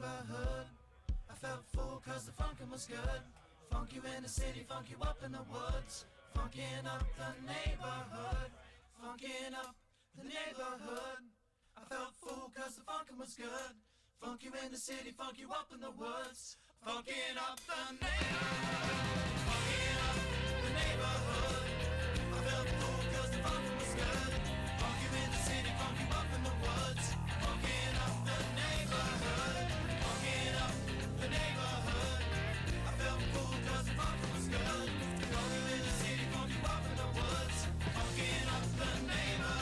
neighborhood. I felt full cause the funkin' was good. Funk you in the city, funk you up in the woods. Funkin' up the neighborhood. Funkin' up the neighborhood. I felt full cause the funkin' was good. Funk you in the city, funk you up in the woods. Funkin' up the neighborhood. Funkin' up the neighborhood. I felt full cause the funkin' was good. Funk you in the city, funk you up in the woods. Funkin' up the neighborhood. Funkin' up the neighborhood. I felt full cause the funkin' was good. Funk you in the city, funk you up in the woods. Funkin' up the neighborhood.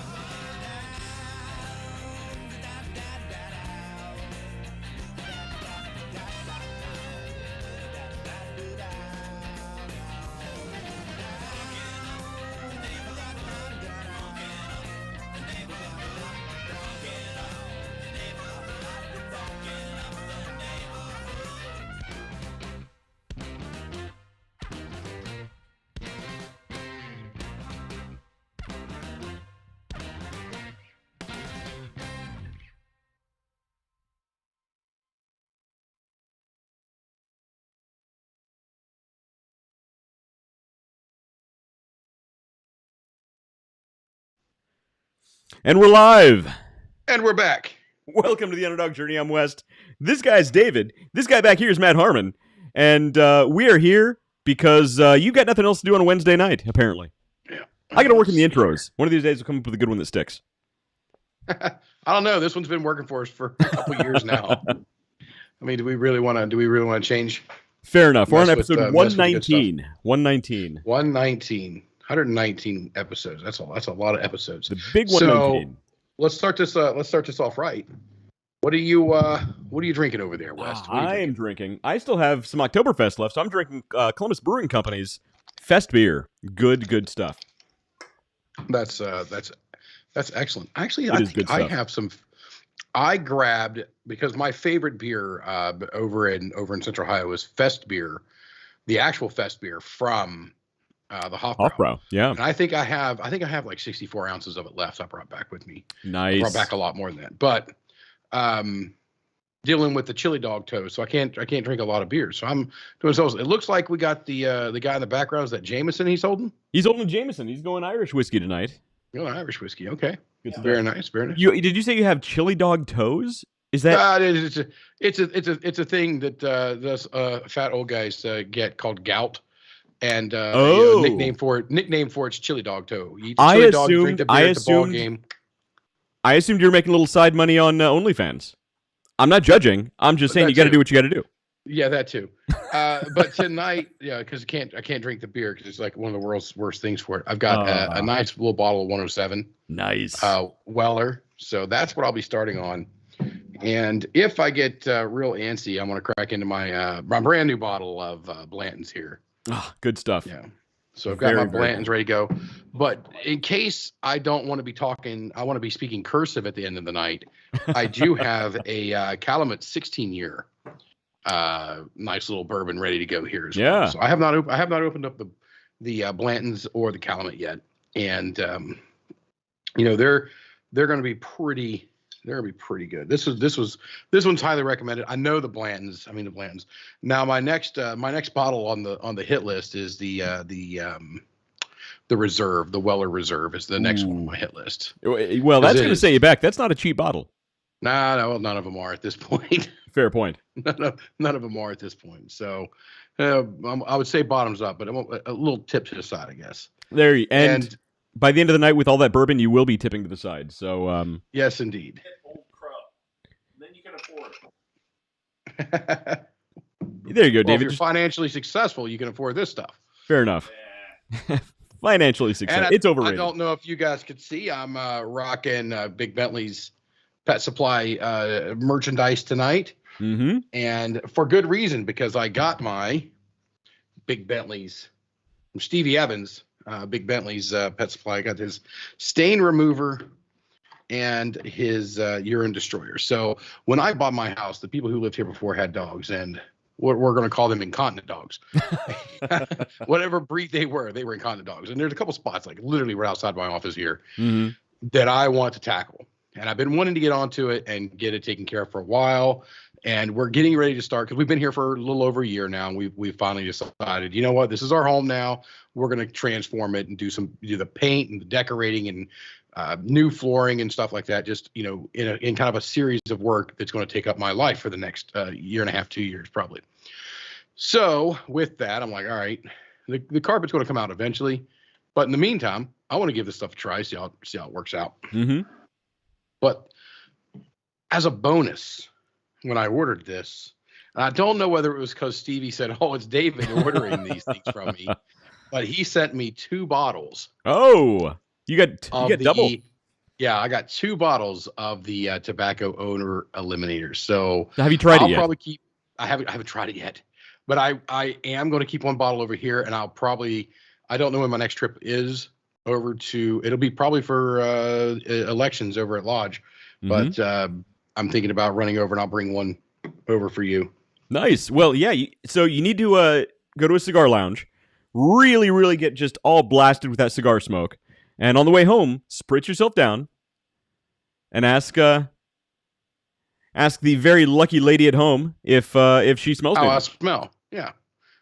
And we're live. And we're back. Welcome to the Underdog Journey. I'm West. This guy's David. This guy back here is Matt Harmon. And we are here because you got nothing else to do on a Wednesday night, apparently. Yeah. I got to work in the intros. One of these days we'll come up with a good one that sticks. I don't know. This one's been working for us for a couple years now. I mean, do we really want to change? Fair enough. We're on Mess with, episode mess with good 119. 119. 119 episodes. That's a lot of episodes. The big 119. So let's start this off right. What are you drinking over there, West? I am drinking. I still have some Oktoberfest left, so I'm drinking Columbus Brewing Company's Fest beer. Good stuff. That's excellent. Actually, It I is good think I stuff. have some. I grabbed because my favorite beer over in Central Ohio is Fest beer, the actual Fest beer from the Hofbrau. Hofbrau, yeah. And I think I have like 64 ounces of it left. I brought back with me. Nice. I brought back a lot more than that, but dealing with the chili dog toast, so I can't drink a lot of beer. So I'm doing so. It looks like we got the guy in the background. Is that Jameson he's holding? He's holding Jameson. He's going Irish whiskey tonight. Oh, Irish whiskey. Okay. Good stuff. Very nice. Very nice. Did you say you have chili dog toes? Is that It's a thing that those fat old guys get called gout, and nickname for it's chili dog toe. You eat the chili dog, you drink the beer at the ball game. I assumed you were making a little side money on OnlyFans. I'm not judging. I'm just saying you got to do what you got to do. Yeah, that too. But tonight, because I can't drink the beer because it's like one of the world's worst things for it. I've got a nice little bottle of 107. Nice. Weller. So that's what I'll be starting on. And if I get real antsy, I'm going to crack into my brand new bottle of Blanton's here. Oh, good stuff. Yeah. So I've got my Blanton's ready to go. But in case I don't want to be talking, I want to be speaking cursive at the end of the night. I do have a Calumet 16-year nice little bourbon ready to go here as well. So I have not opened up the Blanton's or the Calumet yet. And they're going to be pretty. They're gonna be pretty good. This one's highly recommended. I know the Blantons. Now my next bottle on the hit list is the Reserve. The Weller Reserve is the next one on my hit list. Well, that's gonna set you back. That's not a cheap bottle. No, none of them are at this point. Fair point. None of them are at this point. So I would say bottoms up, but a little tip to the side, I guess. And by the end of the night, with all that bourbon, you will be tipping to the side. So yes, indeed. Old Crow. Then you can afford it. There you go, David. If you're financially successful, you can afford this stuff. Fair enough. Financially successful. It's overrated. I don't know if you guys could see. I'm rocking Big Bentley's Pet Supply merchandise tonight. Mm-hmm. And for good reason, because I got my Big Bentley's from Stevie Evans. Big Bentley's Pet Supply. I got his stain remover and his urine destroyer. So when I bought my house, the people who lived here before had dogs, and we're going to call them incontinent dogs. Whatever breed they were incontinent dogs. And there's a couple spots, like literally right outside my office here, that I want to tackle. And I've been wanting to get onto it and get it taken care of for a while. and we're getting ready to start because we've been here for a little over a year now. And we've finally decided, you know what, this is our home now. We're going to transform it and do the paint and the decorating and new flooring and stuff like that. Just, you know, in kind of a series of work that's going to take up my life for the next year and a half, 2 years probably. So with that, I'm like, all right, the carpet's going to come out eventually, but in the meantime, I want to give this stuff a try, see how it works out. Mm-hmm. But as a bonus, when I ordered this, and I don't know whether it was because Stevie said, "Oh, it's David ordering these things from me," but he sent me 2 bottles. Oh, you got double. Yeah, I got 2 bottles of the tobacco odor eliminator. So have you tried it yet? I'll probably keep. I haven't tried it yet, but I am going to keep 1 bottle over here, and I'll probably. I don't know when my next trip is over to. It'll be probably for elections over at Lodge, but I'm thinking about running over, and I'll bring 1 over for you. Nice. Well, yeah. So you need to go to a cigar lounge, really, really get just all blasted with that cigar smoke, and on the way home, spritz yourself down, and ask the very lucky lady at home if she smells good. How I smell? Yeah.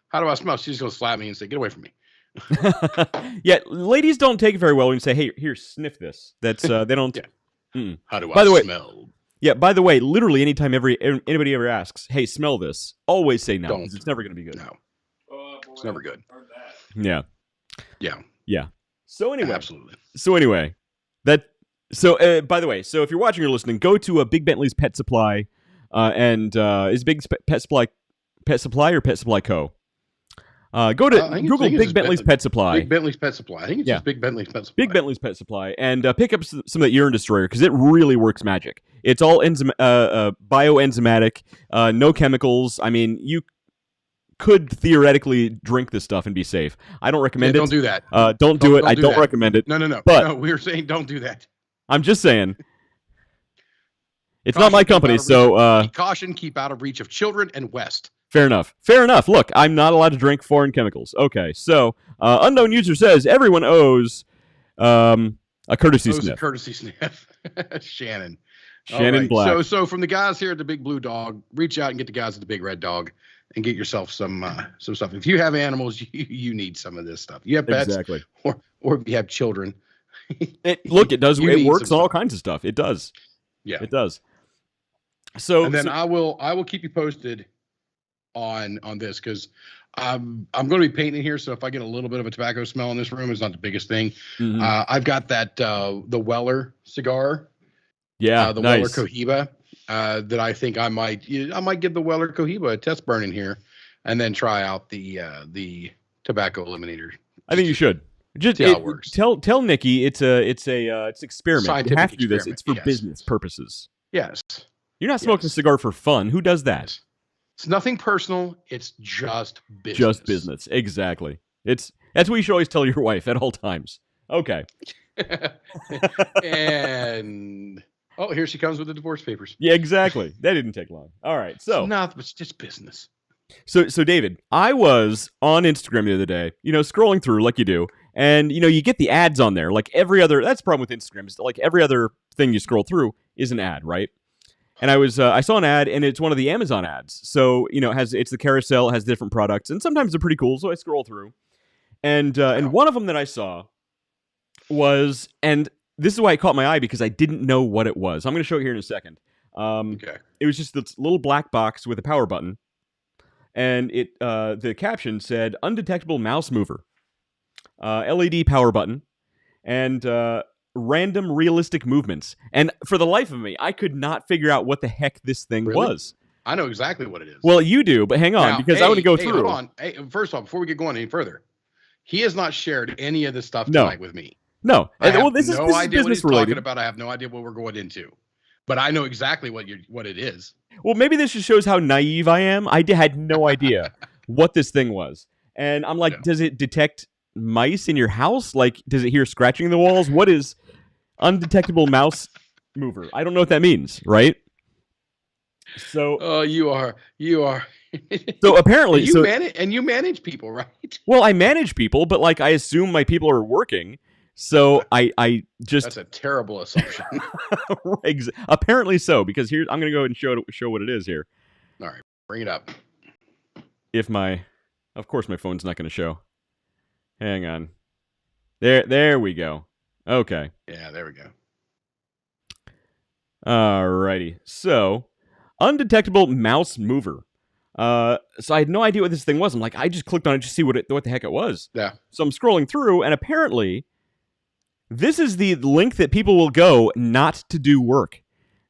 How do I smell? She's gonna slap me and say, "Get away from me." Yeah, ladies don't take it very well when you say, "Hey, here, sniff this." That's they don't. Yeah. How do By the way, smell? Yeah, by the way, literally anytime anybody ever asks, "Hey, smell this," always say no, because it's never going to be good. No, it's never good. Yeah. So anyway, absolutely. By the way, so if you're watching or listening, go to Big Bentley's Pet Supply, and is Big Pet Supply or Pet Supply Co. Go to Google Big Bentley's Pet Supply. Big Bentley's Pet Supply. I think it's just Big Bentley's Pet Supply. Big Bentley's Pet Supply, and pick up some of that urine destroyer because it really works magic. It's all bioenzymatic, no chemicals. I mean, you could theoretically drink this stuff and be safe. I don't recommend it. Don't do that. Don't do it. I don't recommend it. No. But we were saying don't do that. I'm just saying. It's not my company, so caution, keep out of reach of children and West. Fair enough. Look, I'm not allowed to drink foreign chemicals. Okay, so unknown user says everyone owes a courtesy sniff. A courtesy sniff. Shannon Right. Black. So from the guys here at the Big Blue Dog, reach out and get the guys at the Big Red Dog and get yourself some stuff. If you have animals, you need some of this stuff. You have pets, exactly, or if you have children. It does. It works on all kinds of stuff. It does. Yeah, it does. So and then I will keep you posted on this because I'm going to be painting here. So if I get a little bit of a tobacco smell in this room, it's not the biggest thing. Mm-hmm. I've got that the Weller cigar. Yeah, the nice. Weller Cohiba that I think I might give the Weller Cohiba a test burn in here, and then try out the tobacco eliminator. I think you should just see how it works. Tell Nikki it's experiment. Scientific you have to do this. experiment. It's for business purposes. Yes. You're not smoking a cigar for fun. Who does that? It's nothing personal. It's just business. Just business. Exactly. That's what you should always tell your wife at all times. Okay. And here she comes with the divorce papers. Yeah, exactly. That didn't take long. All right. So it's just business. So David, I was on Instagram the other day, scrolling through like you do, and you get the ads on there. Like every other, that's the problem with Instagram, is like every other thing you scroll through is an ad, right? And I saw an ad, and it's one of the Amazon ads. So it's the carousel, it has different products, and sometimes they're pretty cool. So I scroll through, and one of them that I saw was, and this is why it caught my eye because I didn't know what it was. I'm going to show it here in a second. Okay. It was just this little black box with a power button, and the caption said "undetectable mouse mover," LED power button, and random realistic movements. And for the life of me, I could not figure out what the heck this thing was. I know exactly what it is. Well, you do, but hang on, because I want to go through. Hold on. Hey, first off, before we get going any further, he has not shared any of this stuff tonight with me. No. This is business what he's related. talking about. I have no idea what we're going into, but I know exactly what it is. Well, maybe this just shows how naive I am. I had no idea what this thing was, and I'm like, does it detect mice in your house? Like, does it hear scratching the walls? What is undetectable mouse mover? I don't know what that means, right? So, you are. So apparently, you manage people, right? Well, I manage people, but like I assume my people are working. So I just that's a terrible assumption. Apparently so, because here I'm going to go ahead and show what it is here. All right, bring it up. Of course, my phone's not going to show. Hang on. There we go. Okay. Yeah, there we go. Alrighty. So, undetectable mouse mover. So I had no idea what this thing was. I'm like, I just clicked on it to see what the heck it was. Yeah. So I'm scrolling through, and apparently, this is the link that people will go not to do work.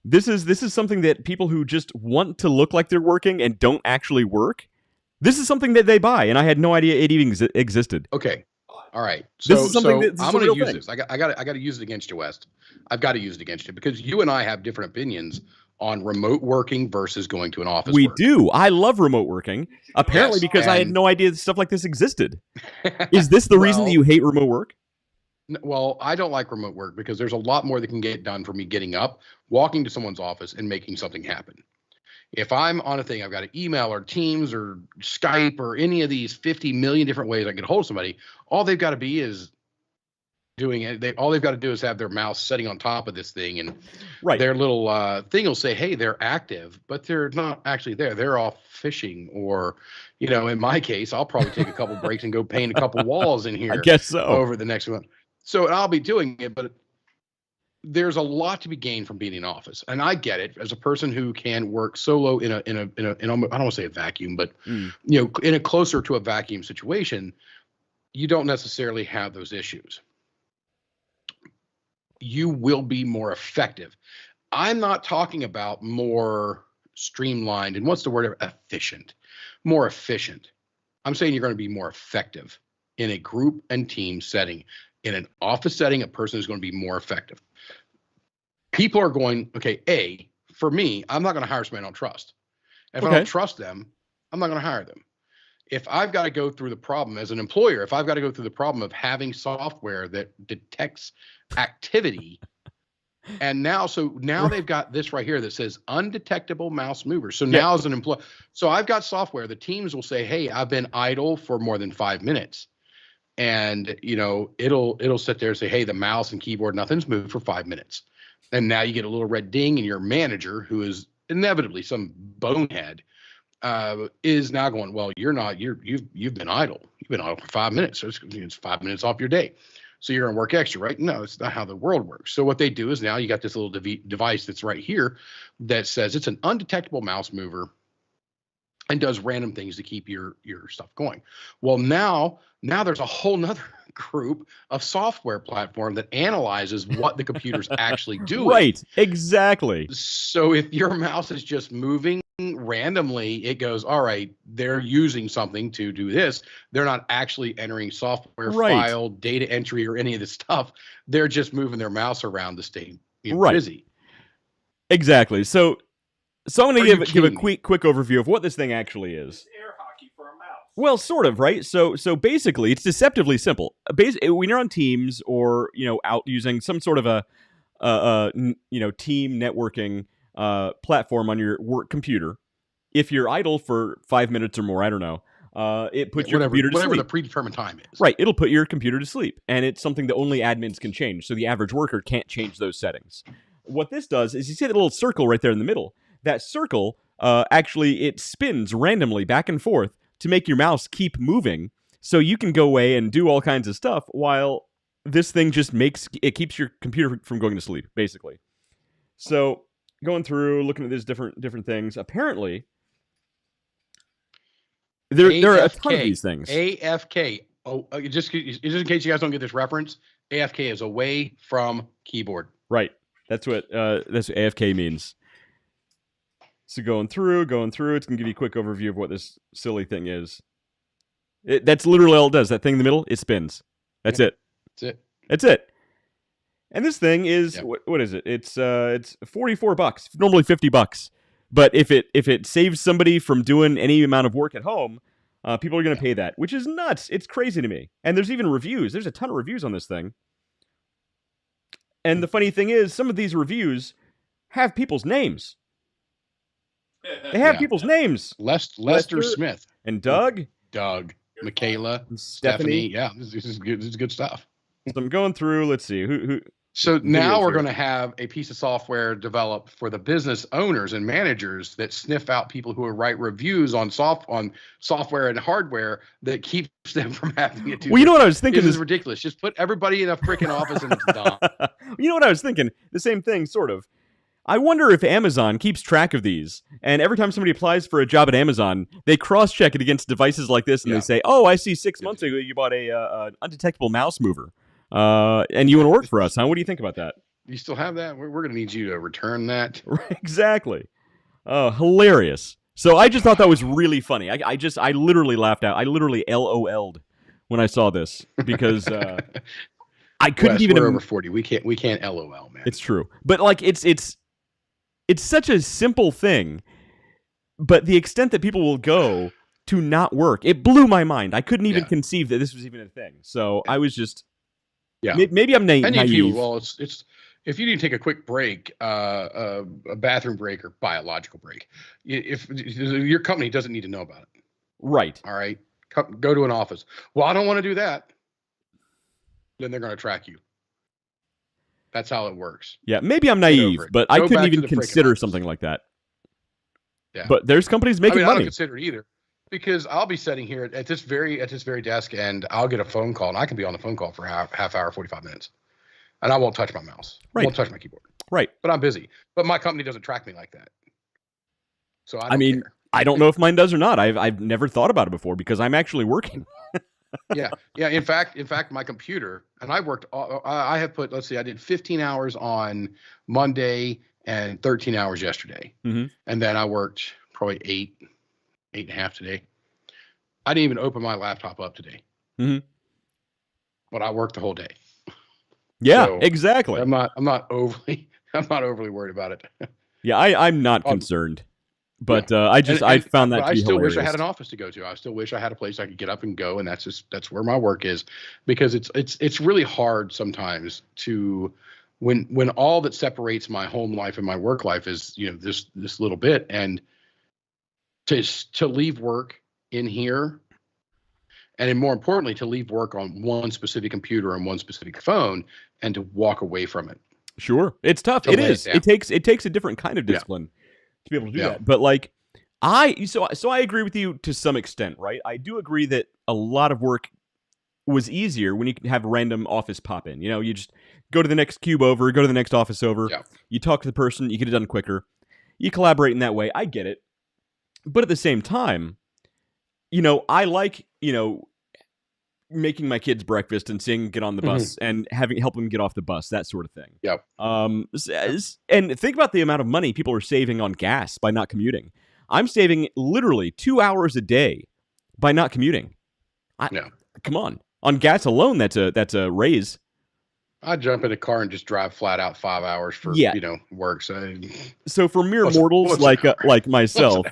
This is something that people who just want to look like they're working and don't actually work. This is something that they buy, and I had no idea it even existed. Okay. All right. So, This is something that's I'm a going real to use thing. this. I got to use it against you, West. I've got to use it against you because you and I have different opinions on remote working versus going to an office. We work. do. I love remote working. Apparently, Yes, because I had and- no idea stuff like this existed. Is this the reason that you hate remote work? Well, I don't like remote work because there's a lot more that can get done for me getting up, walking to someone's office, and making something happen. If I'm on a thing, I've got an email or Teams or Skype or any of these 50 million different ways I can get a hold of somebody. All they've got to be is doing it. All they've got to do is have their mouse sitting on top of this thing, and Right. their little thing will say, "Hey, they're active," but they're not actually there. They're off fishing, or, in my case, I'll probably take a couple breaks and go paint a couple walls in here. I guess so. Over the next month. So I'll be doing it, but there's a lot to be gained from being in office, and I get it as a person who can work solo in a I don't want to say a vacuum, but in a closer to a vacuum situation, you don't necessarily have those issues. You will be more effective. I'm not talking about more streamlined and what's the word? Efficient, more efficient. I'm saying you're going to be more effective in a group and team setting. In an office setting, a person is going to be more effective. People are going, okay, for me, I'm not going to hire somebody I don't trust. If I don't trust them, I'm not going to hire them. If I've got to go through the problem as an employer, if I've got to go through the problem of having software that detects activity, and now they've got this right here that says undetectable mouse mover. So now as an employee, so I've got software, the teams will say, hey, I've been idle for more than 5 minutes. And, it'll sit there and say, hey, the mouse and keyboard, nothing's moved for 5 minutes. And now you get a little red ding, and your manager, who is inevitably some bonehead, is now going, well, you've been idle. You've been idle for 5 minutes. So it's 5 minutes off your day. So you're going to work extra, right? No, it's not how the world works. So what they do is now you got this little device that's right here that says it's an undetectable mouse mover and does random things to keep your stuff going. Well, now there's a whole nother group of software platform that analyzes what the computer's actually doing. Right, exactly. So if your mouse is just moving randomly, it goes, all right, they're using something to do this. They're not actually entering software file, data entry, or any of this stuff. They're just moving their mouse around to stay busy. Exactly. So I'm going to give a quick overview of what this thing actually is. It's air hockey for a mouse. Well, sort of, right? So basically, it's deceptively simple. When you're on Teams or out using some sort of a team networking platform on your work computer, if you're idle for 5 minutes or more, I don't know, it puts your computer to sleep. Whatever the predetermined time is. Right, it'll put your computer to sleep, and it's something that only admins can change. So the average worker can't change those settings. What this does is you see that little circle right there in the middle. That circle, actually, it spins randomly back and forth to make your mouse keep moving, so you can go away and do all kinds of stuff while this thing just keeps your computer from going to sleep, basically. So going through, looking at these different things, apparently there are a ton of these things. AFK. Oh, just in case you guys don't get this reference, AFK is away from keyboard. Right. That's what AFK means. So going through, it's going to give you a quick overview of what this silly thing is. That's literally all it does. That thing in the middle, it spins. That's it. That's it. And this thing is what is it? It's $44. Normally $50. But if it saves somebody from doing any amount of work at home, people are going to pay that, which is nuts. It's crazy to me. And there's even reviews. There's a ton of reviews on this thing. And the funny thing is, some of these reviews have people's names. They have people's names. Lester Smith and Doug, Michaela, Stephanie. Yeah, this is good. This is good stuff. So I'm going through. Let's see who. So Video now we're here. going to have a piece of software developed for the business owners and managers that sniff out people who write reviews on software and hardware that keeps them from having to do. Well, you know what I was thinking? This is ridiculous. Just put everybody in a freaking office and it's done. You know what I was thinking? The same thing, sort of. I wonder if Amazon keeps track of these, and every time somebody applies for a job at Amazon, they cross-check it against devices like this, and they say, "Oh, I see 6 months ago you bought a undetectable mouse mover, and you want to work for us, huh? What do you think about that?" You still have that? We're going to need you to return that. Exactly. Oh, hilarious. So I just thought that was really funny. I literally laughed out. I literally LOL'd when I saw this because I couldn't Wes, even. We're over 40. We can't LOL, man. It's true, but like it's such a simple thing, but the extent that people will go to not work, it blew my mind. I couldn't even conceive that this was even a thing. So I was just, maybe I'm naive. Well, it's if you need to take a quick break, a bathroom break or biological break, if your company doesn't need to know about it, right? All right, go to an office. Well, I don't want to do that. Then they're going to track you. That's how it works. Yeah, maybe I'm naive, but I couldn't even consider something like that. Yeah. But there's companies making money. I don't consider it either, because I'll be sitting here at this very desk, and I'll get a phone call, and I can be on the phone call for a half hour, 45 minutes, and I won't touch my mouse. Right. I won't touch my keyboard. Right. But I'm busy. But my company doesn't track me like that. So I mean, care. I don't know if mine does or not. I've never thought about it before because I'm actually working. Yeah. In fact, my computer, and I have put, let's see, I did 15 hours on Monday and 13 hours yesterday. Mm-hmm. And then I worked probably eight and a half today. I didn't even open my laptop up today. Mm-hmm. But I worked the whole day. Yeah, so exactly. I'm not overly worried about it. Yeah, I'm not concerned. But I found that to be hilarious. I still wish I had an office to go to. I still wish I had a place I could get up and go, and that's where my work is, because it's really hard sometimes to when all that separates my home life and my work life is this little bit, and to leave work in here, and then more importantly to leave work on one specific computer and one specific phone, and to walk away from it. Sure, it's tough. It is. It takes a different kind of discipline. Yeah. To be able to do that. But like I agree with you to some extent, right? I do agree that a lot of work was easier when you could have random office pop in. You just go to the next cube over, go to the next office over. Yeah. You talk to the person, you get it done quicker. You collaborate in that way. I get it. But at the same time, I like, making my kids breakfast and seeing them get on the bus and help them get off the bus, that sort of thing. Yep. And think about the amount of money people are saving on gas by not commuting. I'm saving literally 2 hours a day by not commuting. Come on. On gas alone, that's a raise. I jump in a car and just drive flat out 5 hours for work. So for mere mortals like myself,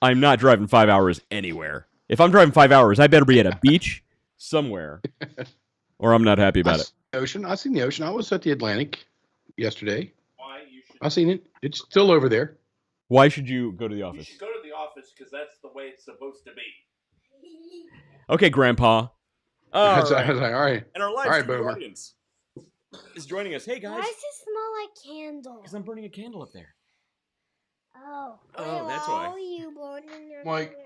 I'm not driving 5 hours anywhere. If I'm driving 5 hours, I better be at a beach somewhere, or I'm not happy about it. I've seen the ocean. I was at the Atlantic yesterday. I've seen it. It's still over there. Why should you go to the office? You should go to the office because that's the way it's supposed to be. Okay, Grandpa. All right. And our live stream audience is joining us. Hey, guys. Why does it smell like candle? Because I'm burning a candle up there. Oh, that's why. Oh, you burning your candle.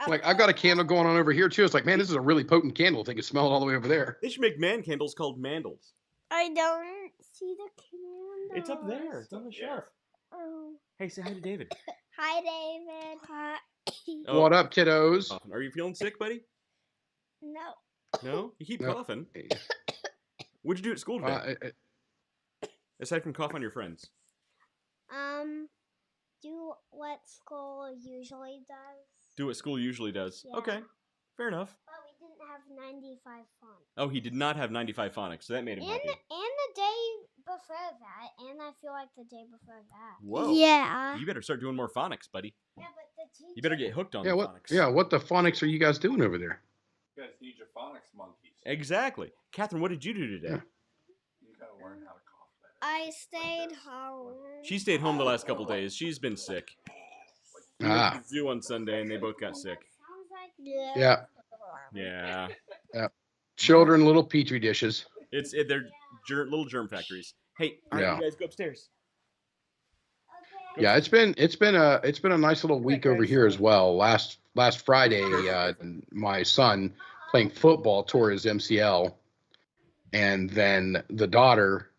Like, I've got a candle going on over here, too. It's like, man, this is a really potent candle. I think it's smelling all the way over there. They should make man candles called mandals. I don't see the candle. It's up there. It's on the shelf. Oh. Hey, say hi to David. Hi, David. Hi. What up, kiddos? Are you feeling sick, buddy? No. No? You keep coughing. What'd you do at school today? Aside from cough on your friends. Do what school usually does. Do what school usually does. Yeah. Okay, fair enough. But we didn't have 95 phonics. Oh, he did not have 95 phonics, so that made him happy. And the day before that, and I feel like the day before that. Whoa. Yeah. You better start doing more phonics, buddy. Yeah, but the teacher... You better get hooked on the phonics. Yeah, what the phonics are you guys doing over there? You guys need your phonics monkeys. Exactly. Catherine, what did you do today? Yeah. You gotta learn how to cough better. I stayed home. She stayed home the last couple days. She's been sick. We went to the zoo on Sunday, and they both got sick. Yeah. Yeah. Children, little petri dishes. They're little germ factories. Hey, all right, Yeah. you guys go upstairs. Yeah, it's been a nice little week over here as well. Last Friday, my son playing football tore his MCL, and then the daughter,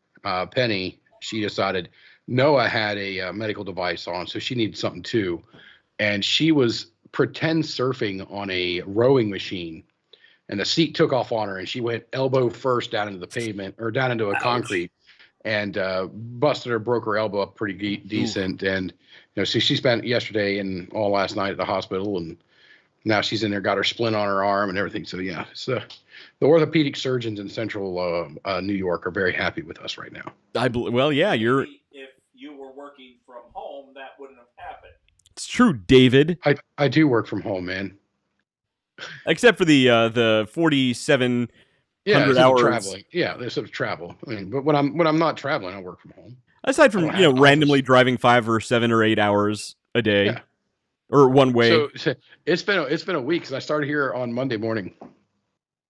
Penny, she decided Noah had a medical device on, so she needed something too, and she was pretend surfing on a rowing machine, and the seat took off on her, and she went elbow first down into the pavement or down into a concrete, and busted her, broke her elbow up pretty decent. And so she spent yesterday and all last night at the hospital, and now she's in there, got her splint on her arm and everything. So yeah, the orthopedic surgeons in central New York are very happy with us right now. Well, yeah, you're. If you were working from home, that wouldn't have happened. It's true, David. I do work from home, man. Except for the 47 Yeah, 100 hours. traveling. Yeah, there's sort of travel. I mean, but when I'm not traveling, I work from home. Aside from randomly driving 5 or 7 or 8 hours a day, or one way. So it's been a week because I started here on Monday morning,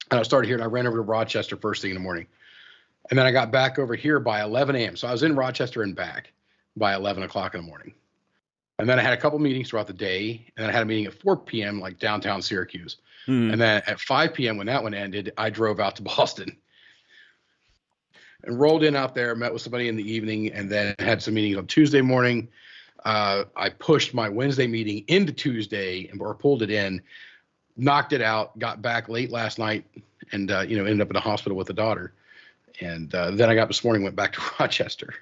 and I ran over to Rochester first thing in the morning, and then I got back over here by 11 a.m. So I was in Rochester and back by 11 o'clock in the morning, and then I had a couple meetings throughout the day, and then I had a meeting at 4 p.m. like downtown Syracuse. And then at 5 p.m. when that one ended, I drove out to Boston and rolled in out there, met with somebody in the evening, and then had some meetings on Tuesday morning. I pushed my Wednesday meeting into Tuesday or pulled it in, knocked it out, got back late last night, and ended up in the hospital with the daughter. And then I got this morning, went back to Rochester.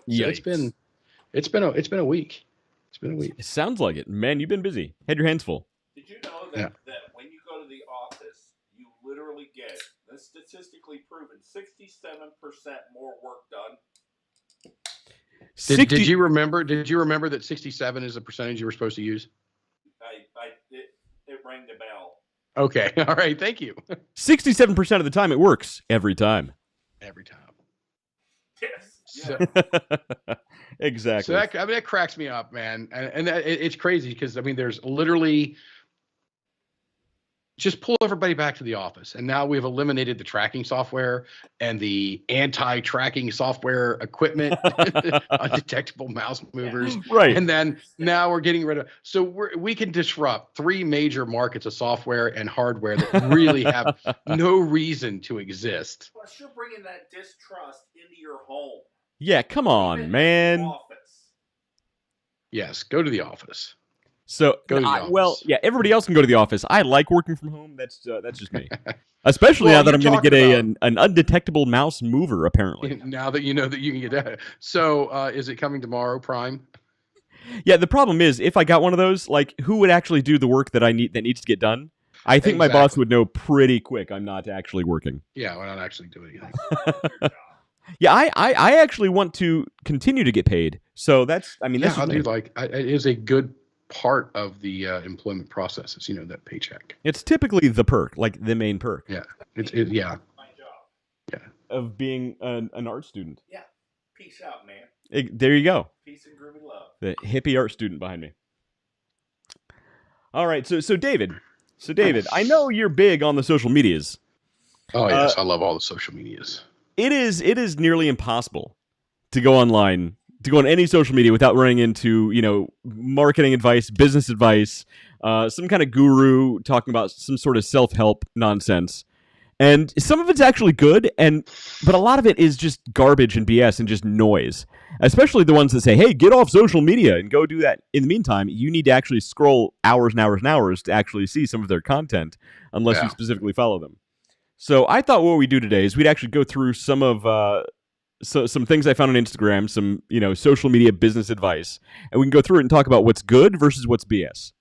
So it's been a week. It's been a week. It sounds like it. Man, you've been busy. Had your hands full. Did you know that when you go to the office, you literally get, this statistically proven, 67% more work done? Did you remember that 67 is the percentage you were supposed to use? It rang the bell. Okay. All right. Thank you. 67% of the time it works. Every time. Every time. Yes. So, exactly. So that cracks me up, man. And it's crazy because, there's literally just pull everybody back to the office. And now we've eliminated the tracking software and the anti-tracking software equipment, undetectable mouse movers. Right. And then now we're getting rid of, so we can disrupt 3 major markets of software and hardware that really have no reason to exist. Plus, you're bringing that distrust into your home. Yeah, come on, man. Office. Yes, go to the office. So, go to the office. Well, yeah, everybody else can go to the office. I like working from home. That's just me. Especially now that I'm going to get an undetectable mouse mover, apparently. Now that you know that you can get that. So, is it coming tomorrow, Prime? Yeah, the problem is, if I got one of those, who would actually do the work that needs to get done? I think my boss would know pretty quick I'm not actually working. Yeah, we're not actually doing anything. Yeah, I actually want to continue to get paid. So that's, that's I do it is a good part of the employment process is, that paycheck. It's typically the perk, the main perk. Yeah. My job. Yeah. Of being an art student. Yeah. Peace out, man. There you go. Peace and groovy love. The hippie art student behind me. All right, so David, I know you're big on the social medias. Oh yes, I love all the social medias. It is nearly impossible to go online, to go on any social media without running into, marketing advice, business advice, some kind of guru talking about some sort of self-help nonsense. And some of it's actually good, but a lot of it is just garbage and BS and just noise. Especially the ones that say, hey, get off social media and go do that. In the meantime, you need to actually scroll hours and hours and hours to actually see some of their content, unless you specifically follow them. So I thought what we'd do today is we'd actually go through some of some things I found on Instagram, some social media business advice, and we can go through it and talk about what's good versus what's BS.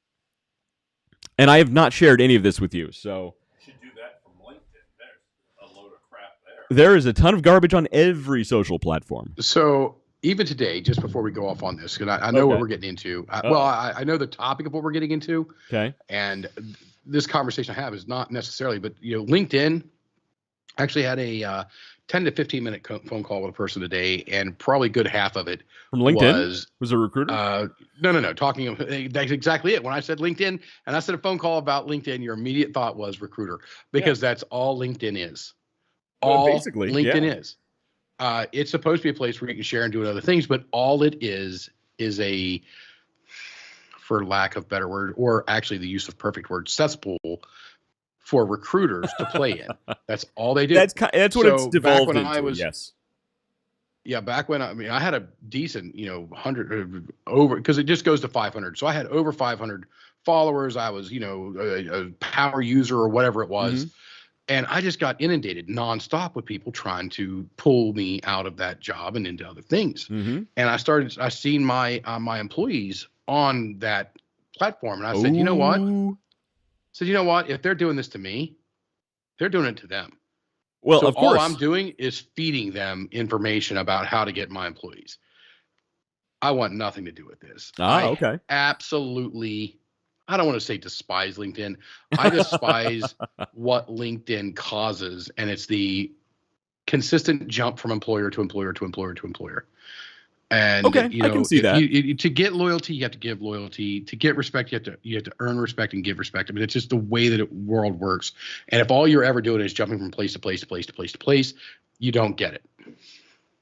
And I have not shared any of this with you, so You should do that from LinkedIn. There's a load of crap there. there is a ton of garbage on every social platform. So even today, just before we go off on this, because I know what we're getting into. I know the topic of what we're getting into. Okay. And this conversation I have is not necessarily, but LinkedIn actually had a 10 to 15 minute phone call with a person today, and probably good half of it From LinkedIn was a recruiter. No. That's exactly it. When I said LinkedIn and I said a phone call about LinkedIn, your immediate thought was recruiter, because that's all LinkedIn is. All basically LinkedIn is. It's supposed to be a place where you can share and do other things, but all it is a, for lack of better word, or actually the use of perfect word, cesspool for recruiters to play in. That's all they do. That's what it's devolved into. Yes. Yeah, back when I had a decent, 100 over, because it just goes to 500. So I had over 500 followers. I was, a power user or whatever it was. And I just got inundated nonstop with people trying to pull me out of that job and into other things. And I seen my employees on that platform, and I said, you know what? If they're doing this to me, they're doing it to them. Well, so of course, all I'm doing is feeding them information about how to get my employees. I want nothing to do with this. Okay. Absolutely. I don't want to say despise LinkedIn. I despise what LinkedIn causes, and it's the consistent jump from employer to employer to employer to employer. And I can see that. To get loyalty, you have to give loyalty. To get respect, you have to earn respect and give respect. I mean, it's just the way that the world works. And if all you're ever doing is jumping from place to place to place to place to place, you don't get it.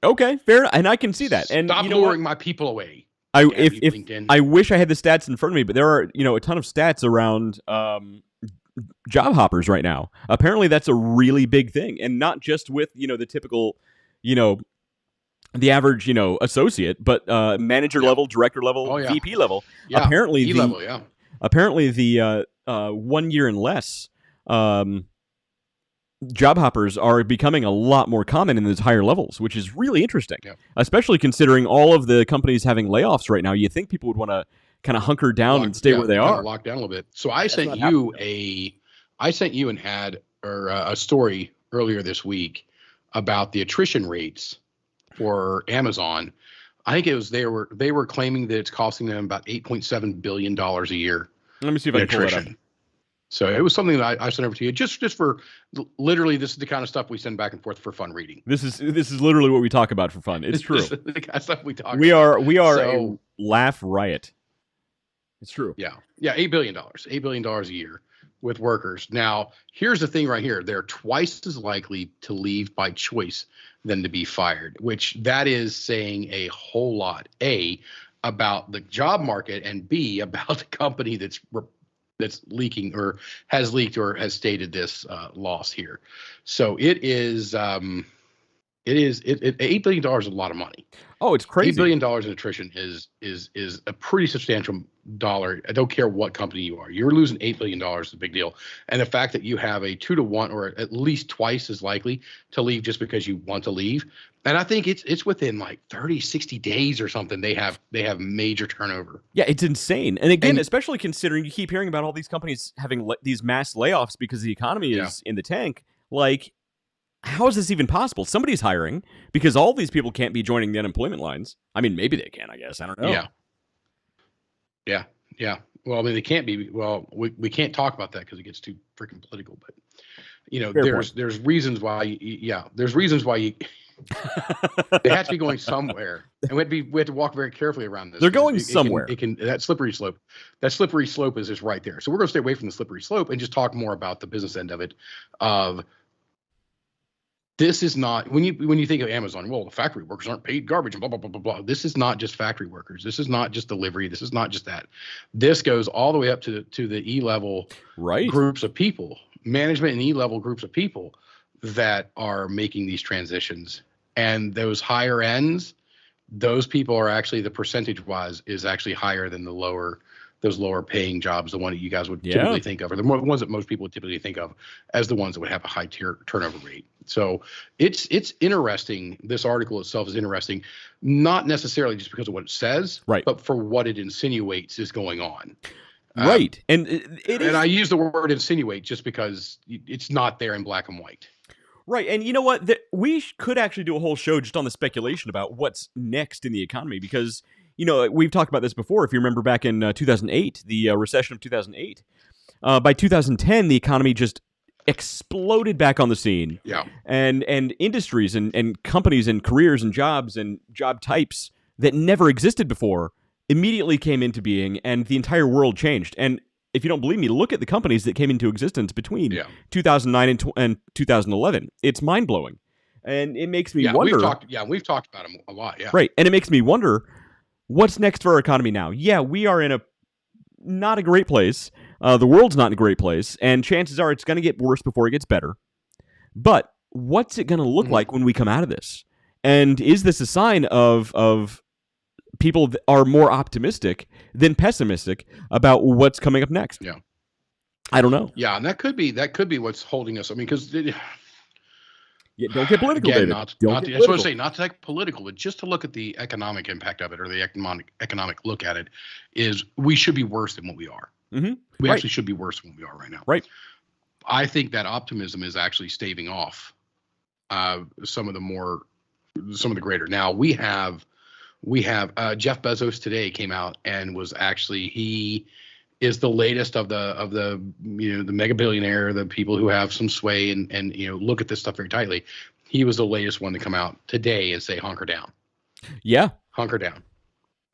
Okay, fair, and I can see that. And stop luring my people away. I wish I had the stats in front of me, but there are a ton of stats around job hoppers right now. Apparently, that's a really big thing, and not just with the typical the average associate, but manager level, director level, VP level. Apparently E-level, apparently the 1 year and less job hoppers are becoming a lot more common in those higher levels, which is really interesting, especially considering all of the companies having layoffs right now. You think people would want to kind of hunker down and stay where they are. Lock down a little bit. So I sent you an ad or a story earlier this week about the attrition rates for Amazon. I think it was they were claiming that it's costing them about $8.7 billion a year. Let me see if I can pull that up. So it was something that I sent over to you just for literally, this is the kind of stuff we send back and forth for fun reading. This is literally what we talk about for fun. It's true. This is the kind of stuff we talk we about. We are a laugh riot. It's true. Yeah. $8 billion a year with workers. Now, here's the thing right here. They're twice as likely to leave by choice than to be fired, which that is saying a whole lot, A, about the job market, and B, about the company that's leaking or has leaked or has stated this loss here. So $8 billion is a lot of money. Oh, it's crazy. $8 billion in attrition is a pretty substantial dollar. I don't care what company you are. You're losing $8 billion is a big deal. And the fact that you have a 2 to 1 or at least twice as likely to leave just because you want to leave. And I think it's within like 30, 60 days or something. They have major turnover. Yeah, it's insane. And again, especially considering you keep hearing about all these companies having these mass layoffs because the economy is in the tank. Like, how is this even possible? Somebody's hiring because all these people can't be joining the unemployment lines. I mean, maybe they can, I guess. I don't know. Yeah. Well, I mean, they can't be. Well, we can't talk about that because it gets too freaking political. But there's reasons why. There's reasons why you. They have to be going somewhere, and we have to walk very carefully around this. They're going somewhere. It can that slippery slope. That slippery slope is just right there. So we're going to stay away from the slippery slope and just talk more about the business end of it. This is not when you think of Amazon. Well, the factory workers aren't paid garbage and blah blah blah blah blah. This is not just factory workers. This is not just delivery. This is not just that. This goes all the way up to the E-level groups of people, management and E-level groups of people that are making these transitions. And those higher ends, those people are actually, the percentage wise is actually higher than those lower paying jobs, the one that you guys would typically think of, or the ones that most people would typically think of as the ones that would have a high turnover rate. So it's interesting. This article itself is interesting, not necessarily just because of what it says, but for what it insinuates is going on. Right. And I use the word insinuate just because it's not there in black and white. Right. And you know what? We could actually do a whole show just on the speculation about what's next in the economy, because, we've talked about this before. If you remember back in 2008, the recession of 2008, by 2010, the economy just exploded back on the scene. Yeah. And industries and companies and careers and jobs and job types that never existed before immediately came into being, and the entire world changed. And if you don't believe me, look at the companies that came into existence between 2009 and 2011. It's mind-blowing. And it makes me wonder. We've talked about them a lot. Yeah. Right. And it makes me wonder what's next for our economy now. Yeah, we are in not a great place. The world's not in a great place. And chances are it's going to get worse before it gets better. But what's it going to look like when we come out of this? And is this a sign of people that are more optimistic than pessimistic about what's coming up next? Yeah. I don't know. Yeah, and that could be what's holding us. I mean, because don't get political, again, David. I just want to say not to take political, but just to look at the economic impact of it, or the economic look at it, is we should be worse than what we are. Mm-hmm. We actually should be worse than what we are right now. Right. I think that optimism is actually staving off some of the greater. Now we have Jeff Bezos today came out and was actually he is the latest of the the mega billionaire, the people who have some sway and look at this stuff very tightly. He was the latest one to come out today and say hunker down. Yeah, hunker down.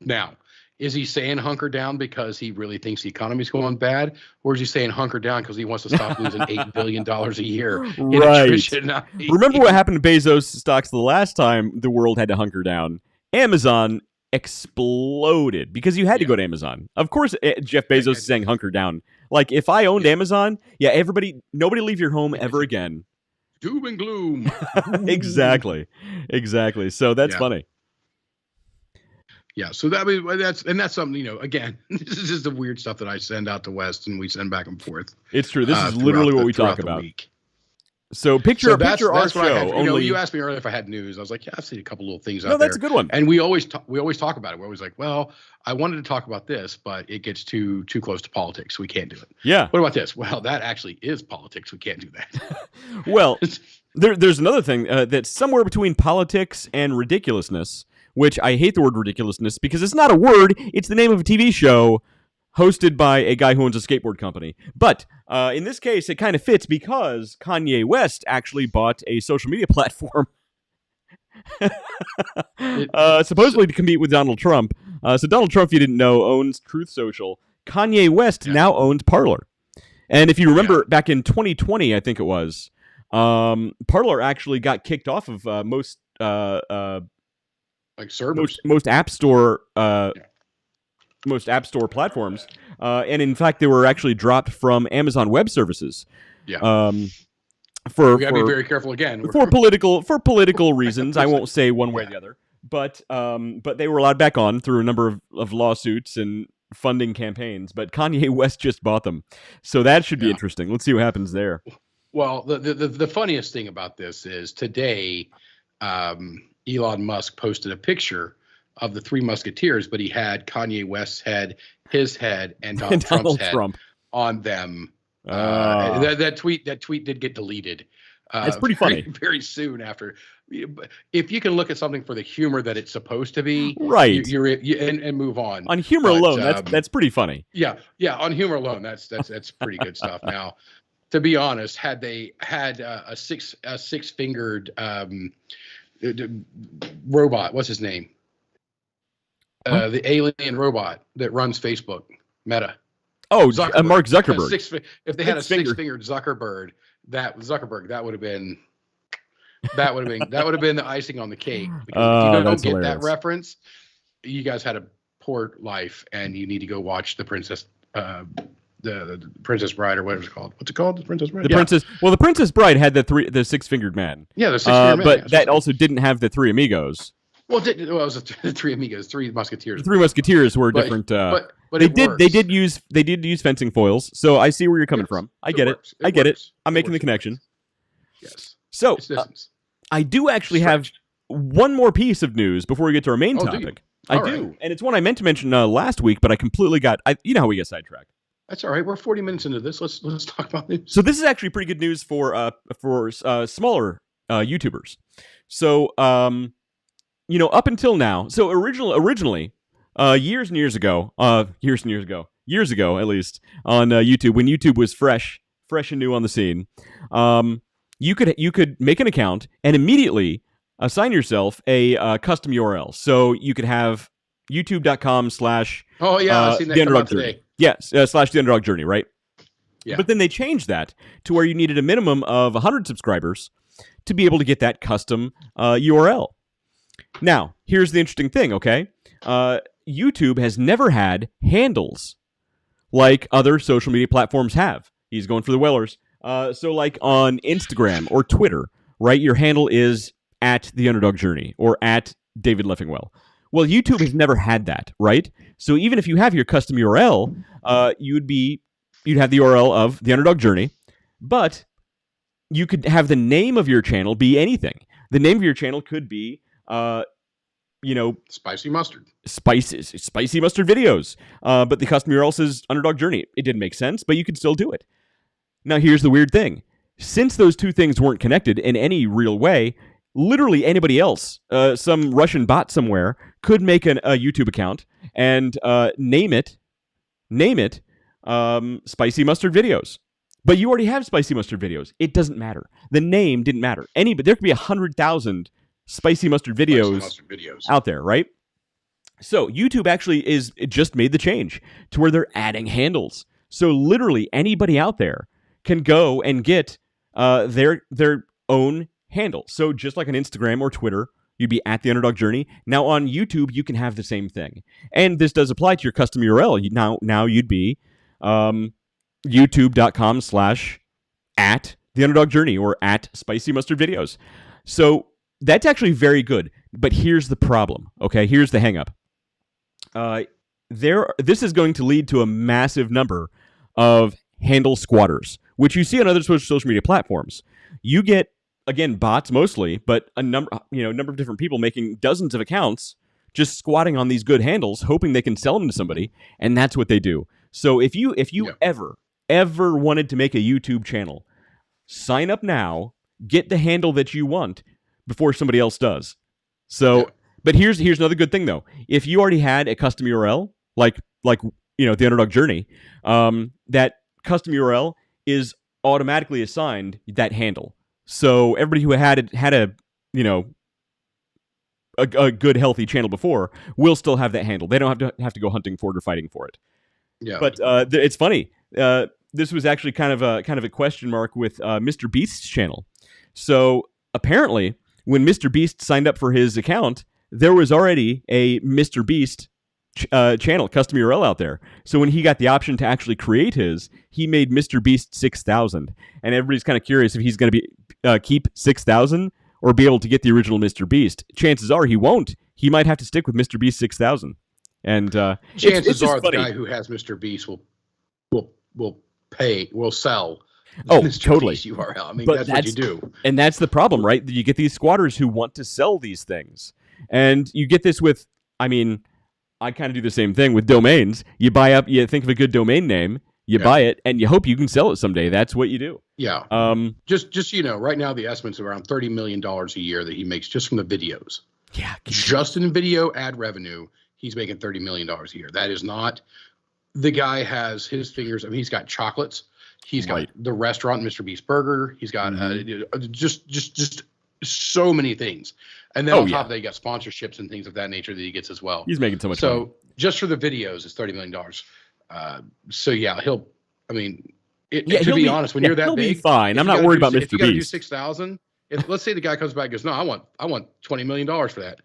Now, is he saying hunker down because he really thinks the economy's going bad, or is he saying hunker down because he wants to stop losing $8 billion a year in attrition? Remember what happened to Bezos stocks the last time the world had to hunker down? Amazon exploded because you had to go to Amazon. Of course, Jeff Bezos is saying hunker down. Like, if I owned Amazon, nobody leave your home ever again. Doom and gloom. Exactly. So that's funny. Yeah, so that's something, again, this is just the weird stuff that I send out to West and we send back and forth. It's true. This is literally what we talk about. So picture our show. You asked me earlier if I had news. I was like, yeah, I've seen a couple little things out there. No, that's a good one. And we always talk about it. We're always like, well, I wanted to talk about this, but it gets too close to politics. So we can't do it. Yeah. What about this? Well, that actually is politics. We can't do that. Well, there's another thing that's somewhere between politics and ridiculousness, which I hate the word ridiculousness because it's not a word. It's the name of a TV show hosted by a guy who owns a skateboard company. But in this case, it kind of fits because Kanye West actually bought a social media platform supposedly to compete with Donald Trump. So Donald Trump, if you didn't know, owns Truth Social. Kanye West now owns Parler. And if you remember back in 2020, I think it was, Parler actually got kicked off of most servers. Most App Store platforms, and in fact, they were actually dropped from Amazon Web Services. Yeah. We gotta be very careful again for political reasons. I won't say one way or the other, but they were allowed back on through a number of lawsuits and funding campaigns. But Kanye West just bought them, so that should be interesting. Let's see what happens there. Well, the funniest thing about this is today, Elon Musk posted a picture of the Three Musketeers, but he had Kanye West's head, his head, and Donald Trump's head on them. That tweet did get deleted. It's pretty funny. Very soon after. If you can look at something for the humor that it's supposed to be, right, and move on. On humor alone, that's pretty funny. Yeah. On humor alone, that's pretty good stuff. Now, to be honest, had they had a six-fingered robot, what's his name? The alien robot that runs Facebook, Meta. Oh, Mark Zuckerberg. If they had a six-fingered Zuckerberg, that would have been the icing on the cake. Because if you don't get hilarious. that reference, you guys had a poor life, and you need to go watch the Princess. The Princess Bride, or whatever it's called. What's it called? The Princess Bride. The Princess Bride had the six-fingered man. Yeah, the six-fingered man. But that also didn't have the three amigos. Well, it was the Three Amigos, Three Musketeers. The Three Musketeers were different. But they did use fencing foils. So I see where you're coming from. I get it. I'm making the connection. Yes. So I do actually have one more piece of news before we get to our main topic. I do, and it's one I meant to mention last week, but I completely got. You know how we get sidetracked. That's all right. We're 40 minutes into this. Let's talk about this. So this is actually pretty good news for smaller YouTubers. So up until now, so originally, years and years ago, at least on YouTube, when YouTube was fresh and new on the scene, you could make an account and immediately assign yourself a custom URL. So you could have youtube.com/ I've seen that come out today. Yes, / the Underdog Journey, right? Yeah. But then they changed that to where you needed a minimum of 100 subscribers to be able to get that custom URL. Now, here's the interesting thing, okay? YouTube has never had handles like other social media platforms have. He's going for the Wellers. So like on Instagram or Twitter, right? Your handle is at the Underdog Journey or at David Leffingwell. Well, YouTube has never had that, right? So even if you have your custom URL, you'd have the URL of the Underdog Journey, but you could have the name of your channel be anything. The name of your channel could be, spicy mustard. Spicy mustard videos. But the custom URL says Underdog Journey. It didn't make sense, but you could still do it. Now, here's the weird thing. Since those two things weren't connected in any real way, literally anybody else, some Russian bot somewhere, could make a YouTube account and name it Spicy Mustard Videos. But you already have Spicy Mustard Videos. It doesn't matter. The name didn't matter. But there could be 100,000 Spicy Mustard videos out there, right? So YouTube actually just made the change to where they're adding handles. So literally anybody out there can go and get their own handle. So just like on Instagram or Twitter, you'd be at the Underdog Journey. Now on YouTube, you can have the same thing. And this does apply to your custom URL. Now you'd be youtube.com/at the Underdog Journey or at Spicy Mustard Videos. So that's actually very good. But here's the problem, okay? Here's the hang up. This is going to lead to a massive number of handle squatters, which you see on other social media platforms. You get, again, bots mostly, but a number of different people making dozens of accounts, just squatting on these good handles, hoping they can sell them to somebody, and that's what they do. So if you ever wanted to make a YouTube channel, sign up now, get the handle that you want before somebody else does. So, but here's another good thing though. If you already had a custom URL, like the Underdog Journey, that custom URL is automatically assigned that handle. So everybody who had a good healthy channel before will still have that handle. They don't have to go hunting for it or fighting for it. Yeah. But it's funny. This was actually kind of a question mark with Mr. Beast's channel. So apparently, when Mr. Beast signed up for his account, there was already a Mr. Beast channel, custom URL out there. So when he got the option to actually create his, he made Mr. Beast 6000. And everybody's kind of curious if he's going to be keep 6000 or be able to get the original Mr. Beast. Chances are he won't. He might have to stick with Mr. Beast 6000. And chances are funny. The guy who has Mr. Beast will sell. Oh, Mr. totally. Beast URL. I mean, But that's what you do. And that's the problem, right? You get these squatters who want to sell these things. And you get this with, I kind of do the same thing with domains. You think of a good domain name, you buy it, and you hope you can sell it someday. That's what you do. Yeah. Just right now the estimate's around $30 million a year that he makes just from the videos. Yeah. Just in video ad revenue, he's making $30 million a year. That is not, the guy has his fingers. He's got chocolates. He's got the restaurant, Mr. Beast Burger. He's got just so many things. And then on top of that, you got sponsorships and things of that nature that he gets as well. He's making so much money. So just for the videos, it's $30 million. So yeah, to be honest, when you're that big, be fine. I'm not worried about Mr. Beast. If you got to do 6,000, let's say the guy comes back and goes, no, I want $20 million for that.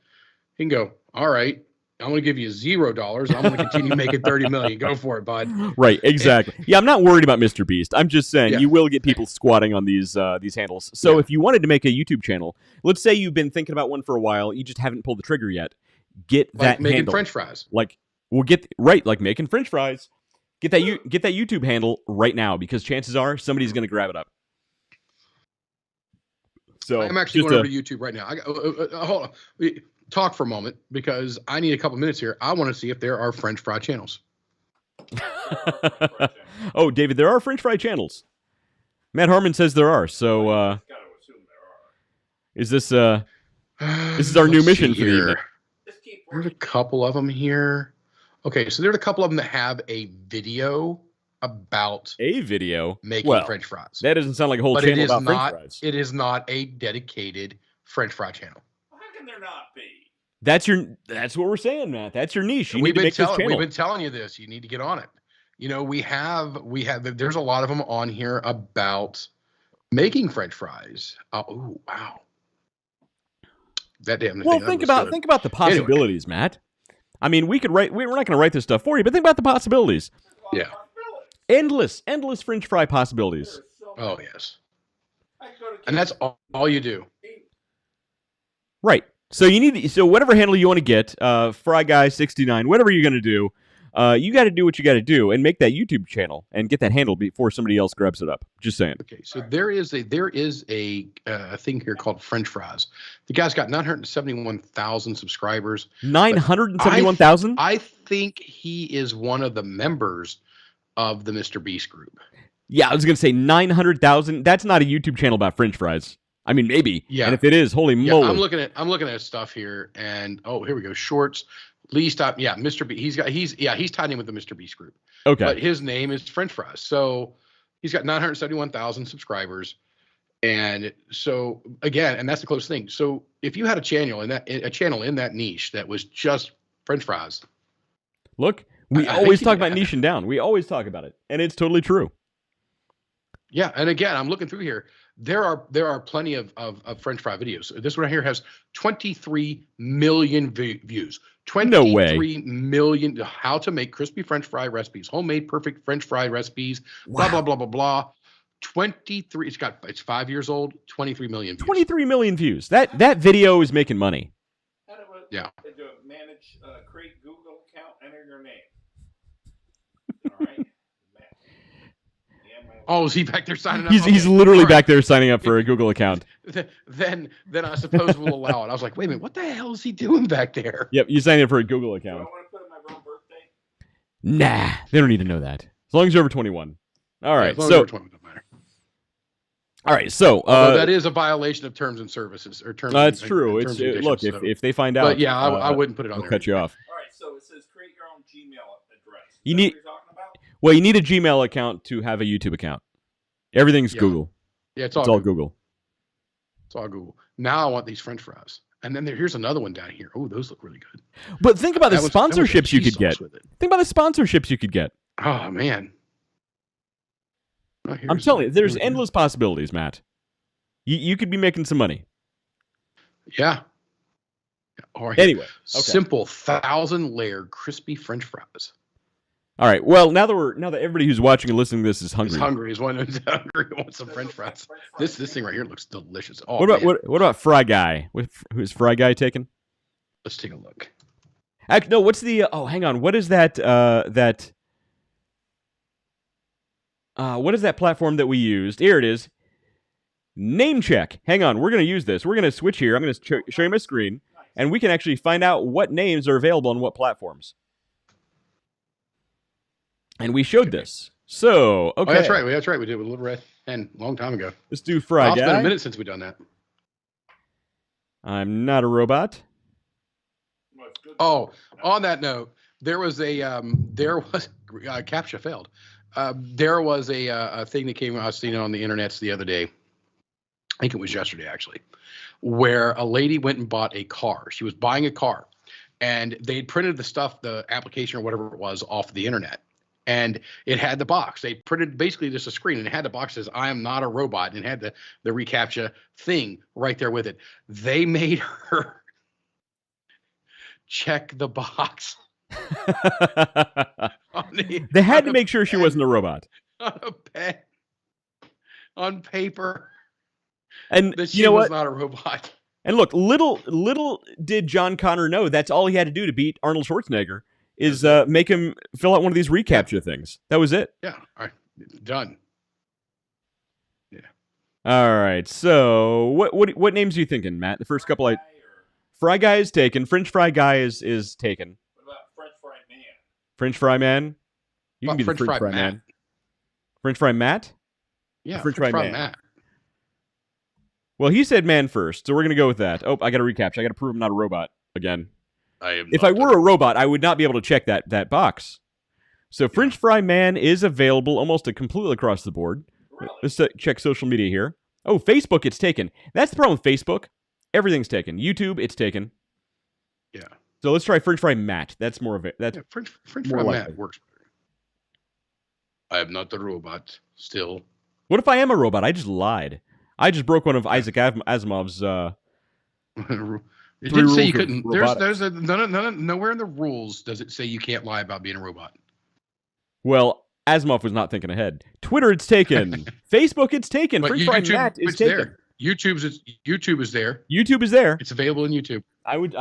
He can go, all right, I'm going to give you $0. I'm going to continue making 30 million. Go for it, bud. Right, exactly. I'm not worried about Mr. Beast. I'm just saying you will get people squatting on these handles. So if you wanted to make a YouTube channel, let's say you've been thinking about one for a while, you just haven't pulled the trigger yet. Get that making handle. French fries. Like making French fries. Get that YouTube handle right now because chances are somebody's going to grab it up. So I'm actually going over to YouTube right now. Hold on. Talk for a moment because I need a couple minutes here. I want to see if there are French fry channels. Oh, David, there are French fry channels. Matt Harmon says there are. So is this our new mission for the evening? There's a couple of them here. Okay, so there's a couple of them that have a video about making French fries. That doesn't sound like a whole channel about French fries. It is not a dedicated French fry channel. How can there not be? That's what we're saying, Matt. That's your niche. We've been telling you this. You need to get on it. We have there's a lot of them on here about making French fries. Oh, wow. That damn Well, thing think was about good. the possibilities, Matt. I mean, we could write. We're not going to write this stuff for you, but think about the possibilities. Yeah. Endless French fry possibilities. Oh, yes. And that's all you do. Right. So you need. So whatever handle you want to get, Fry Guy 69, whatever you're going to do, you got to do what you got to do and make that YouTube channel and get that handle before somebody else grabs it up. Just saying. Okay, so there is a thing here called French fries. The guy's got 971,000 subscribers. 971,000. I think he is one of the members of the Mr. Beast group. Yeah, I was going to say 900,000. That's not a YouTube channel about French fries. I mean, maybe. Yeah. And if it is, holy moly! I'm looking at stuff here, and here we go. Shorts. Least up. Yeah, Mr. B. He's tied in with the Mr. Beast group. Okay. But his name is French fries. So he's got 971,000 subscribers, and so again, and that's the close thing. So if you had a channel in that niche that was just French fries, look, we always talk about niching down. We always talk about it, and it's totally true. Yeah, and again, I'm looking through here. There are plenty of French fry videos. This one right here has 23 million views. 23 million. How to make crispy French fry recipes, homemade perfect French fry recipes. Wow. Blah blah blah blah blah. 23. It's 5 years old. 23 million views. 23 million views. That video is making money. Yeah. Manage, create Google account, enter your name. All right. Oh, is he back there signing up? He's literally back there signing up for a Google account. Then I suppose we'll allow it. I was like, wait a minute, what the hell is he doing back there? Yep, you signed up for a Google account. Do I want to put in my real birthday? Nah, they don't need to know that. As long as you're over 21. All right, yeah, so. 21 doesn't matter. All right, so that is a violation of terms and services or terms. That's and, true. and terms Look, so. if they find out, but yeah, I wouldn't put it on they'll there. cut you off. All right, so it says create your own Gmail address. You need. What you're talking about? Well, you need a Gmail account to have a YouTube account. Everything's Google. Yeah, it's all Google. It's all Google. Now I want these French fries. And then here's another one down here. Oh, those look really good. But think about the sponsorships you could get. Think about the sponsorships you could get. Oh, man. I'm telling you, there's endless possibilities, Matt. You could be making some money. Yeah. Anyway. Okay. Simple 1,000-layer crispy French fries. All right. Well, now that everybody who's watching and listening to this is hungry. He's hungry. He's hungry. Wants some French fries. This thing right here looks delicious. Oh, what about Fry Guy? Who's Fry Guy taken? Let's take a look. Actually, no. What's the? Hang on. What is that? What is that platform that we used? Here it is. Name check. Hang on. We're going to use this. We're going to switch here. I'm going to show you my screen, and we can actually find out what names are available on what platforms. And we showed this. So, okay. Oh, that's right. That's right. We did with Little Red Hen a long time ago. Let's do Fry Guy. It's been a minute since we've done that. I'm not a robot. Oh, on that note, there was CAPTCHA failed. There was a thing that came. I was seeing it on the internet the other day. I think it was yesterday actually, where a lady went and bought a car. She was buying a car, and they had printed the application or whatever it was off the internet. And it had the box. They printed basically just a screen, and it had the box that says, "I am not a robot," and it had the reCAPTCHA thing right there with it. They made her check the box. They had to make sure she wasn't a robot. On a pen, on paper, and that she was not a robot. And look, little did John Connor know that's all he had to do to beat Arnold Schwarzenegger. Is make him fill out one of these reCAPTCHA things. That was it. Yeah. All right. Done. Yeah. All right. So what names are you thinking, Matt? The first couple Fry Guy is taken. French Fry Guy is taken. What about French Fry Man? French Fry Man? You can be the French Fry Man. French Fry Matt? Yeah, French Fry Man. Matt. Well, he said man first, so we're going to go with that. Oh, I got to reCAPTCHA. I got to prove I'm not a robot again. If I were a robot, I would not be able to check that box. So French Fry Man is available almost completely across the board. Really? Let's check social media here. Oh, Facebook, it's taken. That's the problem with Facebook. Everything's taken. YouTube, it's taken. Yeah. So let's try French Fry Matt. That's more of it. That's French Fry Matt works better. I am not the robot. Still. What if I am a robot? I just lied. I just broke one of Isaac Asimov's It three didn't say you rules of couldn't. robotics. Nowhere in the rules does it say you can't lie about being a robot. Well, Asimov was not thinking ahead. Twitter, it's taken. Facebook, it's taken. But French Fry YouTube, Matt is it's taken. there. YouTube is there. YouTube is there. It's available in YouTube. I would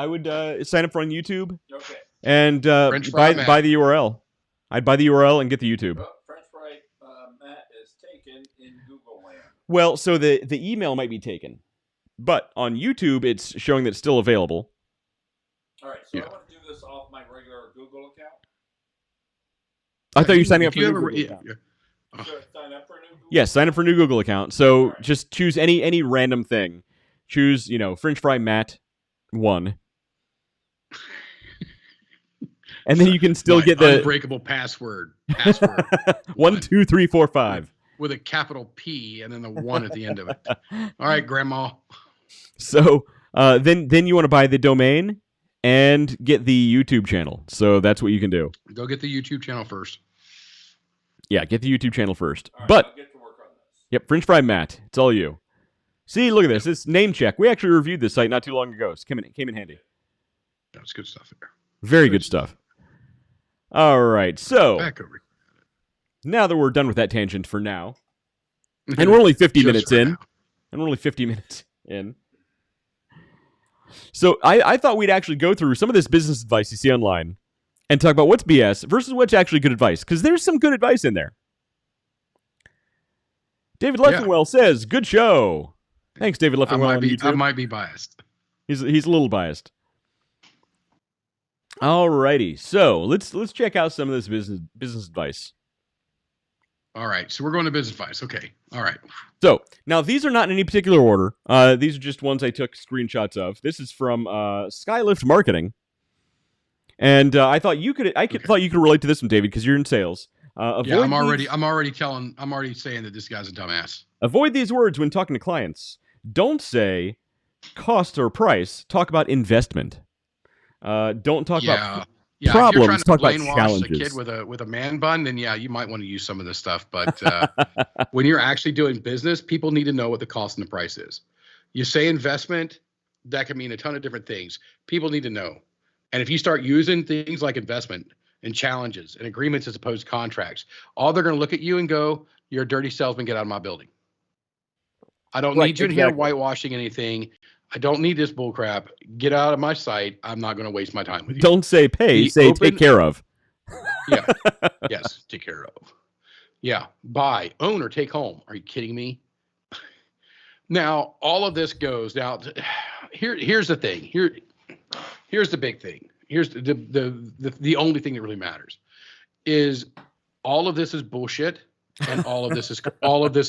sign up for on YouTube Okay. and French Fry buy the URL. I'd buy the URL and get the YouTube. Well, French Fry Matt is taken in Google land. Well, so the email might be taken, but on YouTube it's showing that it's still available. All right, so Yeah. I want to do this off my regular Google account. I thought you were signing up If for you a new ever- Google yeah, account. yeah. Should I sign up for a new Google? Yes, sign up for a new Google account. So just choose any random thing. Choose, French Fry Matt 1. And then you can still My get the unbreakable password. Password 1, 2, 3, 4, 5. with a capital P and then the 1 at the end of it. All right, Grandma. So then you want to buy the domain and get the YouTube channel. So that's what you can do. Go get the YouTube channel first. Yeah, get the YouTube channel first. All right, But I'll get to work on this. yep, French Fry Matt, it's all you. See, look at this. It's name check. We actually reviewed this site not too long ago. It came in handy. That's good stuff there. Very good stuff. All right, so Back over. now that we're done with that tangent for now, and we're only 50 Just minutes for in, now. and we're only 50 minutes in. So I thought we'd actually go through some of this business advice you see online and talk about what's BS versus what's actually good advice, because there's some good advice in there. David Leffingwell says, good show. Thanks, David Leffingwell on YouTube. I might be biased. He's a little biased. Alrighty, so let's check out some of this business advice. All right, so we're going to business advice. Okay, all right. So now these are not in any particular order. These are just ones I took screenshots of. This is from Skylift Marketing, and I thought you could relate to this one, David, because you're in sales. Yeah, I'm already saying that this guy's a dumbass. Avoid these words when talking to clients. Don't say cost or price. Talk about investment. Don't talk about problems. If you're Talk trying about to brainwash challenges. a kid with a man bun, then yeah, you might want to use some of this stuff. But when you're actually doing business, people need to know what the cost and the price is. You say investment, that can mean a ton of different things. People need to know. And if you start using things like investment and challenges and agreements as opposed to contracts, all they're going to look at you and go, "You're a dirty salesman. Get out of my building. I don't need you in here whitewashing anything. I don't need this bull crap. Get out of my site. I'm not going to waste my time with you." Don't say pay. Say take care of. Yeah. Yes. Take care of. Yeah. Buy, own, or take home. Are you kidding me? Now, all of this goes now. Here's the thing. Here's the big thing. Here's the only thing that really matters is all of this is bullshit, and all of this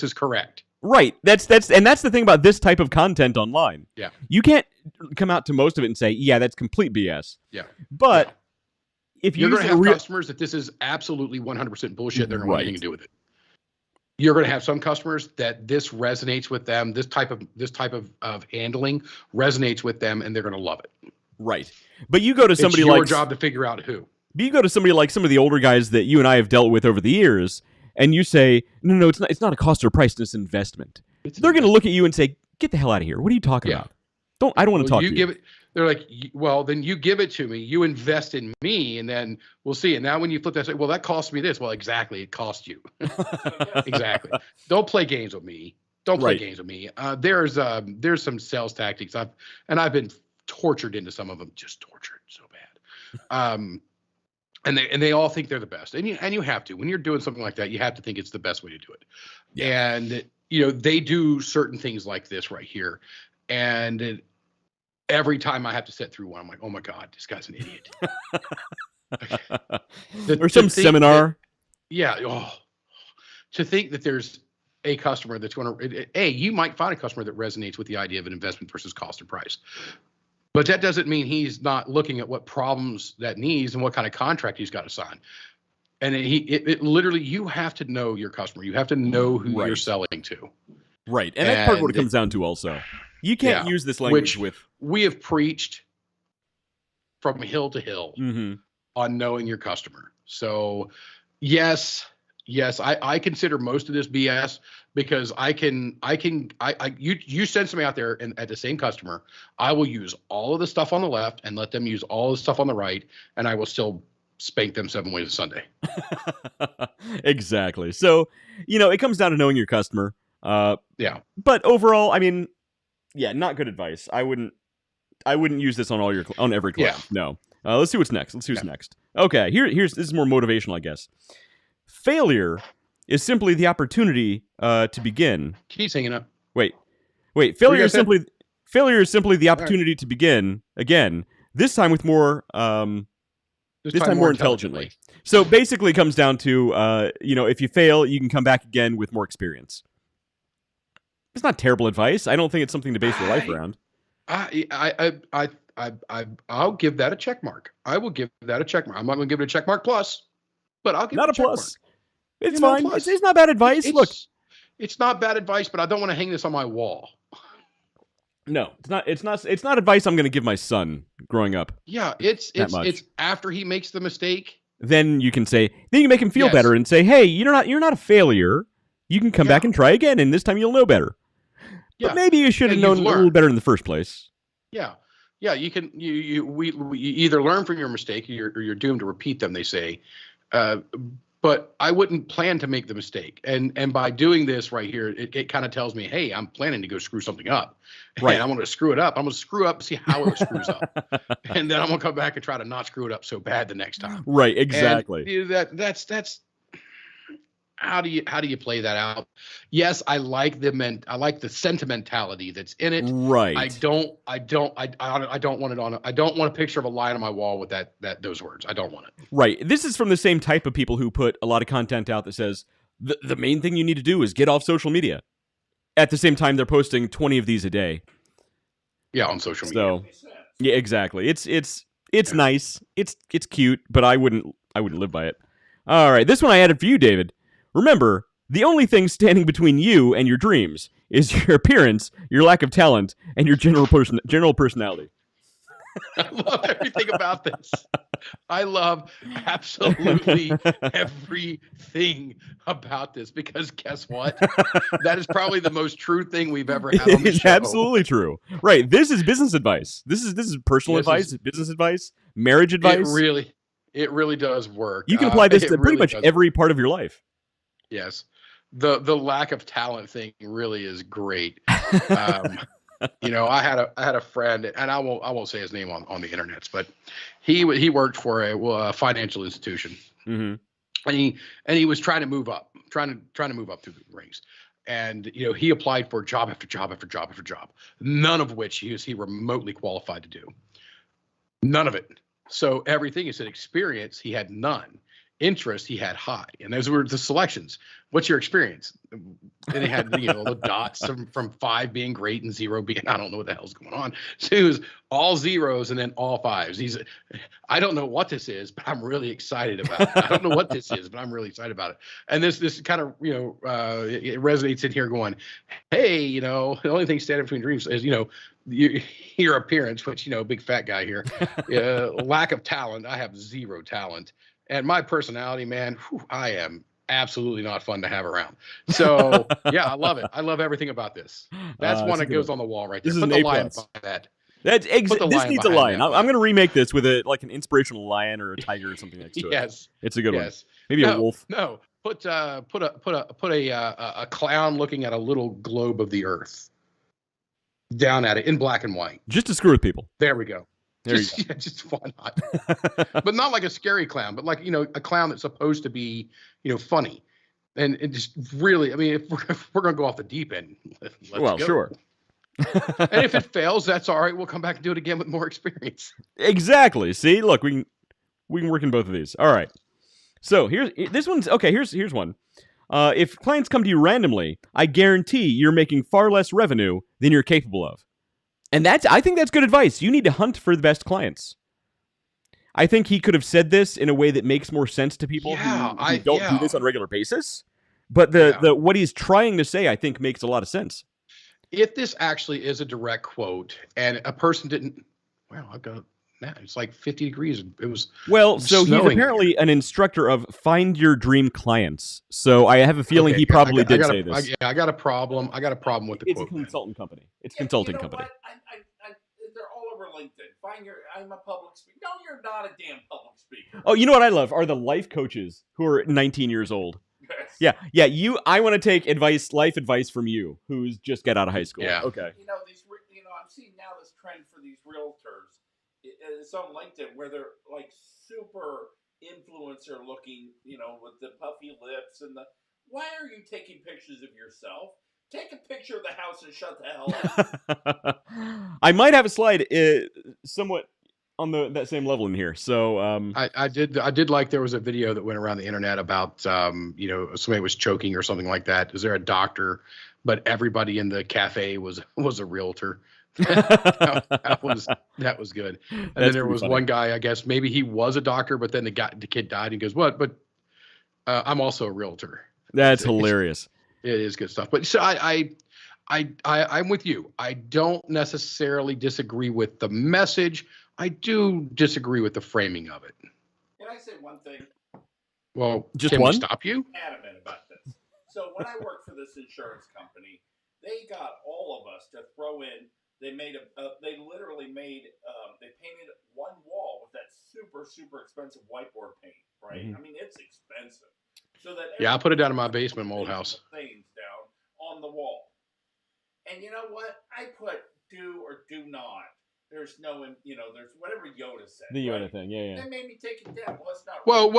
is correct. Right. That's the thing about this type of content online. Yeah. You can't come out to most of it and say, yeah, that's complete BS. Yeah. But if you're you going to have customers that this is absolutely 100% bullshit, they're going to want anything to do with it. You're going to have some customers that this resonates with them. This type of handling resonates with them, and they're going to love it. Right. But you go to somebody it's your like job to figure out who. But you go to somebody like some of the older guys that you and I have dealt with over the years, and you say, no, it's not a cost or price, it's an investment. They're going to look at you and say, get the hell out of here. What are you talking about? I don't want to talk to you. They're like, well, then you give it to me. You invest in me, and then we'll see. And now when you flip that, say, well, that cost me this. Well, exactly. It cost you. Exactly. Don't play games with me. Don't play games with me. There's some sales tactics I've been tortured into some of them, just tortured so bad. And they all think they're the best, and you have to. When you're doing something like that, you have to think it's the best way to do it. Yeah. And they do certain things like this right here, and every time I have to sit through one, I'm like, oh my god, this guy's an idiot. Or some seminar. To think that there's a customer that's going to you might find a customer that resonates with the idea of an investment versus cost or price. But that doesn't mean he's not looking at what problems that needs and what kind of contract he's got to sign. And it literally, you have to know your customer. You have to know who you're selling to. Right. And that's part of what it comes down to also. You can't use this language which we have preached from hill to hill on knowing your customer. So yes, Yes, I consider most of this BS because you send somebody out there and at the same customer, I will use all of the stuff on the left and let them use all the stuff on the right, and I will still spank them 7 ways a Sunday. Exactly. So, it comes down to knowing your customer. Yeah. But overall, I mean, yeah, not good advice. I wouldn't use this on every client. Yeah. No. Let's see what's next. Next. Okay, this is more motivational, I guess. Failure is simply the opportunity to begin. Keep hanging up. Wait. Failure is simply the opportunity to begin again. This time with more. This time more intelligently. So basically, it comes down to if you fail, you can come back again with more experience. It's not terrible advice. I don't think it's something to base your life around. I'll give that a check mark. I will give that a check mark. I'm not going to give it a check mark plus, but I'll give it a check plus. Mark. It's fine. It's not bad advice. Look, it's not bad advice, but I don't want to hang this on my wall. No, it's not advice I'm going to give my son growing up. Yeah, it's after he makes the mistake. Then you can make him feel better and say, "Hey, you're not a failure. You can come back and try again, and this time you'll know better." Yeah. But maybe you should have known a little better in the first place. Yeah. Yeah, we either learn from your mistake or you're doomed to repeat them, they say. But I wouldn't plan to make the mistake. And by doing this right here, it kind of tells me, hey, I'm planning to go screw something up. Right. And I'm going to screw it up. I'm going to screw up, see how it screws up. And then I'm going to come back and try to not screw it up so bad the next time. Right, exactly. And that's how do you play that out? Yes, I like the sentimentality that's in it. Right. I don't want it on. I don't want a picture of a lion on my wall with those words. I don't want it. Right. This is from the same type of people who put a lot of content out that says the main thing you need to do is get off social media. At the same time, they're posting 20 of these a day. Yeah, on social media. So, yeah, exactly. It's nice. It's cute, but I wouldn't live by it. All right, this one I added for you, David. Remember, the only thing standing between you and your dreams is your appearance, your lack of talent, and your general personality. I love everything about this. I love absolutely everything about this because guess what? That is probably the most true thing we've ever had on the show. It's absolutely true. Right. This is business advice. This is personal advice, business advice, marriage advice. It really does work. You can apply this to pretty much every part of your life. Yes. The lack of talent thing really is great. I had a friend, and I won't say his name on the internet, but he worked for a financial institution, and he was trying to move up, trying to move up through the ranks, and he applied for job after job after job after job, none of which he remotely qualified to do, none of it. So everything is an experience. He had none. Interest he had high, and those were the selections. What's your experience? And they had the dots from 5 being great and 0 being I don't know what the hell's going on. So it was all 0s and then all 5s. I don't know what this is, but I'm really excited about it. I don't know what this is, but I'm really excited about it. And this kind of it resonates in here going, hey, the only thing standing between dreams is your appearance, which big fat guy here, lack of talent. I have 0 talent. And my personality, man, I am absolutely not fun to have around. So, yeah, I love it. I love everything about this. That's one that goes on the wall right there. This is an A+. This needs a lion. I'm going to remake this with an inspirational lion or a tiger or something next to it. Yes, it's a good one. Maybe a wolf. No, put a clown looking at a little globe of the earth down at it in black and white, just to screw with people. There we go. Just why not? But not like a scary clown, but like a clown that's supposed to be funny, and just really. I mean, if we're gonna go off the deep end, let's go. Sure. And if it fails, that's all right. We'll come back and do it again with more experience. Exactly. See, look, we can work in both of these. All right. So here's one. If clients come to you randomly, I guarantee you're making far less revenue than you're capable of. And I think that's good advice. You need to hunt for the best clients. I think he could have said this in a way that makes more sense to people who don't do this on a regular basis. But the what he's trying to say, I think, makes a lot of sense. If this actually is a direct quote and a person didn't, well, I've got It's like 50 degrees. It was Well, so he's snowing apparently an instructor of find your dream clients. So I have a feeling he probably did say this. I got a problem. I got a problem with the It's quote. a consultant company. It's a Yeah, consulting you know company. what? They're all over LinkedIn. I'm a public speaker. No, you're not a damn public speaker. Oh, you know what I love are the life coaches who are 19 years old. Yes. Yeah. I want to take life advice from you, who's just got out of high school. Yeah. Okay. I'm seeing now this trend for these realtors. It's on LinkedIn where they're like super influencer looking, with the puffy lips and the. Why are you taking pictures of yourself? Take a picture of the house and shut the hell up. I might have a slide somewhat on that same level in here. So I did like there was a video that went around the internet about somebody was choking or something like that. Is there a doctor? But everybody in the cafe was a realtor. that was good. And then there was one guy, I guess maybe he was a doctor, but then the kid died. And he goes, "What? But I'm also a realtor." That's hilarious. It is good stuff. But so I'm with you. I don't necessarily disagree with the message. I do disagree with the framing of it. Can I say one thing? Well, just can one? we stop you? Adamant about this. So when I worked for this insurance company, they got all of us to throw in. They made they literally made. They painted one wall with that super expensive whiteboard paint. Right? Mm-hmm. I mean, it's expensive. So that I put it down in my basement, my old house. Things down on the wall. And you know what? I put do or do not. There's no, there's whatever Yoda said. The Yoda right? thing, yeah. They made me take it down. Well, it's not. Whoa!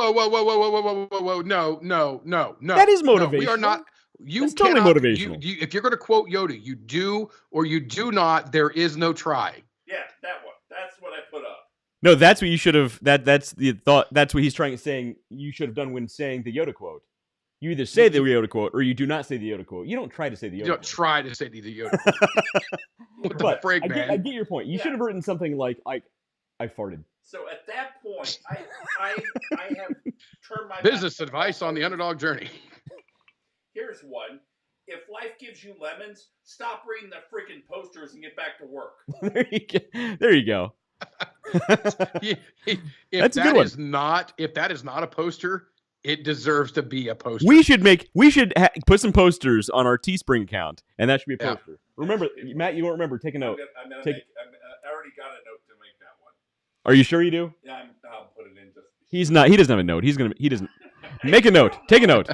No. That is motivational. No, we are not. That's totally motivational. If you're going to quote Yoda, you do or you do not. There is no try. Yeah, that one. That's what I put up. No, that's what you should have. That's the thought. That's what he's saying. You should have done when saying the Yoda quote. You either say the Yoda quote or you do not say the Yoda quote. You don't try to say the Yoda. You don't quote. try to say the Yoda quote. What the frig, man? I get your point. You should have written something like I farted. So at that point, I have turned my business back. Advice on the Underdog Journey. Here's one. If life gives you lemons, stop reading the freaking posters and get back to work. There you go. If that is not a poster, it deserves to be a poster. We should put some posters on our Teespring account, and that should be a poster. Yeah. Remember, Matt, you won't remember. Take a note. I already got a note to make that one. Are you sure you do? Yeah, I'll put it in. He's not. He doesn't have a note. He doesn't. Make a note. Take a note.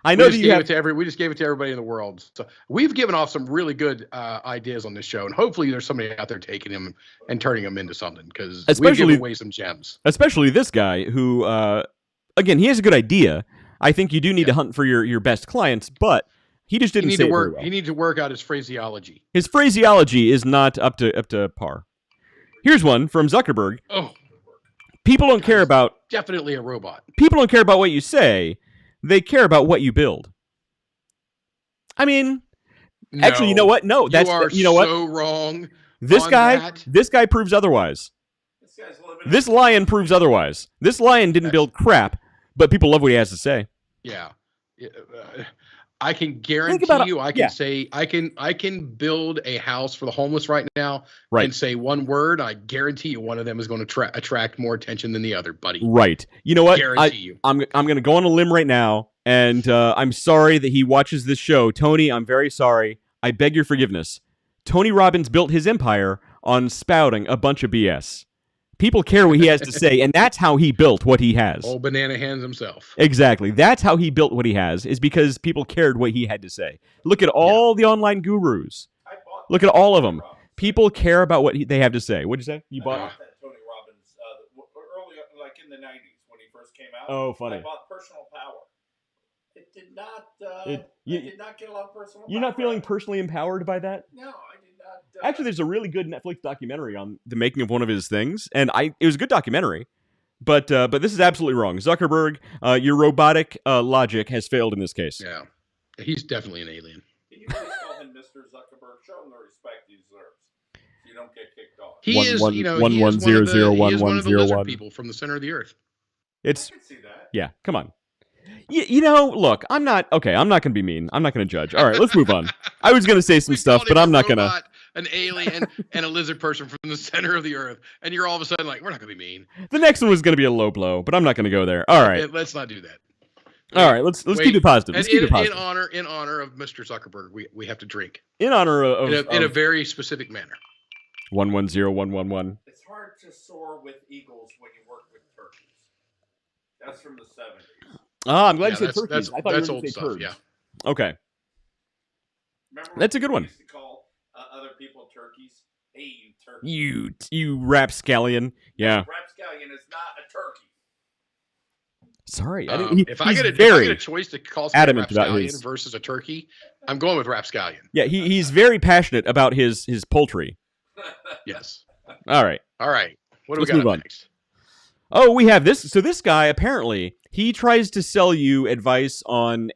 I know that you have. We just gave it to everybody in the world. So we've given off some really good ideas on this show, and hopefully there's somebody out there taking them and turning them into something because we've given away some gems. Especially this guy who, again, he has a good idea. I think you do need to hunt for your best clients, but he just didn't say it very well. He needs to work out his phraseology. His phraseology is not up to par. Here's one from Zuckerberg. Oh, people don't care about. Definitely a robot. People don't care about what you say. They care about what you build. I mean, actually, you know what? No, that's so wrong. This guy proves otherwise. This lion proves otherwise. This lion didn't build crap, but people love what he has to say. Yeah. I can guarantee you, I can build a house for the homeless right now and say one word. I guarantee you one of them is going to attract more attention than the other, buddy. Right. You know what? Guarantee you. I'm going to go on a limb right now, and I'm sorry that he watches this show. Tony, I'm very sorry. I beg your forgiveness. Tony Robbins built his empire on spouting a bunch of BS. People care what he has to say, and that's how he built what he has. Old banana hands himself. Exactly. That's how he built what he has, is because people cared what he had to say. Look at all the online gurus. Look at all of them. People care about what they have to say. What'd you say? You bought that Tony Robbins early, like in the 90s when he first came out. Oh, funny. I bought Personal Power. It did not. Did not get a lot of personal. You're not feeling personally empowered by that? No, I did not. Actually, there's a really good Netflix documentary on the making of one of his things, and it was a good documentary. But this is absolutely wrong. Zuckerberg, your robotic logic has failed in this case. Yeah, he's definitely an alien. Can you please call him Mr. Zuckerberg? Show him the respect he deserves, so you don't get kicked off. He is one of the lizard people from the center of the earth. I can see that. Yeah, come on. Look, I'm not going to be mean. I'm not going to judge. All right, let's move on. I was going to say some stuff, but I'm not going to. an alien and a lizard person from the center of the earth, and you're all of a sudden like, we're not going to be mean. The next one was going to be a low blow, but I'm not going to go there. All right. Let's not do that. All right, let's keep it positive. Let's keep it positive. In honor of Mr. Zuckerberg, we have to drink. In honor of in a very specific manner. 110111. It's hard to soar with eagles when you work with turkeys. That's from the 70s. Ah, I'm glad you said turkeys. I thought that's you were old going to say stuff. turds. Yeah. Okay. Remember that's a good one. Used to call other people turkeys. Hey, you turkey. You rapscallion. Yeah. Rapscallion is not a turkey. Sorry, if I get a choice to call something a rapscallion versus a turkey, I'm going with rapscallion. Yeah, he's very passionate about his poultry. Yes. All right. What do we got next? Oh, we have this. So this guy, apparently, he tries to sell you advice on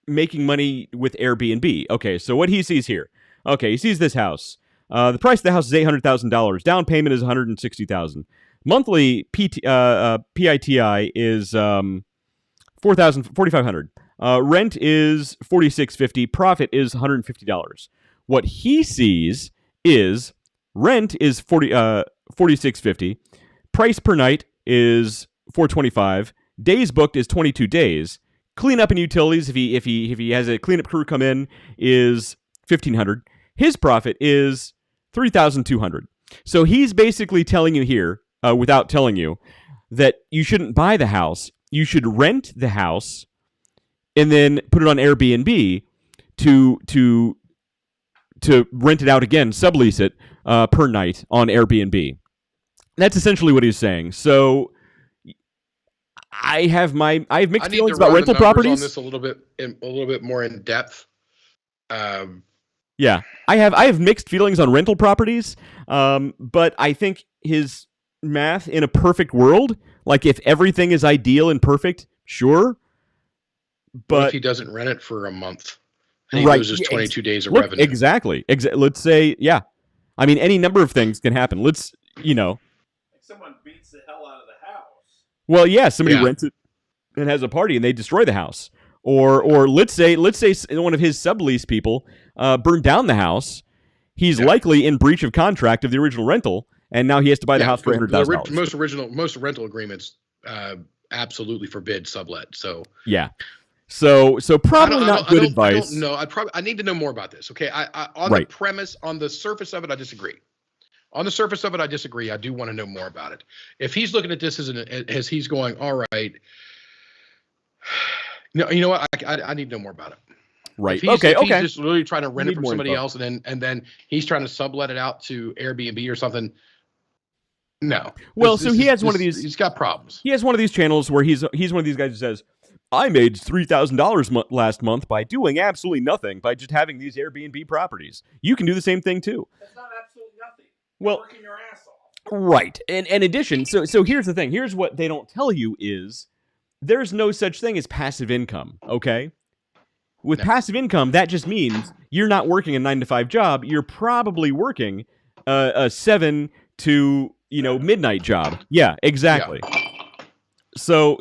making money with Airbnb. Okay, so what he sees here. Okay, he sees this house. The price of the house is $800,000. Down payment is $160,000. Monthly PITI is $4,500. Rent is $4,650. Profit is $150. What he sees is rent is $4,650. Price per night is $425. Days booked is 22 days. Cleanup and utilities, if he has a cleanup crew come in, is $1,500. His profit is $3,200. So he's basically telling you here, without telling you, that you shouldn't buy the house. You should rent the house and then put it on Airbnb to rent it out again, sublease it per night on Airbnb. That's essentially what he's saying. So I have mixed feelings about rental properties. On this a little bit more in depth. Yeah, I have mixed feelings on rental properties, but I think his math in a perfect world, like if everything is ideal and perfect, sure. But what if he doesn't rent it for a month? And he loses 22 days of revenue. Exactly. Let's say, yeah. I mean, any number of things can happen. Like someone beats the hell out of the house. Well, yeah, somebody rents it and has a party and they destroy the house. Or let's say one of his sublease people burned down the house. He's likely in breach of contract of the original rental, and now he has to buy the house for $800,000. Most rental agreements absolutely forbid sublet. So yeah, so probably not good advice. No, I need to know more about this. Okay, the premise, on the surface of it, I disagree. On the surface of it, I disagree. I do want to know more about it. If he's looking at this as he's going, all right. No, you know what? I need to know more about it. Right. If he's just really trying to rent it from somebody else, and then he's trying to sublet it out to Airbnb or something. No. Well, he has one of these. He's got problems. He has one of these channels where he's one of these guys who says, "I made $3,000 last month by doing absolutely nothing, by just having these Airbnb properties. You can do the same thing too." That's not absolutely nothing. Well, working your ass off. Right. And in addition, so here's the thing. Here's what they don't tell you is there's no such thing as passive income, okay? With passive income, that just means you're not working a 9-to-5 job. You're probably working a 7 to midnight job. Yeah, exactly. Yeah. So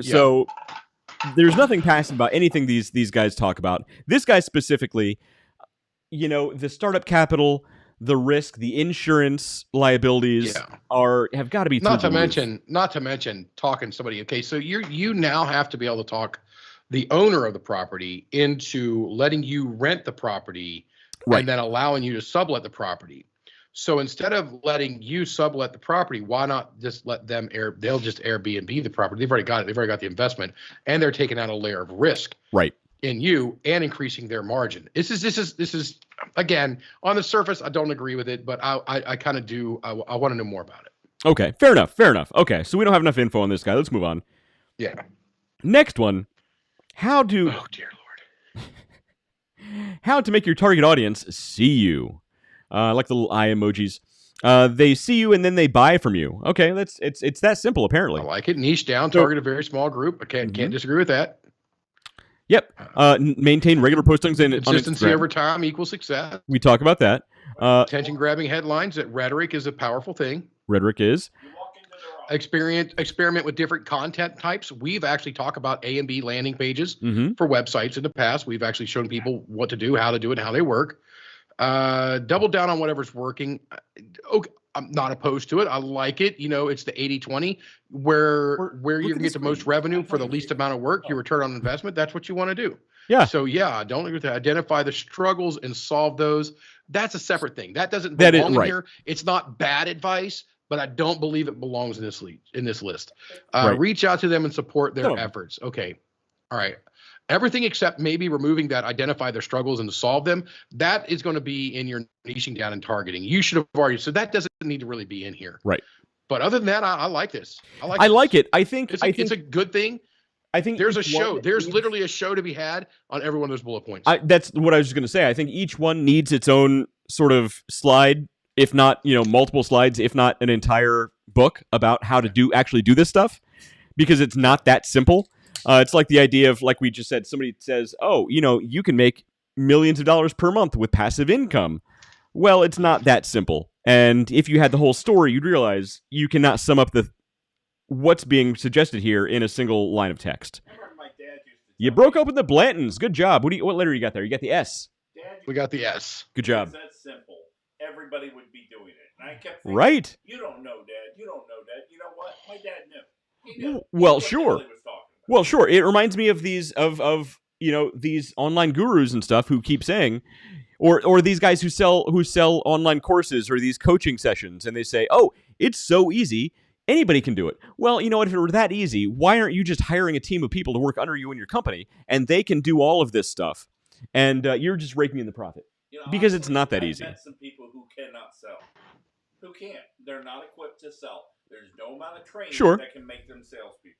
there's nothing passive about anything these guys talk about. This guy specifically, the startup capital, the risk, the insurance liabilities have got to be not to mention talking to somebody. Okay, so you now have to be able to talk the owner of the property into letting you rent the property and then allowing you to sublet the property. So instead of letting you sublet the property, why not just let them they'll just Airbnb the property. They've already got it. They've already got the investment, and they're taking out a layer of risk in you and increasing their margin. This is again, on the surface, I don't agree with it, but I kind of do. I want to know more about it. Okay, fair enough. Okay, so we don't have enough info on this guy. Let's move on. Yeah. Next one. Oh dear Lord. How to make your target audience see you. Like the little eye emojis. They see you and then they buy from you. Okay, it's that simple apparently. I like it. Niche down, target a very small group. I can't disagree with that. Yep. Maintain regular postings and consistency over time equals success. We talk about that. Attention-grabbing headlines. That rhetoric is a powerful thing. Rhetoric is. Experiment with different content types. We've actually talked about A and B landing pages for websites in the past. We've actually shown people what to do, how to do it, and how they work. Double down on whatever's working. Okay, I'm not opposed to it. I like it. It's the 80-20 where you can get the most revenue for the least amount of work, your return on investment. That's what you want to do. Yeah. So I don't agree with that. Identify the struggles and solve those. That's a separate thing. That doesn't belong in here. It's not bad advice, but I don't believe it belongs in this list. Reach out to them and support their efforts. Okay. All right. Everything except maybe removing that identify their struggles and to solve them. That is going to be in your niching down and targeting. You should have already. So that doesn't need to really be in here. Right. But other than that, I like this. I like it. I think it's a good thing. I think there's a show. There's literally a show to be had on every one of those bullet points. That's what I was just going to say. I think each one needs its own sort of slide, if not, multiple slides, if not an entire book about how to actually do this stuff, because it's not that simple. It's like the idea of, like we just said, somebody says, oh, you can make millions of dollars per month with passive income. Well, it's not that simple. And if you had the whole story, you'd realize you cannot sum up what's being suggested here in a single line of text. You broke open the Blantons. Good job. What letter you got there? You got the S. We got the S. Good job. That's simple. Everybody would be doing it. And I kept thinking, right. You don't know, Dad. You don't know, Dad. You know what? My dad knew. He knew. Well, sure. Well, sure. It reminds me of these these online gurus and stuff who keep saying, or these guys who sell online courses or these coaching sessions, and they say, "Oh, it's so easy, anybody can do it." Well, you know what? If it were that easy, why aren't you just hiring a team of people to work under you in your company, and they can do all of this stuff, and you're just raking in the profit? Because it's not that easy. I've met some people who cannot sell, who can't. They're not equipped to sell. There's no amount of training that can make them salespeople.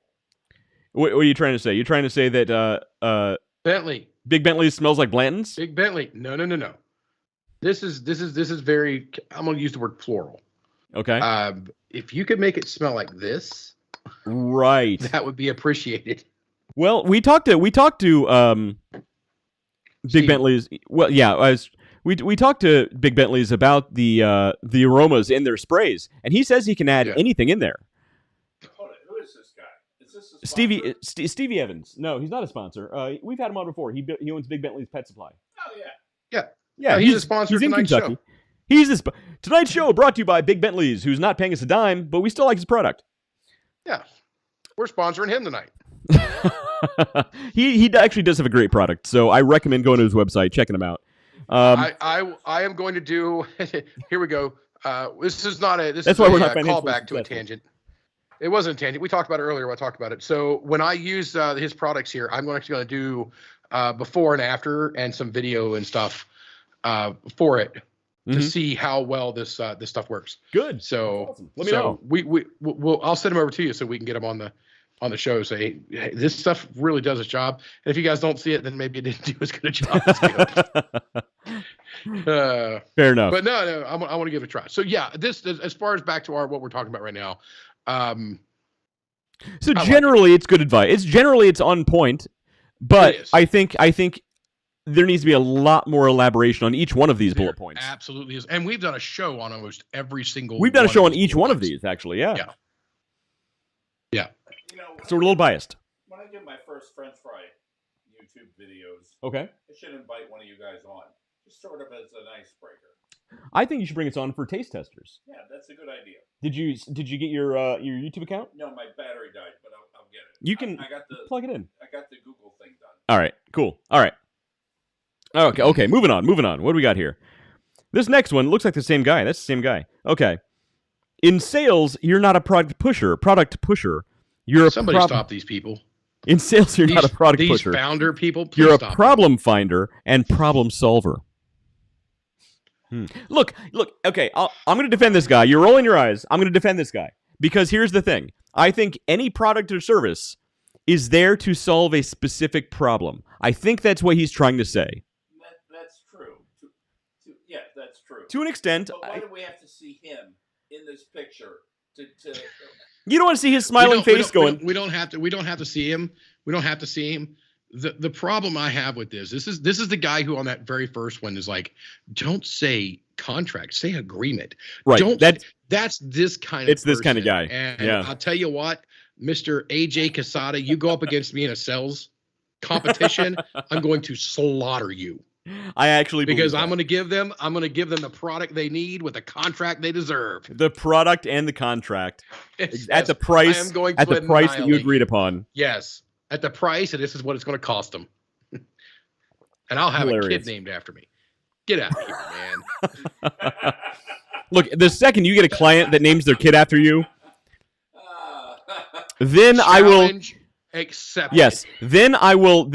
What are you trying to say? You're trying to say that Bentley, Big Bentley smells like Blanton's? Big Bentley. No. This is very. I'm going to use the word floral. Okay. If you could make it smell like this, right, that would be appreciated. Well, we talked to Big Bentley's. Well, yeah, we talked to Big Bentley's about the aromas in their sprays, and he says he can add anything in there. Who is this guy? Is this a sponsor? Stevie Evans. No, he's not a sponsor. We've had him on before. He owns Big Bentley's Pet Supply. Oh yeah. Yeah. He's a sponsor of tonight's show. He's tonight's show brought to you by Big Bentley's, who's not paying us a dime, but we still like his product. Yeah, we're sponsoring him tonight. He actually does have a great product, so I recommend going to his website, checking him out. I am going to do. Here we go. This is not a. That's why we're not callback to a tangent. It wasn't a tangent. We talked about it earlier. I talked about it. So when I use his products here, I'm actually going to do before and after and some video and stuff for it to see how well this stuff works. Good. So awesome. Let me know. We'll I'll send them over to you so we can get them on the show. Say, hey, this stuff really does its job. And if you guys don't see it, then maybe it didn't do as good a job as fair enough. But no, I want to give it a try. So yeah, this as far as back to what we're talking about right now. So generally, it's good advice. It's on point, but I think there needs to be a lot more elaboration on each one of these bullet points. Absolutely is, and we've done a show on almost every single. We've done a show on each one of these, actually. Yeah. So we're a little biased. When I did my first French fry YouTube videos, okay, I should invite one of you guys on, just sort of as an icebreaker. I think you should bring us on for taste testers. Yeah, that's a good idea. Did you get your YouTube account? No, my battery died, but I'll get it. You can plug it in. I got the Google thing done. All right, cool. All right. Okay. Moving on. What do we got here? This next one looks like the same guy. That's the same guy. Okay. In sales, you're not a product pusher. You're stop these people. In sales, you're not a product pusher. These founder people, please you're a stop problem finder and problem solver. Look. Okay, I'm going to defend this guy. You're rolling your eyes. I'm going to defend this guy because here's the thing. I think any product or service is there to solve a specific problem. I think that's what he's trying to say. That's true. Yeah, that's true. To an extent. But why do we have to see him in this picture to You don't want to see his smiling face going. We don't have to see him. We don't have to see him. The problem I have with this is the guy who on that very first one is like, don't say contract, say agreement. Right. That's this kind of. It's this kind of guy. And I'll tell you what, Mr. AJ Casada, you go up against me in a sales competition, I'm going to slaughter you. I actually because believe I'm going to give them the product they need with the contract they deserve. the product and the contract Yes, at the price. I am going at to the price that you annihilate agreed you. upon. Yes, at the price, and this is what it's going to cost them. And I'll have a Hilarious. kid named after me. Get out of here, man. Look, the second you get a client that names their kid after you, then I will. Challenge accepted. Yes, then I will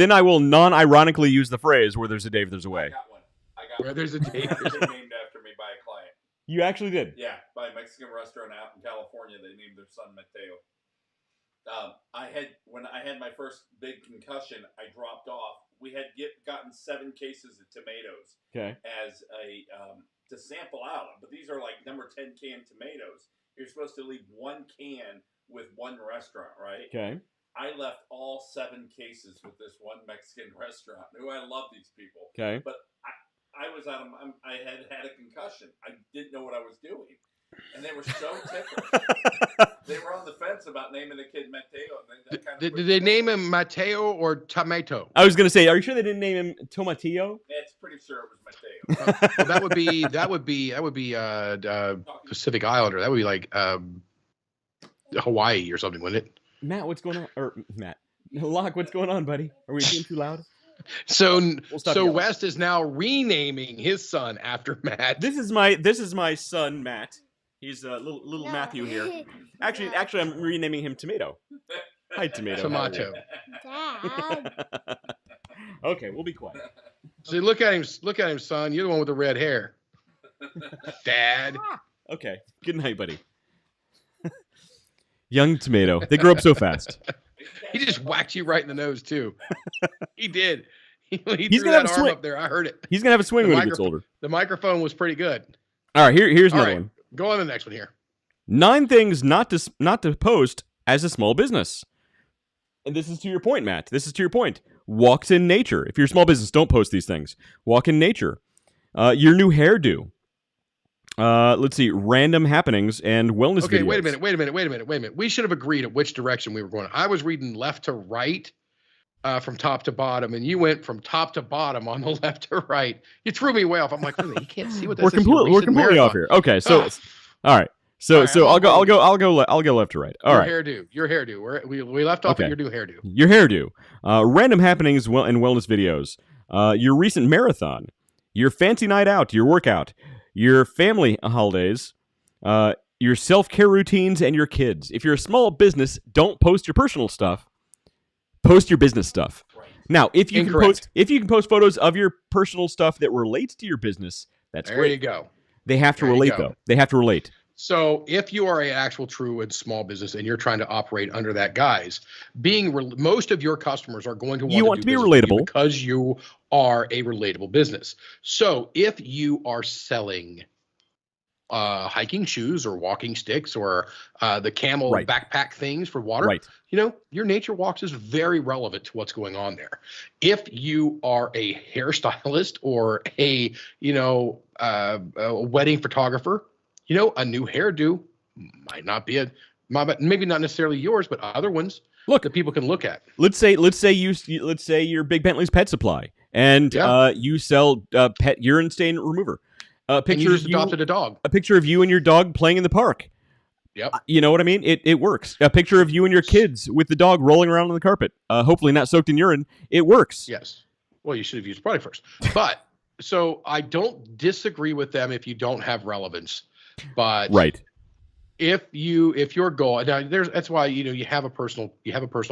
non-ironically use the phrase "where there's a Dave, there's a way." I got Where one. there's a Dave, There's a named after me by a client. You actually did. Yeah, by a Mexican restaurant out in California. They named their son Mateo. When I had my first big concussion, I dropped off. We had gotten 7 cases of tomatoes as a to sample out, but these are like number 10 can tomatoes. You're supposed to leave 1 can with 1 restaurant, right? Okay. I left all 7 cases with this one Mexican restaurant. Who I love these people. Okay. But I was I had a concussion. I didn't know what I was doing. And they were so tickled. They were on the fence about naming the kid Mateo. And Did they name him Mateo or Tomato? I was gonna say, are you sure they didn't name him Tomatillo? It's pretty sure it was Mateo. Well, that would be Pacific Islander. That would be like Hawaii or something, wouldn't it? Matt, what's going on? Or Matt, Locke, what's going on, buddy? Are we being too loud? So yelling. West is now renaming his son after Matt. This is my son Matt. He's little Matthew here. Actually, I'm renaming him Tomato. Hi, Tomato. Tomato. Dad. Okay, we'll be quiet. So look at him, son. You're the one with the red hair. Dad. Okay. Good night, buddy. Young Tomato. They grow up so fast. He just whacked you right in the nose too. He did. He He's threw gonna have that a arm swing. up there. I heard it. He's gonna have a swing when he gets older. The microphone was pretty good. All right, here's All another right, one. go on to the next one here. 9 things not to post as a small business. And this is to your point, Matt. This is to your point. Walks in nature. If you're a small business, don't post these things. Walk in nature. Your new hairdo. Let's see. Random happenings and wellness videos. Okay, wait a minute. We should have agreed at which direction we were going. I was reading left to right from top to bottom, and you went from top to bottom on the left to right. You threw me way off. I'm like, wait a minute, you can't see what that We're says. completely off here. Okay, so all right. So I'll go left to right. All right. Your hairdo. We left off at your new hairdo. Your hairdo. Random happenings and wellness videos. Your recent marathon. Your fancy night out. Your workout. Your family holidays. Your self-care routines and your kids. If you're a small business, don't post your personal stuff. Post your business stuff. Right. Now, if you can post photos of your personal stuff that relates to your business, that's great. There you go. They have to relate though. They have to relate. So if you are an actual true and small business and you're trying to operate under that guise, most of your customers are going to want to be relatable because you are a relatable business. So if you are selling hiking shoes or walking sticks or the camel backpack things for water, your nature walks is very relevant to what's going on there. If you are a hairstylist or a wedding photographer, a new hairdo might not be maybe not necessarily yours, but other ones that people can look at. Let's say you're Big Bentley's Pet Supply, and you sell pet urine stain remover. A picture you just adopted a dog. A picture of you and your dog playing in the park. Yep. You know what I mean? It works. A picture of you and your kids with the dog rolling around on the carpet, hopefully not soaked in urine. It works. Yes. Well, you should have used product first. But so I don't disagree with them if you don't have relevance. But if your goal now that's why you have a personal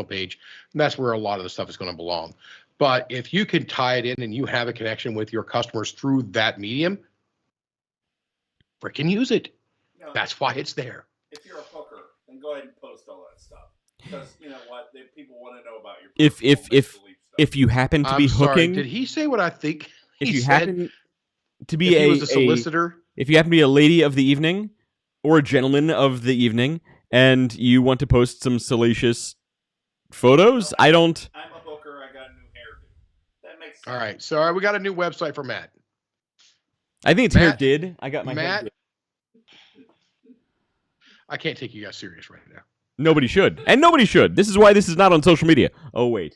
page, and that's where a lot of the stuff is going to belong. But if you can tie it in and you have a connection with your customers through that medium, freaking use it. That's why it's there. If you're a hooker, then go ahead and post all that stuff because you know what people want to know about your if you happen to be hooking. Did he say what I think? If you happen to be a solicitor. If you happen to be a lady of the evening or a gentleman of the evening and you want to post some salacious photos, I'm a hooker. I got a new hairdo. That makes sense. All right. So we got a new website for Matt. I think it's Hair Did. I got my Matt. hair did. I can't take you guys serious right now. Nobody should. And nobody should. This is why this is not on social media. Oh, wait.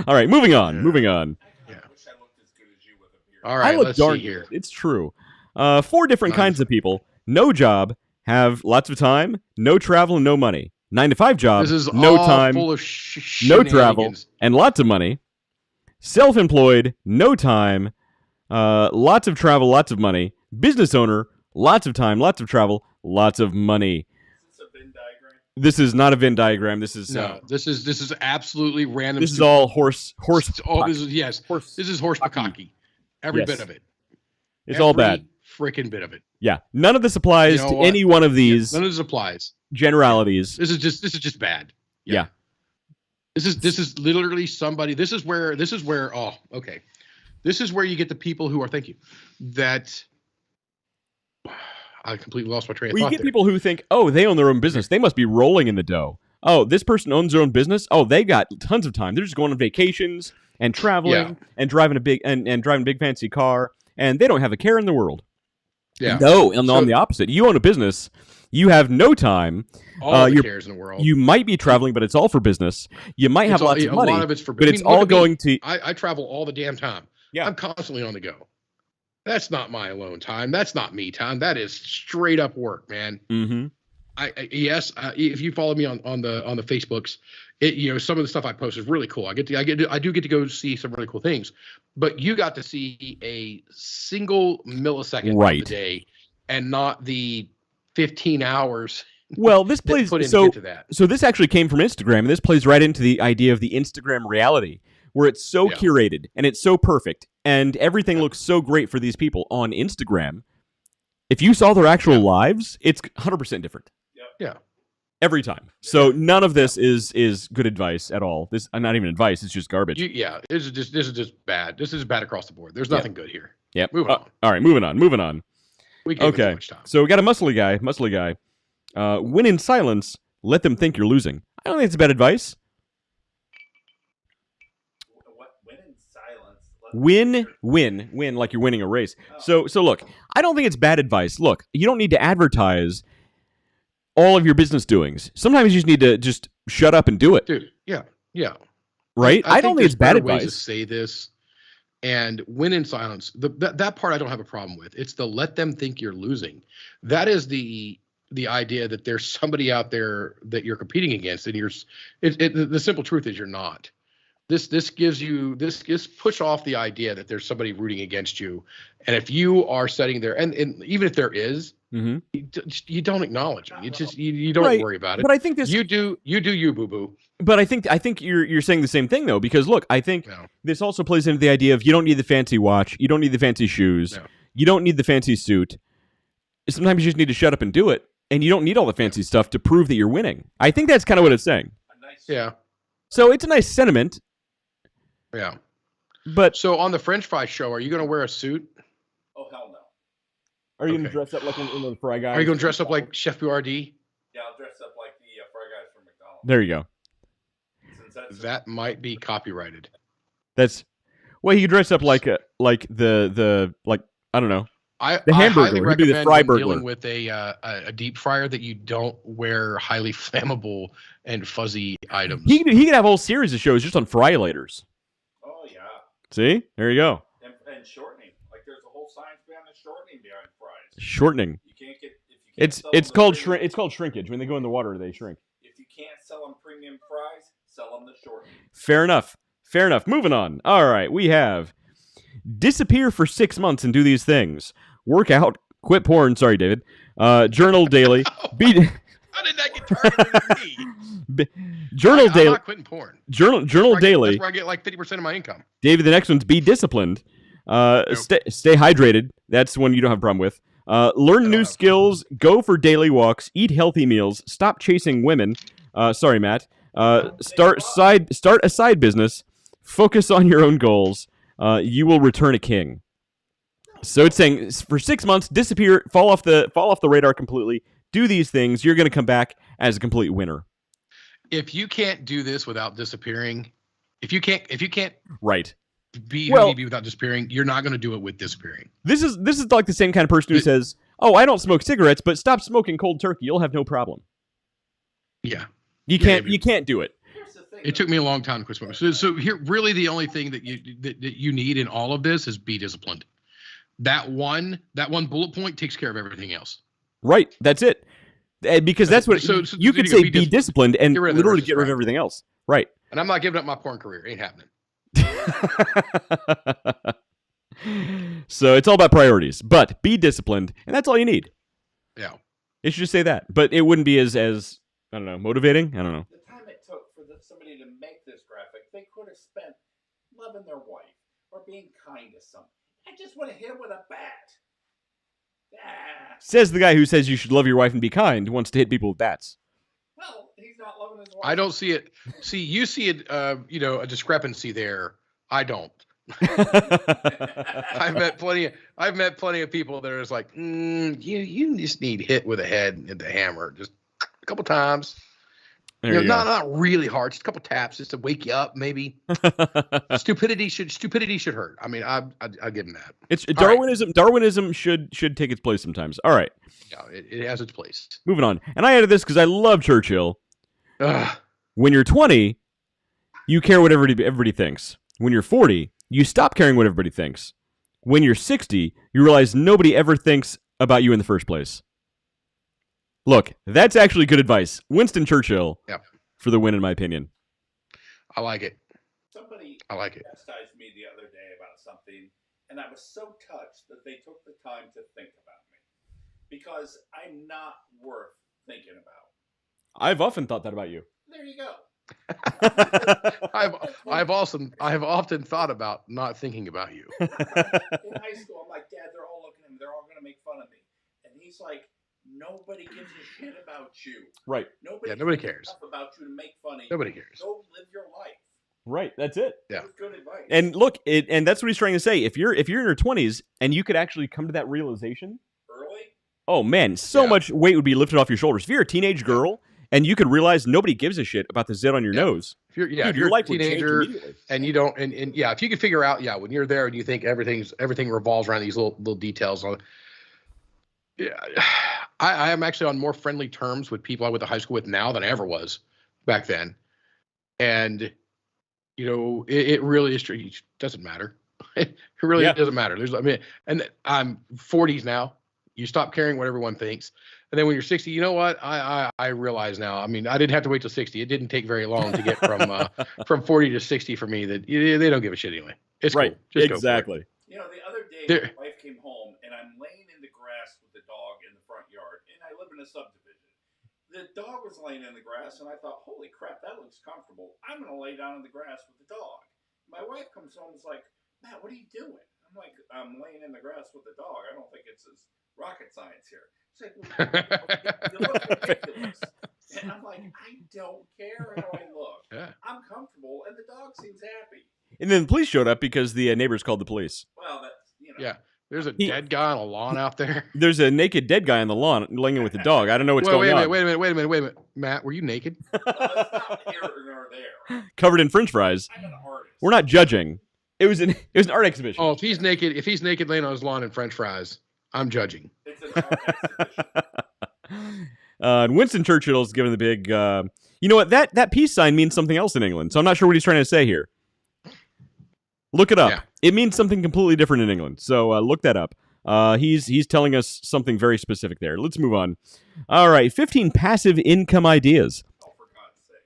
All right, moving on. Yeah. Moving on. I Yeah. wish I looked as good as you with a beard. All I right, look let's darn see here. good. It's true. 4 different kinds of 9 to people. No job, have lots of time, no travel, and no money. 9 to 5 job, This is no all time, full of no travel, shenanigans. and lots of money. Self-employed, no time, lots of travel, lots of money. Business owner, lots of time, lots of travel, lots of money. Is this a Venn diagram? This is not a Venn diagram. This is No, this is absolutely random. this is stupid- all horse. Oh, this is yes. horse. This is horse bukkake. Every Yes. bit of it. It's all bad. Freaking bit of it. Yeah, none of this applies You know to what? any one of these None of this applies. generalities. This is just bad. Yeah. This is literally somebody. This is where. Oh, okay. This is where you get the people who are. Thank you. That. I completely lost my train of Well, you thought get there. people who think, oh, they own their own business. They must be rolling in the dough. Oh, this person owns their own business. Oh, they got tons of time. They're just going on vacations and traveling and driving a big and driving a big fancy car, and they don't have a care in the world. Yeah. No, on So- the opposite. You own a business. You have no time. All the you're- cares in the world. You might be traveling, but it's all for business. You might have It's all- lots of a money, lot of it's for. but I it's mean, look all at me. going to. I travel all the damn time. Yeah. I'm constantly on the go. That's not my alone time. That's not me time. That is straight up work, man. Mm-hmm. Yes, if you follow me on the Facebooks, some of the stuff I post is really cool. I do get to go see some really cool things, but you got to see a single millisecond Right. of the day, and not the 15 hours Well, this that plays put in to so. get to that. So this actually came from Instagram, and this plays right into the idea of the Instagram reality, where it's so Yeah. curated and it's so perfect, and everything looks so great for these people on Instagram. If you saw their actual lives, it's 100% different. Yeah. Every time. So none of this is good advice at all. This not even advice. It's just garbage. This is just bad. This is bad across the board. There's nothing good here. Yep. Moving on. All right. Moving on. We gave it too Okay. much time. So we got a muscly guy. Win in silence. Let them think you're losing. I don't think it's bad advice. Win in silence. Win, like you're winning a race. So look, I don't think it's bad advice. Look, you don't need to advertise all of your business doings. Sometimes you just need to just shut up and do it, Dude, yeah. right? I don't think it's bad there's better ways to advice. say this, and win in silence. That part I don't have a problem with. It's the let them think you're losing. That is the idea that there's somebody out there that you're competing against, and the simple truth is you're not. This push off the idea that there's somebody rooting against you, and if you are sitting there, and even if there is, Mm-hmm. you don't acknowledge it. It's just you don't Right. worry about it. But I think this. You do you, boo boo. But I think you're saying the same thing though, because look, I think No. this also plays into the idea of you don't need the fancy watch, you don't need the fancy shoes, No. you don't need the fancy suit. Sometimes you just need to shut up and do it, and you don't need all the fancy stuff to prove that you're winning. I think that's kind of what it's saying. A nice. Yeah. So it's a nice sentiment, Yeah. but So on the French fry show, are you going to wear a suit? Oh hell no. are you going to Okay. dress up like one of the fry guys? Are you going to dress up like Chef Boyardee? Yeah, I'll dress up like the fry guys from McDonald's. There you go. Since that's That might be copyrighted. That's well, you could dress up like the I don't know. The hamburger. highly He'd be the recommend fry when burglar. dealing with a deep fryer that you don't wear highly flammable and fuzzy items. He could have a whole series of shows just on fryolators. Oh yeah. See, there you go. And shortening. Like there's a whole science behind the shortening behind fries. Shortening. You can't get if you can't sell It's them called the premium- it's called shrinkage. When they go in the water, they shrink. If you can't sell them premium fries, sell them the shortening. Fair enough. Moving on. All right, we have disappear for 6 months and do these things. Work out, quit porn. Sorry, David. Journal daily. Be How did that get turned to me? journal I'm daily. not quitting porn. Journal That's where I get- daily. That's where I get like 50% of my income. David, the next one's be disciplined. Stay hydrated. That's one you don't have a problem with. Learn new skills. Go for daily walks. Eat healthy meals. Stop chasing women. Sorry, Matt. Start a side business. Focus on your own goals. You will return a king. So it's saying for 6 months, disappear, fall off the radar completely. Do these things. You're going to come back as a complete winner. If you can't do this without disappearing, if you can't Right. be who Well- you be without disappearing, you're not going to do it with disappearing. This is like the same kind of person who says, "Oh, I don't smoke cigarettes, but stop smoking cold turkey. You'll have no problem." Yeah. You Yeah, can't do it. Here's the thing. It took me a long time to quit smoking. So here, really, the only thing that you need in all of this is be disciplined. That one bullet point takes care of everything else. Right. That's it. Because that's what So you could say. Be disciplined and literally get rid of everything else. Right. And I'm not giving up my porn career. It ain't happening. So it's all about priorities. But be disciplined, and that's all you need. Yeah. It should just say that, but it wouldn't be as I don't know, motivating. I don't know. The time it took for somebody to make this graphic, they could have spent loving their wife or being kind to someone. I just want to hit him with a bat. Ah. Says the guy who says you should love your wife and be kind, wants to hit people with bats. Well, he's not loving his wife. I don't see it. See, you see it. A discrepancy there. I don't. I've met plenty of people that are just like, you just need hit with a head and the hammer just a couple times. Not really hard, just a couple taps, just to wake you up, maybe. Stupidity should hurt. I mean, I'll give him that. It's Darwinism. Right. Darwinism should take its place sometimes. All right. Yeah, it has its place. Moving on, and I added this because I love Churchill. When you're 20, you care what everybody thinks. When you're 40, you stop caring what everybody thinks. When you're 60, you realize nobody ever thinks about you in the first place. Look, that's actually good advice. Winston Churchill for the win, in my opinion. I like it. Somebody chastised me the other day about something, and I was so touched that they took the time to think about me. Because I'm not worth thinking about. I've often thought that about you. There you go. I've often thought about not thinking about you. In high school, I'm like, Dad, they're all looking at me. They're all going to make fun of me. And he's like, nobody gives a shit about you. Right. Nobody cares about you to make fun of you. Nobody cares. Go live your life. Right. That's it. Yeah. That was good advice. And look, and that's what he's trying to say. If you're in your 20s and you could actually come to that realization early, oh man, so much weight would be lifted off your shoulders. If you're a teenage girl and you could realize nobody gives a shit about the zit on your nose. If you're your life a teenager and you don't, and if you can figure out, when you're there and you think everything revolves around these little details. I am actually on more friendly terms with people I went to high school with now than I ever was back then. And, it really is true. It doesn't matter. It really doesn't matter. And I'm 40s now. You stop caring what everyone thinks. And then when you're 60, you know what? I realize now. I mean, I didn't have to wait till 60. It didn't take very long to get from 40 to 60 for me. That they don't give a shit anyway. It's right. Cool. Just exactly. The other day, my wife came home and I'm laying in the grass with the dog in the front yard, and I live in a subdivision. The dog was laying in the grass, and I thought, holy crap, that looks comfortable. I'm going to lay down in the grass with the dog. My wife comes home and is like, Matt, what are you doing? I'm like, I'm laying in the grass with the dog. I don't think it's as rocket science here. She's like, you look ridiculous. And I'm like, I don't care how I look. Yeah. I'm comfortable, and the dog seems happy. And then the police showed up because the neighbors called the police. Well, that's, Yeah. There's a dead guy on a lawn out there. There's a naked dead guy on the lawn laying with the dog. I don't know what's going on. Wait a minute. Matt, were you naked? It's not here nor there. Covered in French fries. I'm an artist. We're not judging. It was an art exhibition. Oh, if he's naked laying on his lawn in French fries, I'm judging. It's an art exhibition. And Winston Churchill's given the big. You know what? That peace sign means something else in England. So I'm not sure what he's trying to say here. Look it up. Yeah. It means something completely different in England. So look that up. He's telling us something very specific there. Let's move on. All right, 15 passive income ideas. Oh, for God's sake.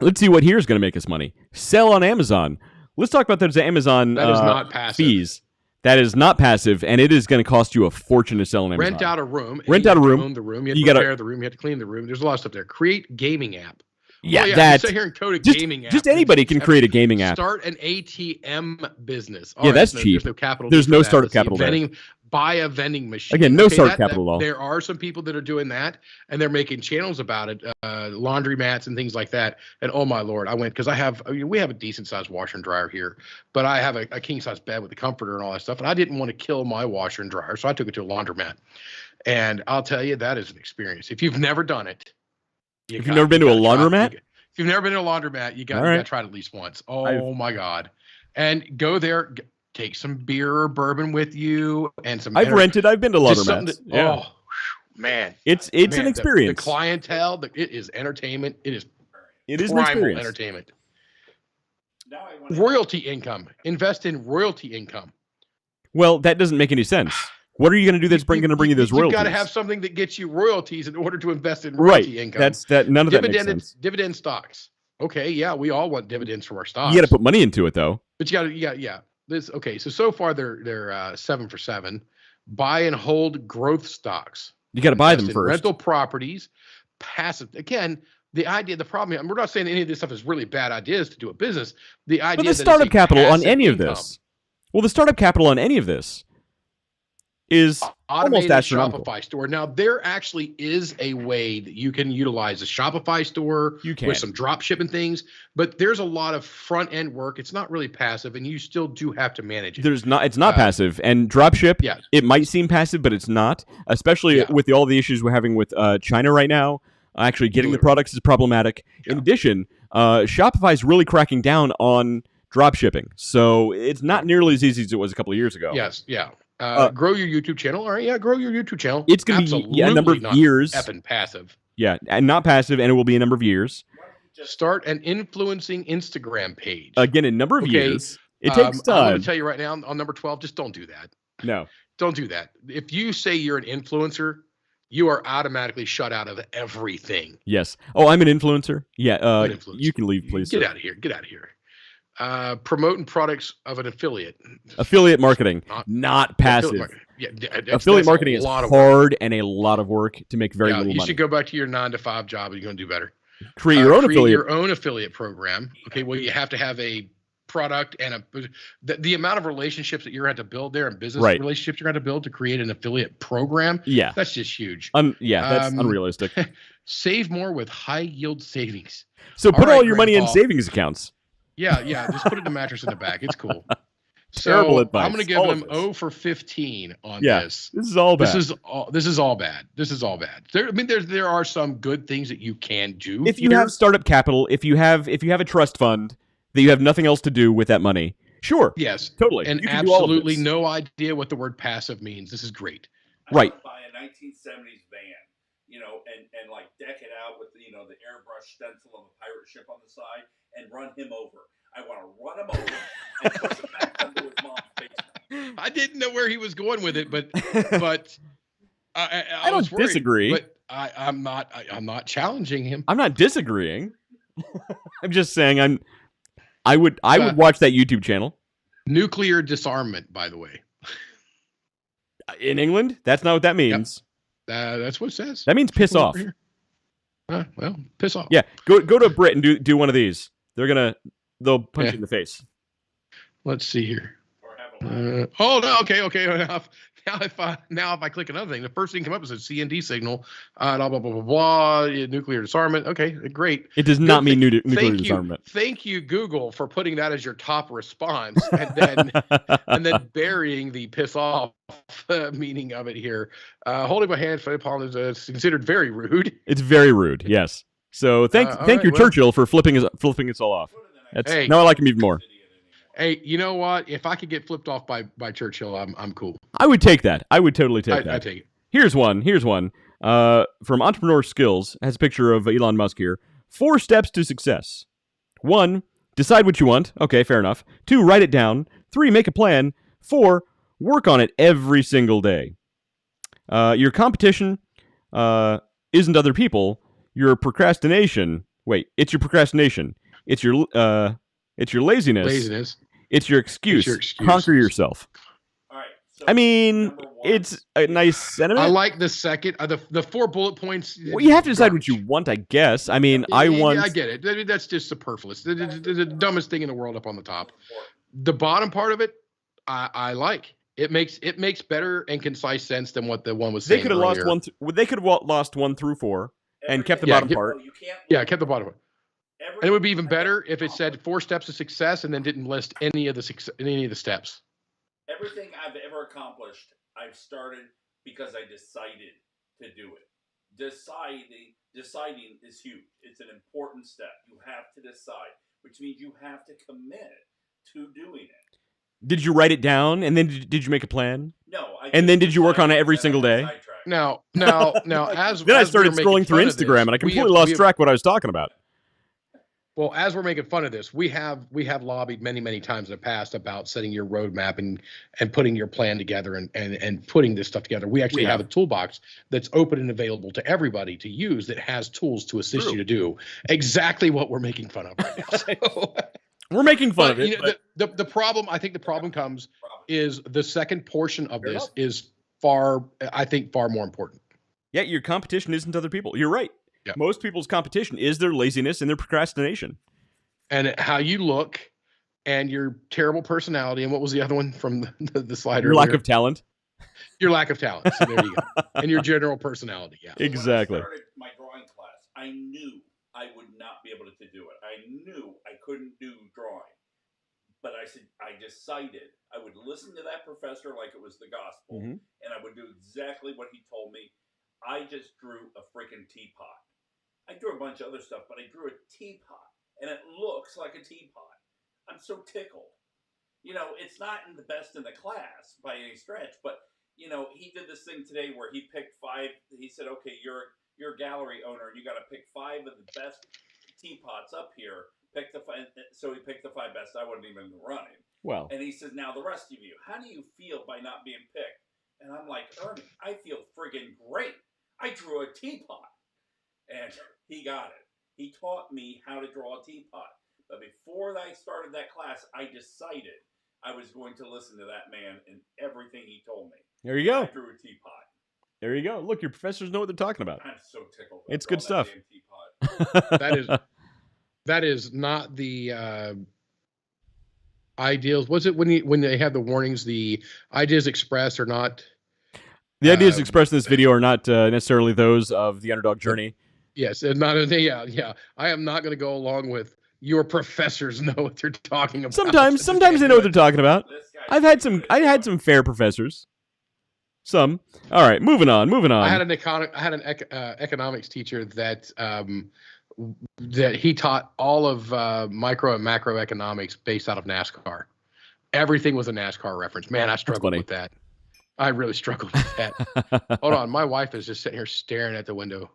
Let's see what here's going to make us money. Sell on Amazon. Let's talk about those Amazon that is not passive. Fees. That is not passive, and it is going to cost you a fortune to sell on Amazon. Rent out a room. Rent out a room. Own the room. You have to prepare the room. You have to clean the room. There's a lot of stuff there. Create gaming app. Yeah, that. Sit here and code a gaming app. Just anybody can create a gaming app. Start an ATM business. That's cheap. There's no capital. There's no startup capital there. Buy a vending machine. Again, no startup capital at all. There are some people that are doing that, and they're making channels about it, laundromats and things like that. And oh my Lord, I went because we have a decent sized washer and dryer here, but I have a king size bed with a comforter and all that stuff, and I didn't want to kill my washer and dryer, so I took it to a laundromat. And I'll tell you, that is an experience. If you've never done it, if you've never been to a laundromat, if you've never been to a laundromat, you got to try it at least once. Oh my God, and go there. Take some beer or bourbon with you and some. I've been to laundromats. Yeah. Oh man, it's an experience. The clientele, it is entertainment. It is. It is an primal experience. entertainment. Now I want Royalty income. Invest in royalty income. Well, that doesn't make any sense. What are you going to do that's going to bring you those royalties? You've got to have something that gets you royalties in order to invest in royalty income. None of that makes sense. Dividend stocks. Okay, yeah, we all want dividends from our stocks. You got to put money into it, though. But yeah. So far they're 7 for 7. Buy and hold growth stocks. You got to buy them in first. Rental properties, passive. Again, the problem here, we're not saying any of this stuff is really bad ideas to do a business. The idea But the startup capital on any of this. Well, the startup capital on any of this is almost astronomical. Shopify store. Now, there actually is a way that you can utilize a Shopify store with some drop shipping things, but there's a lot of front end work. It's not really passive, and you still do have to manage it. It's not passive, and drop ship. Yeah. It might seem passive, but it's not. Especially with all the issues we're having with China right now. Actually, getting the products is problematic. Yeah. In addition, Shopify is really cracking down on drop shipping, so it's not nearly as easy as it was a couple of years ago. Yes, yeah. Grow your YouTube channel. All right, yeah, grow your YouTube channel. It's going to be a number of years. Effing passive. Yeah, and not passive, and it will be a number of years. Start an influencing Instagram page. Again, a number of years. It takes time. I'm going to tell you right now on number 12, just don't do that. No. Don't do that. If you say you're an influencer, you are automatically shut out of everything. Yes. Oh, I'm an influencer? Yeah, you can leave, please. Get out of here. Get out of here. Promoting products of an affiliate. Affiliate marketing, not passive. Affiliate marketing is hard and a lot of work to make very little money. You should go back to your 9-to-5 job and you're going to do better. Create your own affiliate program. Okay, well, you have to have a product and the amount of relationships that you're going to have to build there and business relationships you're going to build to create an affiliate program. Yeah. That's just huge. That's unrealistic. Save more with high yield savings. So put all your money in savings accounts. Yeah, just put it in the mattress in the back. It's cool. Terrible advice. I'm going to give them 0 for 15 on this. This is all bad. This is all bad. There are some good things that you can do. If you have startup capital, if you have a trust fund that you have nothing else to do with that money, sure. Yes, totally. And absolutely no idea what the word passive means. This is great. Right. Buy a 1970s van, and like deck it out with the airbrush stencil of a pirate ship on the side and run him over. I want to run him over and push him back into his mom's basement. I didn't know where he was going with it, but I don't disagree. But I'm not challenging him. I'm not disagreeing. I'm just saying I would watch that YouTube channel. Nuclear disarmament, by the way. In England, that's not what that means. Yep. That's what it says. That means piss off. Well, piss off. Yeah, go to Britain, do one of these. They'll punch you in the face. Let's see here. No, okay. Now if I click another thing, the first thing come up is a CND signal. Blah blah blah blah blah. Nuclear disarmament. Okay, great. It does not mean nuclear disarmament. Thank you, Google, for putting that as your top response, and then burying the piss off meaning of it here. Holding my hand for the palm is considered very rude. It's very rude. Yes. So thank you, Churchill, for flipping us all off. Now I like him even more. Hey, you know what? If I could get flipped off by Churchill, I'm cool. I would take that. I would totally take that. I take it. Here's one. From Entrepreneur Skills. Has a picture of Elon Musk here. 4 steps to success. 1, decide what you want. Okay, fair enough. 2, write it down. 3, make a plan. 4, work on it every single day. Your competition isn't other people. Your procrastination. Wait, it's your procrastination. It's your laziness. It's your excuse. Conquer yourself. All right. So I mean, it's a nice sentiment. I like the second. The 4 bullet points. Well, you have to decide what you want, I guess. I mean, I get it. That's just superfluous. The dumbest thing in the world up on the top. The bottom part of it, I like. It makes better and concise sense than what the one was saying. They could have lost one. They could have lost 1 through 4 and kept the bottom part. Kept the bottom part. And it would be even better if it said 4 steps to success and then didn't list any of the steps. Everything I've ever accomplished, I've started because I decided to do it. Deciding is huge. It's an important step. You have to decide, which means you have to commit to doing it. Did you write it down and then did you make a plan? No. And then did you work on it every single day? Now, as then I started scrolling through Instagram and I completely lost track what I was talking about. Well, as we're making fun of this, we have lobbied many times in the past about setting your roadmap and putting your plan together and putting this stuff together. We actually have a toolbox that's open and available to everybody to use that has tools to assist you to do exactly what we're making fun of right now. So, we're making fun of it. You know, the problem, I think the problem comes is the second portion of this is far more important. Yeah, your competition isn't other people. You're right. Yeah. Most people's competition is their laziness and their procrastination. And how you look and your terrible personality. And what was the other one from the slide Your lack of talent. Your lack of talent. So there you go. And your general personality. Yeah. Exactly. When I started my drawing class, I knew I would not be able to do it. I knew I couldn't do drawing. But I decided I would listen to that professor like it was the gospel. Mm-hmm. And I would do exactly what he told me. I just drew a freaking teapot. I drew a bunch of other stuff, but I drew a teapot, and it looks like a teapot. I'm so tickled. You know, it's not in the best in the class by any stretch, but, you know, he did this thing today where he picked 5. He said, okay, you're a gallery owner, and you got to pick 5 of the best teapots up here. Pick the 5. So he picked the 5 best. I wasn't even running. Well. And he says, now the rest of you, how do you feel by not being picked? And I'm like, Ernie, I feel friggin' great. I drew a teapot. And he got it. He taught me how to draw a teapot. But before I started that class, I decided I was going to listen to that man and everything he told me. There you go. I drew a teapot. There you go. Look, your professors know what they're talking about. I'm so tickled. It's good stuff. That is not the ideals. Was it when they had the warnings? The ideas expressed are not. The ideas expressed in this video are not necessarily those of the Underdog journey. Yes, and not yeah. I am not going to go along with your professors know what they're talking about. Sometimes they know what they're talking about. I had some fair professors. Some. All right, moving on. I had an economics teacher that that he taught all of micro and macroeconomics based out of NASCAR. Everything was a NASCAR reference. Man, I struggled with that. I really struggled with that. Hold on, my wife is just sitting here staring at the window.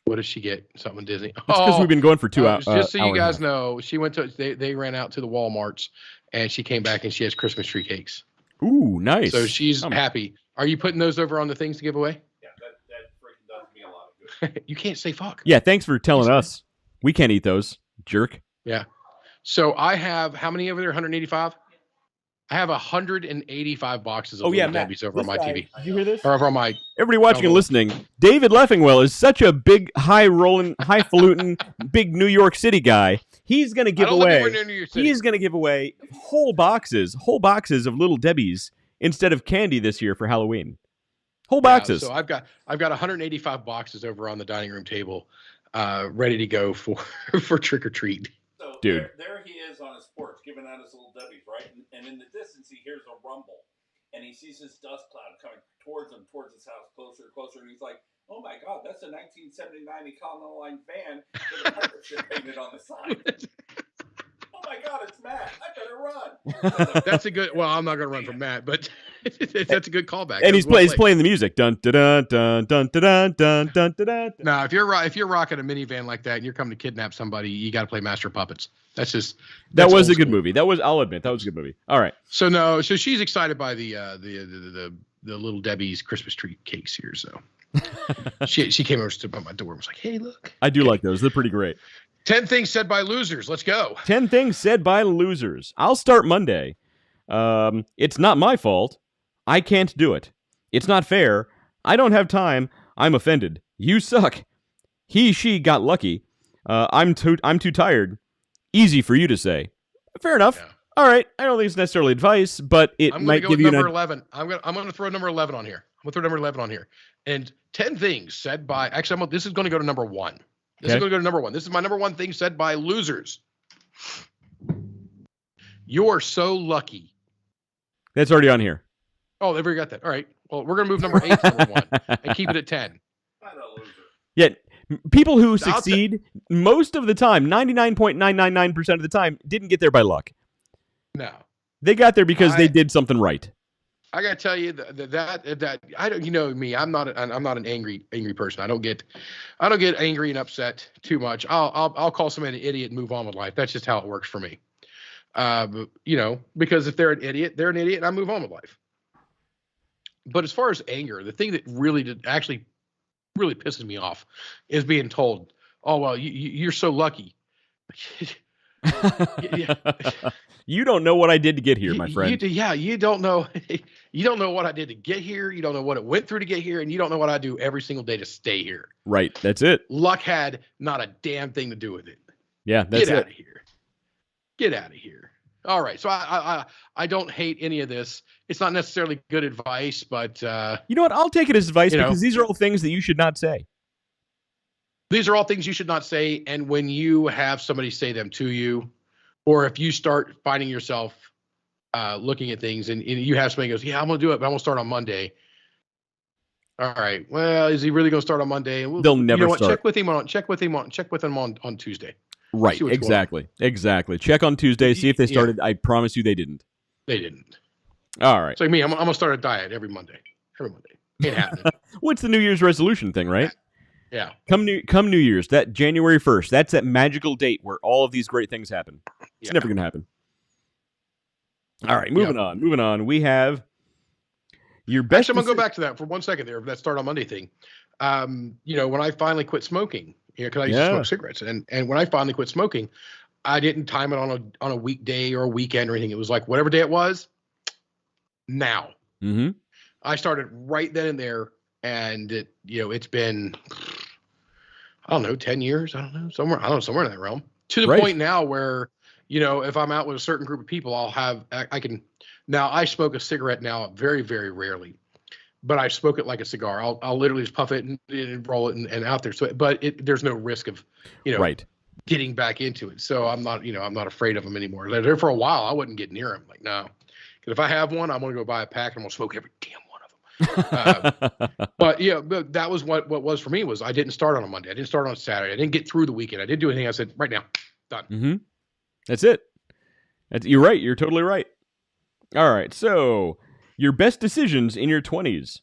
What does she get? Something Disney. It's because we've been going for 2 hours. Just so you guys know, she went to they ran out to the Walmarts and she came back and she has Christmas tree cakes. Ooh, nice. So she's happy. Are you putting those over on the things to give away? Yeah, that freaking does me a lot of good. You can't say fuck. Yeah, thanks for telling us. We can't eat those, jerk. Yeah. So I have how many over there? 185. I have 185 boxes of Debbie's over on my TV. Did you hear this? Or over on my. Everybody watching and listening, David Leffingwell is such a big, high-rolling, highfalutin, big New York City guy. He's going to give away. He's going to give away whole boxes of Little Debbie's instead of candy this year for Halloween. Whole boxes. So I've got 185 boxes over on the dining room table, ready to go for trick or treat. So dude, there he is on his porch giving out his Little Debbie's, right? And in the distance, he hears a rumble, and he sees this dust cloud coming towards him, towards his house, closer and closer, and he's like, "Oh my God, that's a 1979 Econo Line van with a pirate ship painted on the side." Oh my God, it's Matt! I better run. That's a good. Well, I'm not going to run from Matt, but that's a good callback. And he's playing the music. Dun dun dun dun dun dun dun dun. No, if you're rocking a minivan like that and you're coming to kidnap somebody, you got to play Master Puppets. That was a good movie. I'll admit that was a good movie. All right. So she's excited by the Little Debbie's Christmas tree cakes here. So she came over to my door and was like, "Hey, look." I do like those. They're pretty great. 10 things said by losers. Let's go. 10 things said by losers. I'll start Monday. It's not my fault. I can't do it. It's not fair. I don't have time. I'm offended. You suck. She got lucky. I'm too tired. Easy for you to say. Fair enough. Yeah. All right. I don't think it's necessarily advice, but it might give you number 11. I'm going to throw number 11 on here. And 10 things said by actually this is going to go to number 1. This is going to go to number 1. This is my number 1 thing said by losers. You're so lucky. That's already on here. Oh, they've already got that. All right. Well, we're going to move number 8 to number 1 and keep it at 10. Not a loser. Yet, people who succeed most of the time, 99.999% of the time, didn't get there by luck. No. They got there because they did something right. I gotta tell you that I don't. You know me. I'm not an angry person. I don't get angry and upset too much. I'll call somebody an idiot and move on with life. That's just how it works for me. You know, because if they're an idiot, and I move on with life. But as far as anger, the thing that actually really pisses me off is being told, "Oh well, you're so lucky." You don't know what I did to get here, my friend. You don't know. You don't know what I did to get here. You don't know what it went through to get here, and you don't know what I do every single day to stay here. Right. That's it. Luck had not a damn thing to do with it. Yeah, that's Get out of here. Get out of here. All right. So I don't hate any of this. It's not necessarily good advice, but you know what? I'll take it as advice because these are all things that you should not say. These are all things you should not say, and when you have somebody say them to you, or if you start finding yourself looking at things and you have somebody goes, yeah, I'm going to do it, but I'm going to start on Monday. All right. Well, is he really going to start on Monday? They'll never start. Check with him on Tuesday. Right. Exactly. Check on Tuesday. See if they started. I promise you they didn't. They didn't. All right. It's like me. I'm going to start a diet every Monday. Ain't happening. What's the New Year's resolution thing, right? Yeah. Come New Year's, that January 1st, that's that magical date where all of these great things happen. It's never going to happen. All right, moving on. We have your best. Actually, I'm going to go back to that for 1 second there, that start on Monday thing. You know, when I finally quit smoking, because I used to smoke cigarettes, and when I finally quit smoking, I didn't time it on a weekday or a weekend or anything. It was like whatever day it was, now. Mm-hmm. I started right then and there, and it's been, I don't know, 10 years. I don't know, somewhere in that realm. To the point now where, if I'm out with a certain group of people, now I smoke a cigarette now very, very rarely, but I smoke it like a cigar. I'll literally just puff it and roll it and out there. So, but there's no risk of, getting back into it. So I'm not afraid of them anymore. There for a while, I wouldn't get near them. Like, no, because if I have one, I'm going to go buy a pack and I'm going to smoke every damn one of them. But that was what was for me was I didn't start on a Monday. I didn't start on a Saturday. I didn't get through the weekend. I didn't do anything. I said, right now, done. Mm-hmm. That's it. You're right. You're totally right. All right. So your best decisions in your 20s: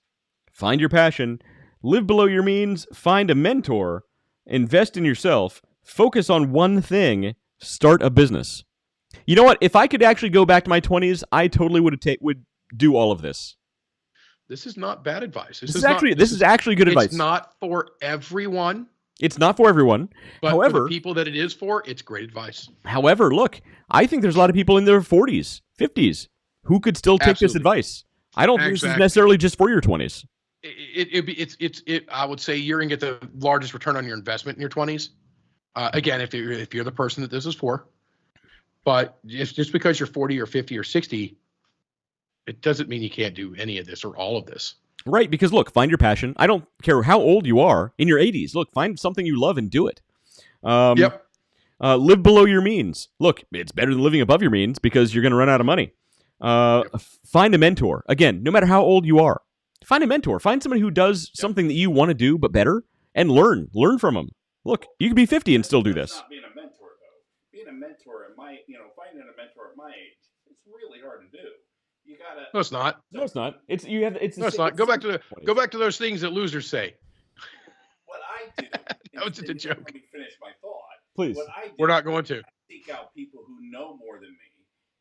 find your passion, live below your means, find a mentor, invest in yourself, focus on one thing, start a business. You know what? If I could actually go back to my 20s, I totally would do all of this. This is not bad advice. This is actually good advice. It's not for everyone. It's not for everyone. But however, for the people that it is for, it's great advice. However, look, I think there's a lot of people in their 40s, 50s who could still take this advice. I don't think this is necessarily just for your 20s. I would say you're going to get the largest return on your investment in your 20s. Again, if you're the person that this is for. But just because you're 40 or 50 or 60, it doesn't mean you can't do any of this or all of this. Right, because look, find your passion. I don't care how old you are. In your 80s, look, find something you love and do it. Live below your means. Look, it's better than living above your means because you're going to run out of money. Find a mentor. Again, no matter how old you are, find a mentor. Find somebody who does something that you want to do but better, and learn. Learn from them. Look, you can be 50 and still do this. Not being a mentor, though. Being a mentor finding a mentor at my age, it's really hard to do. You gotta. No, it's not. No, it's not. It's not. Go back to those things that losers say. What I do. That was just a joke. Let me finish my thought. Please. What I do, we're not going to. I seek out people who know more than me,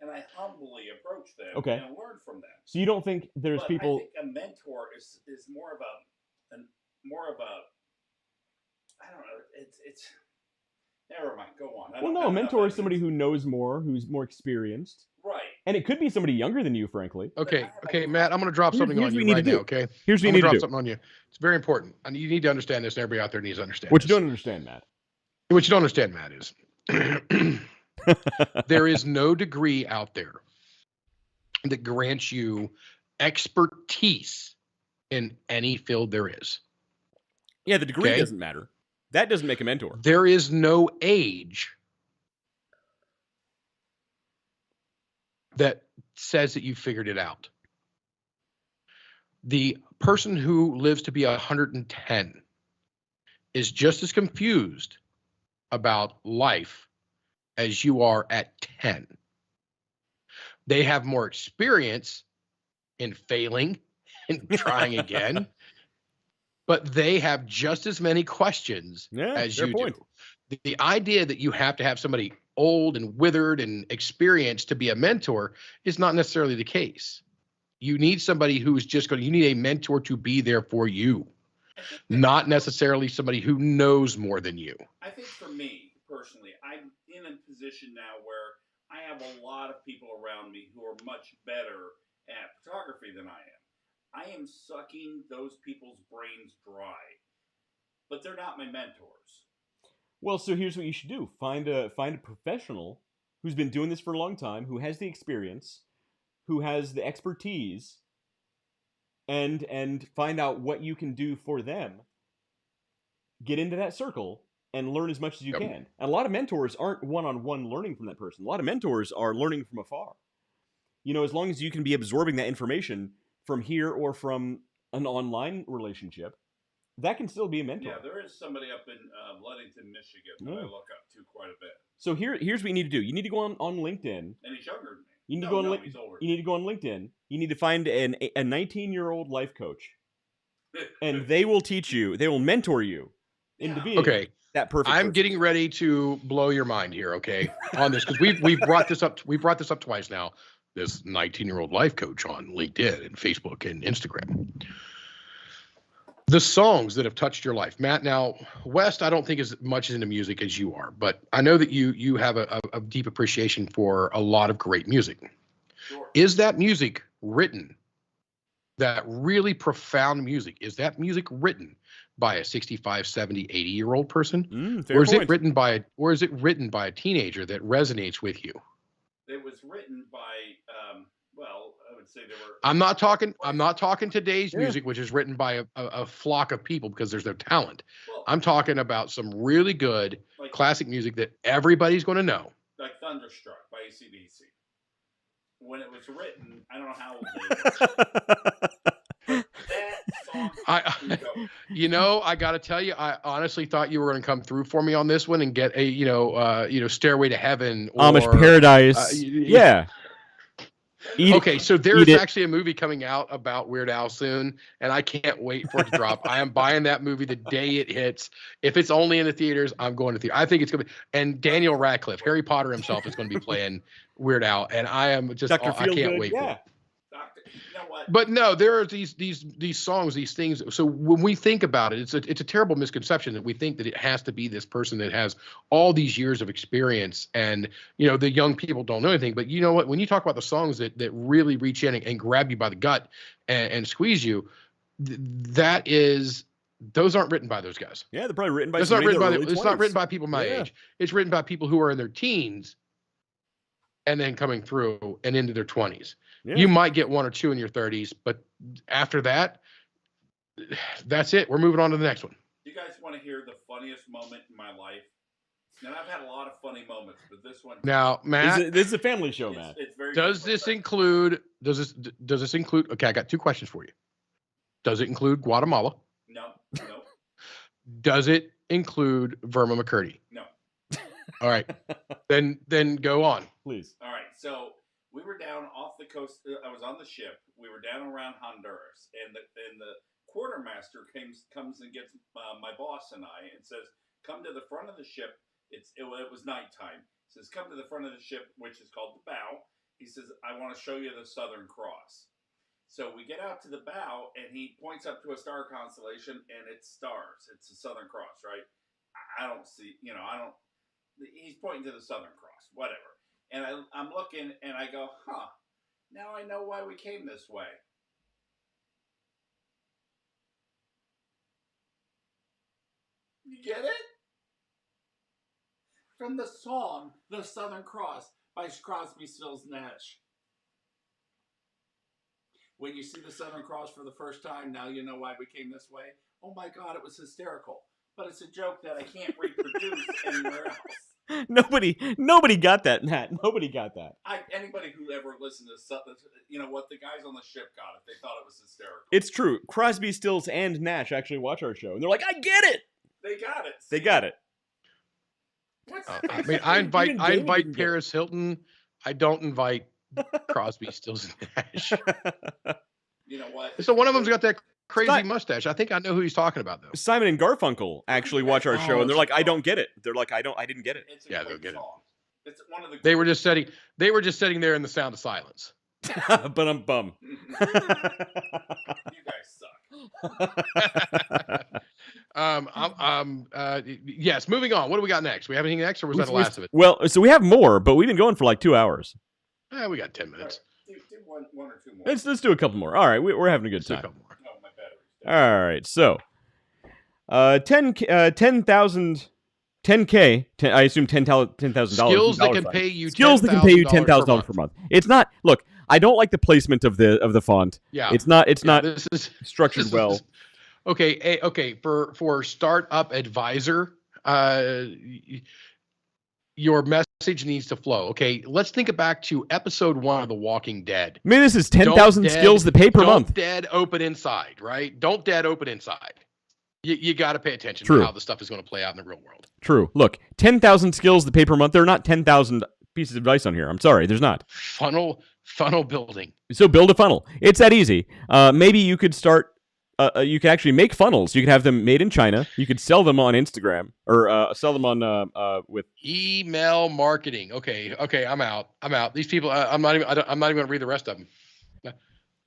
and I humbly approach them and learn from them. So you don't think there's people? I think a mentor is more of a I don't know. It's never mind. Go on. Well, no, a mentor is somebody who knows more, who's more experienced. Right. And it could be somebody younger than you, frankly. Okay, Matt, I'm going to drop something on you right now, okay? Here's what you need to do. Something on you. It's very important. And you need to understand this, and everybody out there needs to understand What you don't understand, Matt. What you don't understand, Matt, is there is no degree out there that grants you expertise in any field there is. Yeah, the degree doesn't matter. That doesn't make a mentor. There is no age that says that you figured it out. The person who lives to be 110 is just as confused about life as you are at 10. They have more experience and failing and trying again, but they have just as many questions as you do. The idea that you have to have somebody old and withered and experienced to be a mentor is not necessarily the case. You need somebody who's just you need a mentor to be there for you, not necessarily somebody who knows more than you. I think for me personally, I'm in a position now where I have a lot of people around me who are much better at photography than I am. I am sucking those people's brains dry, but they're not my mentors. Well, so here's what you should do: find a professional who's been doing this for a long time, who has the experience, who has the expertise, and find out what you can do for them. Get into that circle and learn as much as you can. And a lot of mentors aren't one-on-one learning from that person. A lot of mentors are learning from afar. You know, as long as you can be absorbing that information from here or from an online relationship, that can still be a mentor. Yeah, there is somebody up in Ludington, Michigan that I look up to quite a bit. So here's what you need to do. You need to go on LinkedIn. And he's younger than me. You need to go on You need to go on LinkedIn. You need to find a 19-year-old life coach, and they will teach you. They will mentor you into being that perfect. I'm getting ready to blow your mind here, okay, on this, because we've brought this up. We've brought this up twice now. This 19-year-old life coach on LinkedIn and Facebook and Instagram. The songs that have touched your life, Matt. Now, West, I don't think as much into music as you are, but I know that you have a deep appreciation for a lot of great music. Sure. Is that music written? That really profound music, is that music written by a 65, 70, 80-year-old person? Or is it written by a teenager that resonates with you? It was written by well, I would say there were. I'm not talking today's music, which is written by a flock of people because there's no talent. Well, I'm talking about some really good classic music that everybody's going to know. Like Thunderstruck by AC/DC. When it was written, I don't know how old they were. That song. I got to tell you, I honestly thought you were going to come through for me on this one and get a, Stairway to Heaven. Or, Amish Paradise. Yeah. So there's actually a movie coming out about Weird Al soon, and I can't wait for it to drop. I am buying that movie the day it hits. If it's only in the theaters, I'm going to theater. I think it's going to be. And Daniel Radcliffe, Harry Potter himself, is going to be playing Weird Al, and I am just I can't wait for it. You know what? But no, there are these songs, these things. So when we think about it, it's a terrible misconception that we think that it has to be this person that has all these years of experience, and the young people don't know anything. But you know what? When you talk about the songs that really reach in and grab you by the gut and squeeze you, those aren't written by those guys. Yeah, they're probably written by. It's not written by people my age. It's written by people who are in their teens, and then coming through and into their 20s. Yeah. You might get one or two in your 30s, but after that, that's it. We're moving on to the next one. You guys want to hear the funniest moment in my life? And I've had a lot of funny moments, but this one. Now, Matt, this is a family show, Matt. It's very. Does this include? Okay, I got two questions for you. Does it include Guatemala? No. Does it include Verma McCurdy? No. All right, then go on, please. All right, so. We were down off the coast. I was on the ship. We were down around Honduras, and the quartermaster comes and gets my boss and I, and says, "Come to the front of the ship." It was nighttime. He says, "Come to the front of the ship, which is called the bow." He says, "I want to show you the Southern Cross." So we get out to the bow, and he points up to a star constellation, and it's stars. It's the Southern Cross, right? I don't see. He's pointing to the Southern Cross. Whatever. And I'm looking, and I go, now I know why we came this way. You get it? From the song, The Southern Cross by Crosby, Stills, Nash. When you see the Southern Cross for the first time, now you know why we came this way. Oh my God, it was hysterical. But it's a joke that I can't reproduce anywhere else. Nobody got that, Matt. Nobody got that. Anybody who ever listened to what the guys on the ship got it, they thought it was hysterical. It's true. Crosby, Stills, and Nash actually watch our show, and they're like, "I get it." They got it. They got it. I invite Paris Hilton. I don't invite Crosby, Stills, and Nash. what? So one of them's got that crazy Not- mustache. I think I know who he's talking about, though. Simon and Garfunkel actually watch our show, and they're like, I don't get it. They're like, I didn't get it. It's a Yeah, great they'll get it. song. It's one of the. They were just sitting there in the sound of silence. But I'm bum. You guys suck. Yes. Moving on. What do we got next? We have anything next, or was that the last of it? Well, so we have more, but we've been going for like 2 hours. We got 10 minutes. Do one or two more. Let's do a couple more. All right, we're having a good Let's do a time. couple more. No, my battery's dead. All right, so 10,000, 10K. I assume $10,000. Skills that can pay you skills that can pay you $10,000 $10,000 per month. It's not. Look, I don't like the placement of the font. Yeah. It's not This is structured well. Okay. Okay. For startup advisor, your message needs to flow. Okay. Let's think back to episode 1 of The Walking Dead. I mean, this is 10,000 skills that pay per month. Don't dead open inside, right? Don't dead open inside. You got to pay attention True. to how the stuff is going to play out in the real world. True. Look, 10,000 skills that pay per month. There are not 10,000 pieces of advice on here. I'm sorry, there's not. Funnel building. So build a funnel. It's that easy. Maybe you could start. You could actually make funnels. You could have them made in China. You could sell them on Instagram or sell them on with Email marketing. Okay. I'm out. These people. I'm not even going to read the rest of them.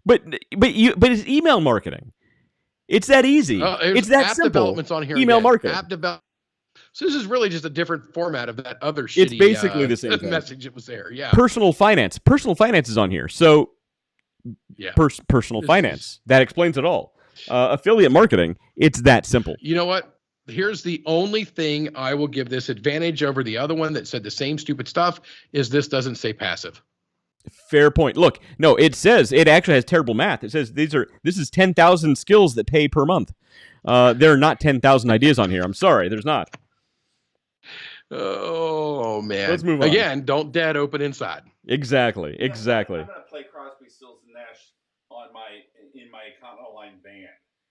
But it's email marketing. It's that easy. It's that app simple. Development's on here. Email again. marketing. App develop. So this is really just a different format of that other shitty. It's basically the same thing. message that was there. Yeah. Personal finance. Personal finance is on here. So Yeah. personal finance. That explains it all. Affiliate marketing. It's that simple. You know what? Here's the only thing I will give this advantage over the other one that said the same stupid stuff is this doesn't say passive. Fair point. Look, no, it says it actually has terrible math. It says this is 10,000 skills that pay per month. There are not 10,000 ideas on here. I'm sorry, there's not. Oh man. Let's move on. Again, don't dead open inside. Exactly. I'm gonna play Crosby, Stills and Nash in my online band.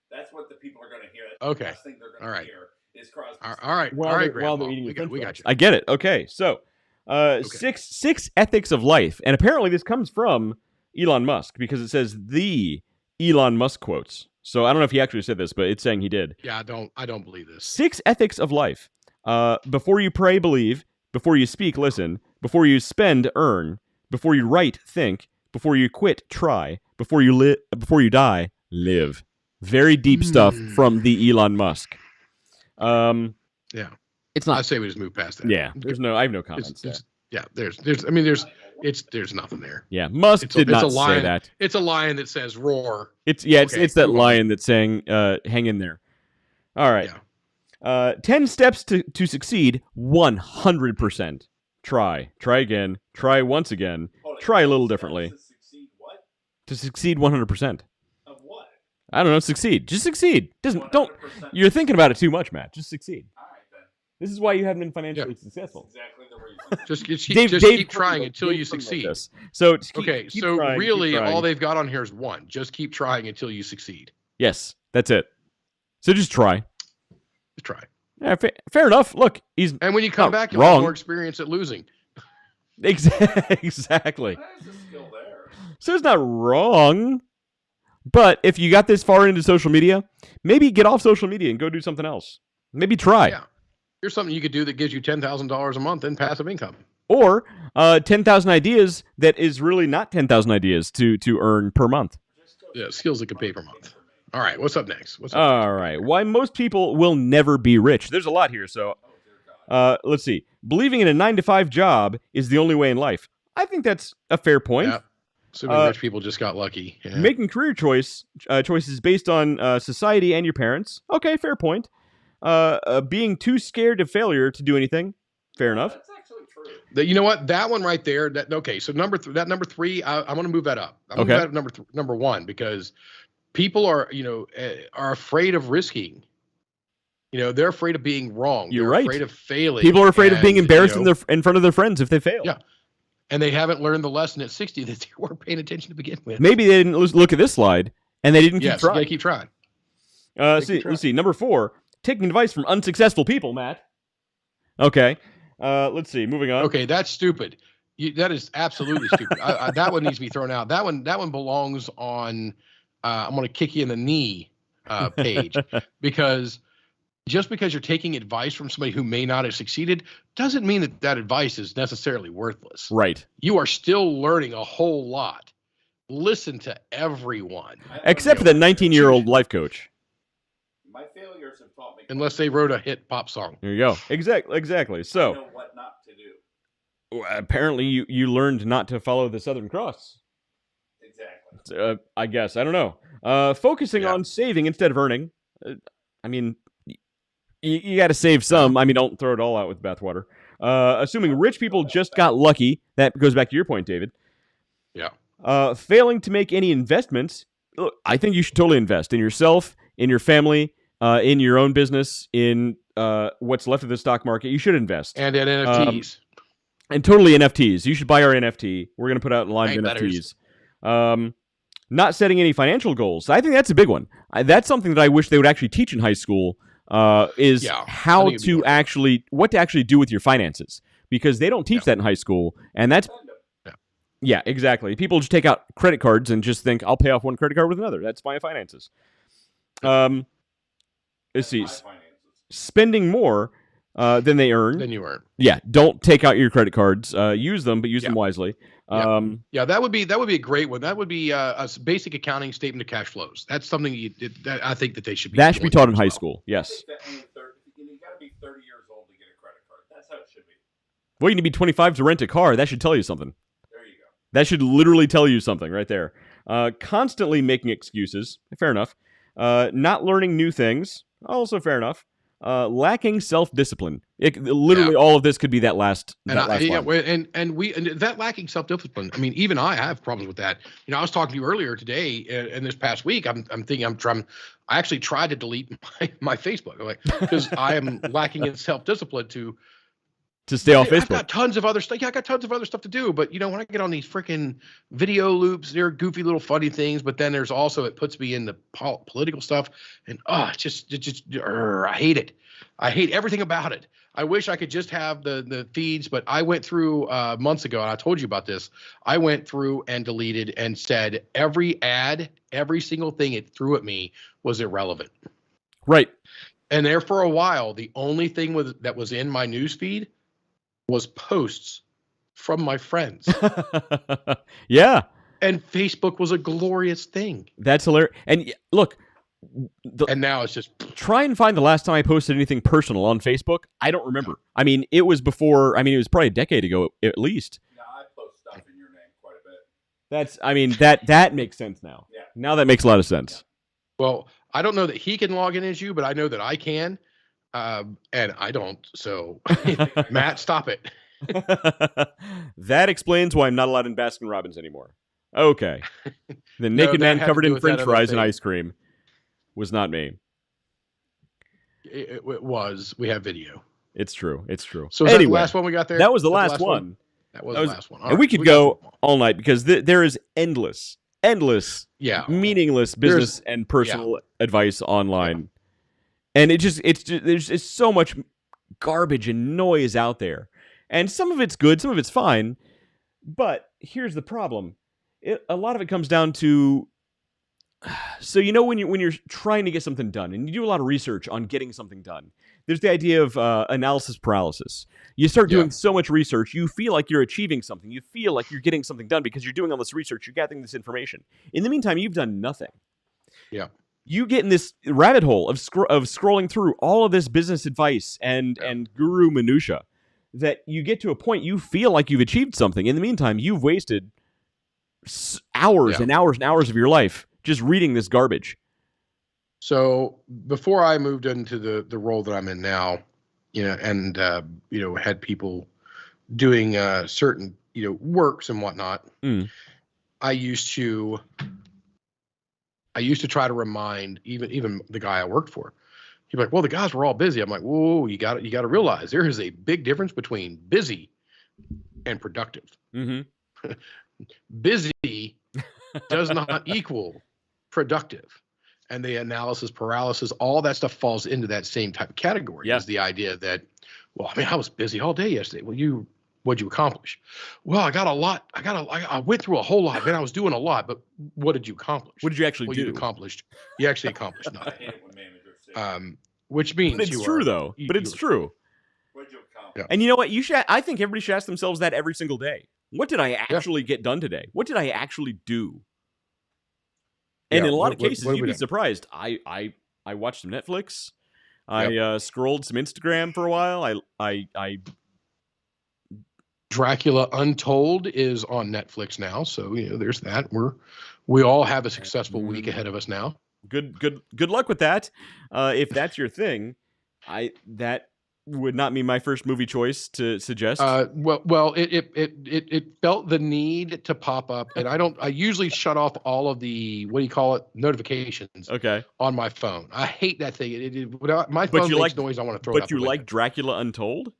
That's what the people are gonna hear. That's Okay. The last thing they're gonna All right. hear is Crosby. All right. While all right, they're Grandpa. eating your we got you. I get it. Okay, so six ethics of life, and apparently this comes from Elon Musk because it says the Elon Musk quotes. So I don't know if he actually said this, but it's saying he did. Yeah, I don't believe this. 6 ethics of life. Before you pray, believe. Before you speak, listen. Before you spend, earn. Before you write, think. Before you quit, try. Before you die, live. Very deep stuff from the Elon Musk. Yeah. It's I not. say we just move past that. Yeah. I have no comments. There's nothing there. Yeah. Musk did not say that. It's a lion that says roar. It's Okay, it's that move on. lion that's saying, hang in there. All right. Yeah. 10 steps to succeed 100%. Try again. Try once again. Try a little differently. To succeed what? To succeed 100%. Of what? I don't know. Succeed. Just succeed. Don't. 100%. You're thinking about it too much, Matt. Just succeed. All right then. This is why you haven't been financially successful. That's exactly the reason. Just keep trying until you succeed. So just keep So trying, really, keep trying. all they've got on here is one. Just keep trying until you succeed. Yes, that's it. So just try. Just try. Yeah, fair enough. Look, he's And when you come not back, you'll wrong. have more experience at losing. Exactly. There's a skill there. So it's not wrong. But if you got this far into social media, maybe get off social media and go do something else. Maybe try. Yeah. Here's something you could do that gives you $10,000 a month in passive income. Or 10,000 ideas that is really not 10,000 ideas to earn per month. Yeah, skills that can pay per month. All right, what's up next? All right. Why most people will never be rich. There's a lot here. So let's see. Believing in a 9-to-5 job is the only way in life. I think that's a fair point. Yeah. Assuming rich people just got lucky. Yeah. Making career choices based on society and your parents. Okay, fair point. Being too scared of failure to do anything. Fair enough. That's actually true. You know what? That one right there. Okay. So number 3, I want to move that up. I'm Okay. move that up number 1 because people are afraid of risking. They're afraid of being wrong. You're They're right. Afraid of failing. People are afraid of being And, embarrassed in front of their friends if they fail. Yeah. And they haven't learned the lesson at 60 that they weren't paying attention to begin with. Maybe they didn't look at this slide and they didn't keep Yes, you trying. gotta keep trying. Let's see. Number 4, taking advice from unsuccessful people, Matt. Okay. Let's see. Moving on. Okay, that's stupid. That is absolutely stupid. That one needs to be thrown out. That one belongs on I'm going to kick you in the knee page because just because you're taking advice from somebody who may not have succeeded doesn't mean that that advice is necessarily worthless. Right. You are still learning a whole lot. Listen to everyone. Except for that 19-year-old life coach. My failures have taught me. Unless they wrote a hit pop song. There you go. Exactly. I So know what not to do. apparently you learned not to follow the Southern Cross. Exactly. I guess. I don't know. Focusing on saving instead of earning. I mean, you got to save some. I mean, don't throw it all out with bathwater. Assuming rich people just got lucky. That goes back to your point, David. Yeah. Failing to make any investments. Look, I think you should totally invest in yourself, in your family, in your own business, in what's left of the stock market. You should invest. And in NFTs. And totally NFTs. You should buy our NFT. We're going to put out a line of NFTs. Not setting any financial goals. I think that's a big one. That's something that I wish they would actually teach in high school. Is how to actually what to actually do with your finances, because they don't teach that in high school, and that's exactly. People just take out credit cards and just think I'll pay off one credit card with another. That's my finances. Let's see, spending more than they earn. Than you earn. Yeah, don't take out your credit cards. Use them, but use them wisely. That would be a great one. That would be a basic accounting statement of cash flows. That's something that I think that they should be. That should be taught in high school. Yes. You got to be 30 years old to get a credit card. That's how it should be. Well, you need to be 25 to rent a car. That should tell you something. There you go. That should literally tell you something right there. Constantly making excuses. Fair enough. Not learning new things. Also fair enough. Lacking self-discipline. Literally, all of this could be that last. And that lacking self-discipline. I mean, even I have problems with that. You know, I was talking to you earlier today, and this past week, I'm thinking I actually tried to delete my Facebook, because I am lacking in self-discipline to stay off Facebook. I've got tons of other stuff. Yeah, I got tons of other stuff to do. But when I get on these freaking video loops, they're goofy little funny things. But then there's also, it puts me in the political stuff, and I hate it. I hate everything about it. I wish I could just have the feeds, but I went through months ago, and I told you about this. I went through and deleted and said every ad, every single thing it threw at me was irrelevant. Right. And there for a while, the only thing that was in my news feed was posts from my friends. Yeah. And Facebook was a glorious thing. That's hilarious. And look. And now it's just... Try and find the last time I posted anything personal on Facebook. I don't remember. I mean, it was before... I mean, it was probably a decade ago, at least. No, I post stuff in your name quite a bit. That makes sense now. Yeah. Now that makes a lot of sense. Well, I don't know that he can log in as you, but I know that I can. And I don't. So, Matt, stop it. That explains why I'm not allowed in Baskin Robbins anymore. Okay. The naked man covered in French fries and ice cream was not me. It was. We have video. It's true. So anyway, that the last one we got there? That was the last one. That was the last one. And we could go all night because there is endless, meaningless business and personal advice online. And there's so much garbage and noise out there. And some of it's good, some of it's fine. But here's the problem. A lot of it comes down to, so when you're trying to get something done and you do a lot of research on getting something done, there's the idea of analysis paralysis. You start doing so much research, you feel like you're achieving something. You feel like you're getting something done because you're doing all this research, you're gathering this information. In the meantime, you've done nothing. Yeah. You get in this rabbit hole of scrolling through all of this business advice and guru minutia that you get to a point you feel like you've achieved something. In the meantime, you've wasted hours and hours and hours of your life just reading this garbage. So before I moved into the role that I'm in now, and had people doing certain works and whatnot, I used to try to remind even the guy I worked for. He'd be like, "Well, the guys were all busy." I'm like, "Whoa, you got to realize there is a big difference between busy and productive. Mm-hmm. Busy does not equal productive." And the analysis paralysis, all that stuff falls into that same type of category. Is the idea that, well, I was busy all day yesterday. Well, you What'd you accomplish? Well, I got a lot. I went through a whole lot. Man, I was doing a lot, but what did you accomplish? What did you actually do? You actually accomplished I nothing. hate it when managers say, Which means But it's true, though. But it's true. what'd you accomplish? And you know what? I think everybody should ask themselves that every single day. What did I actually get done today? What did I actually do? And in a lot of cases, you'd be surprised. I watched some Netflix. I scrolled some Instagram for a while. I Dracula Untold is on Netflix now, so there's that. We all have a successful week ahead of us now. Good luck with that. If that's your thing, that would not be my first movie choice to suggest. Well, it felt the need to pop up, and I usually shut off all of the notifications. Okay. On my phone. I hate that thing. My phone makes noise. I want to throw it out. But you like Dracula Untold?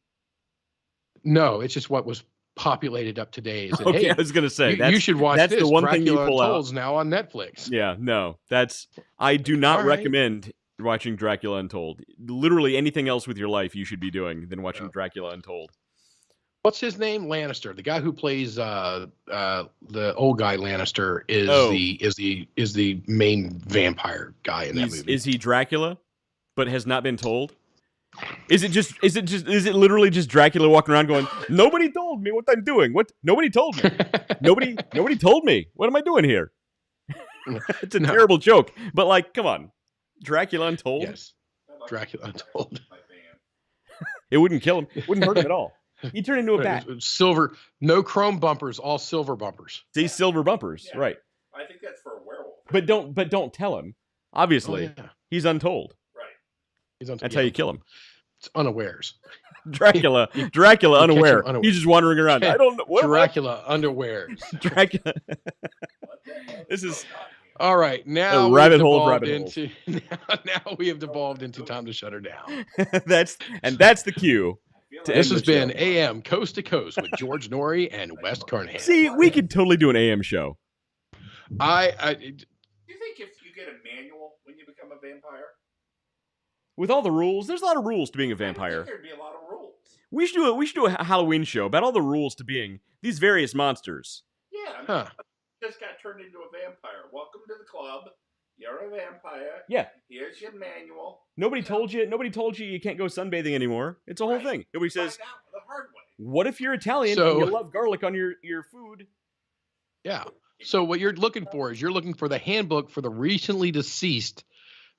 No, it's just what was populated up today. Said, okay, hey, I was gonna say you should watch that's this. The one Dracula thing you pull Untold's out. now on Netflix. Yeah, no, I do not recommend watching Dracula Untold. Literally anything else with your life you should be doing than watching Dracula Untold. What's his name? Lannister. The guy who plays the old guy Lannister is the main vampire guy in that movie. Is he Dracula, but has not been told? Is it literally just Dracula walking around going, nobody told me what I'm doing? What? Nobody told me. nobody told me. What am I doing here? It's a terrible joke. But like, come on. Dracula Untold? Yes. Dracula Untold. It wouldn't kill him. It wouldn't hurt him at all. He'd turn into a bat. Silver, no chrome bumpers, all silver bumpers. See, silver bumpers, right. I think that's for a werewolf. But don't tell him. Obviously, he's untold. Right. That's how you kill him. It's unawares. Dracula unaware. He's just wandering around. I don't know. Dracula underwears. Dracula. This is all right. Now rabbit hole. Now we have devolved into time to shut her down. that's the cue. This has been AM Coast to Coast with George Norrie and Wes Carnahan. See, we could totally do an AM show. Do you think if you get a manual when you become a vampire? With all the rules, there's a lot of rules to being a vampire. I think there'd be a lot of rules. We should do a Halloween show about all the rules to being these various monsters. Yeah. Just got turned into a vampire. Welcome to the club. You're a vampire. Yeah. Here's your manual. Nobody told you you can't go sunbathing anymore. It's a whole thing. Nobody says the hard way. What if you're Italian and you love garlic on your food? Yeah. So what you're looking for is the handbook for the recently deceased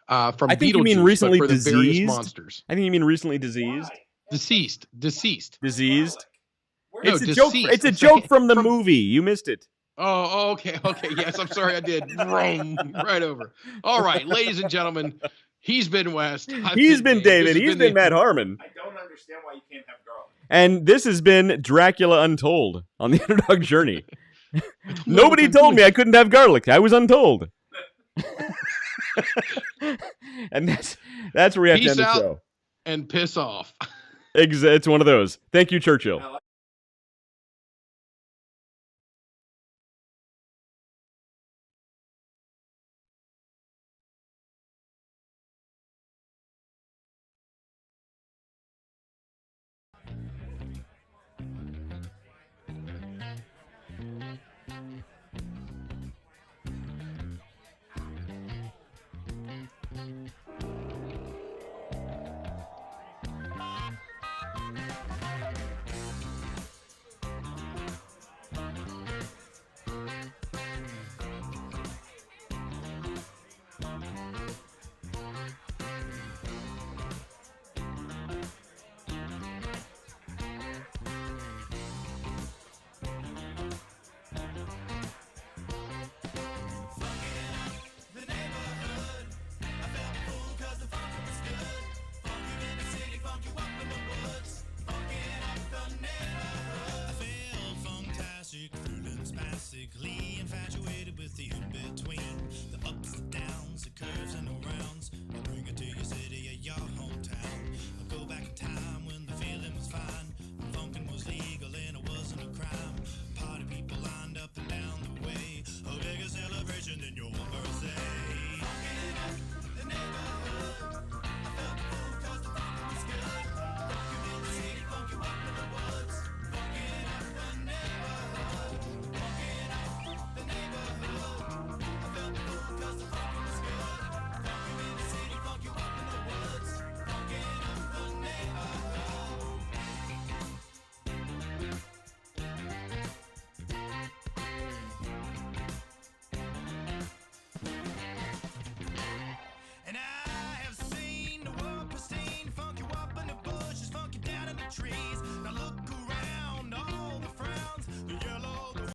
from Beetlejuice. I think you mean recently for diseased. The various monsters. I think you mean recently diseased. Why? Deceased. Diseased. No, it's a joke. It's a joke from the movie. You missed it. Oh, okay. Yes, I'm sorry, I did. Right over. All right, ladies and gentlemen, he's been West. He's been David. He's been Matt Harmon. I don't understand why you can't have garlic. And this has been Dracula Untold on the Underdog Journey. Nobody told me I couldn't have garlic. I was untold. And that's where we have to end the show. And piss off. It's one of those. Thank you, Churchill. Infatuated with the in-between, the ups and downs, the curves and the rounds.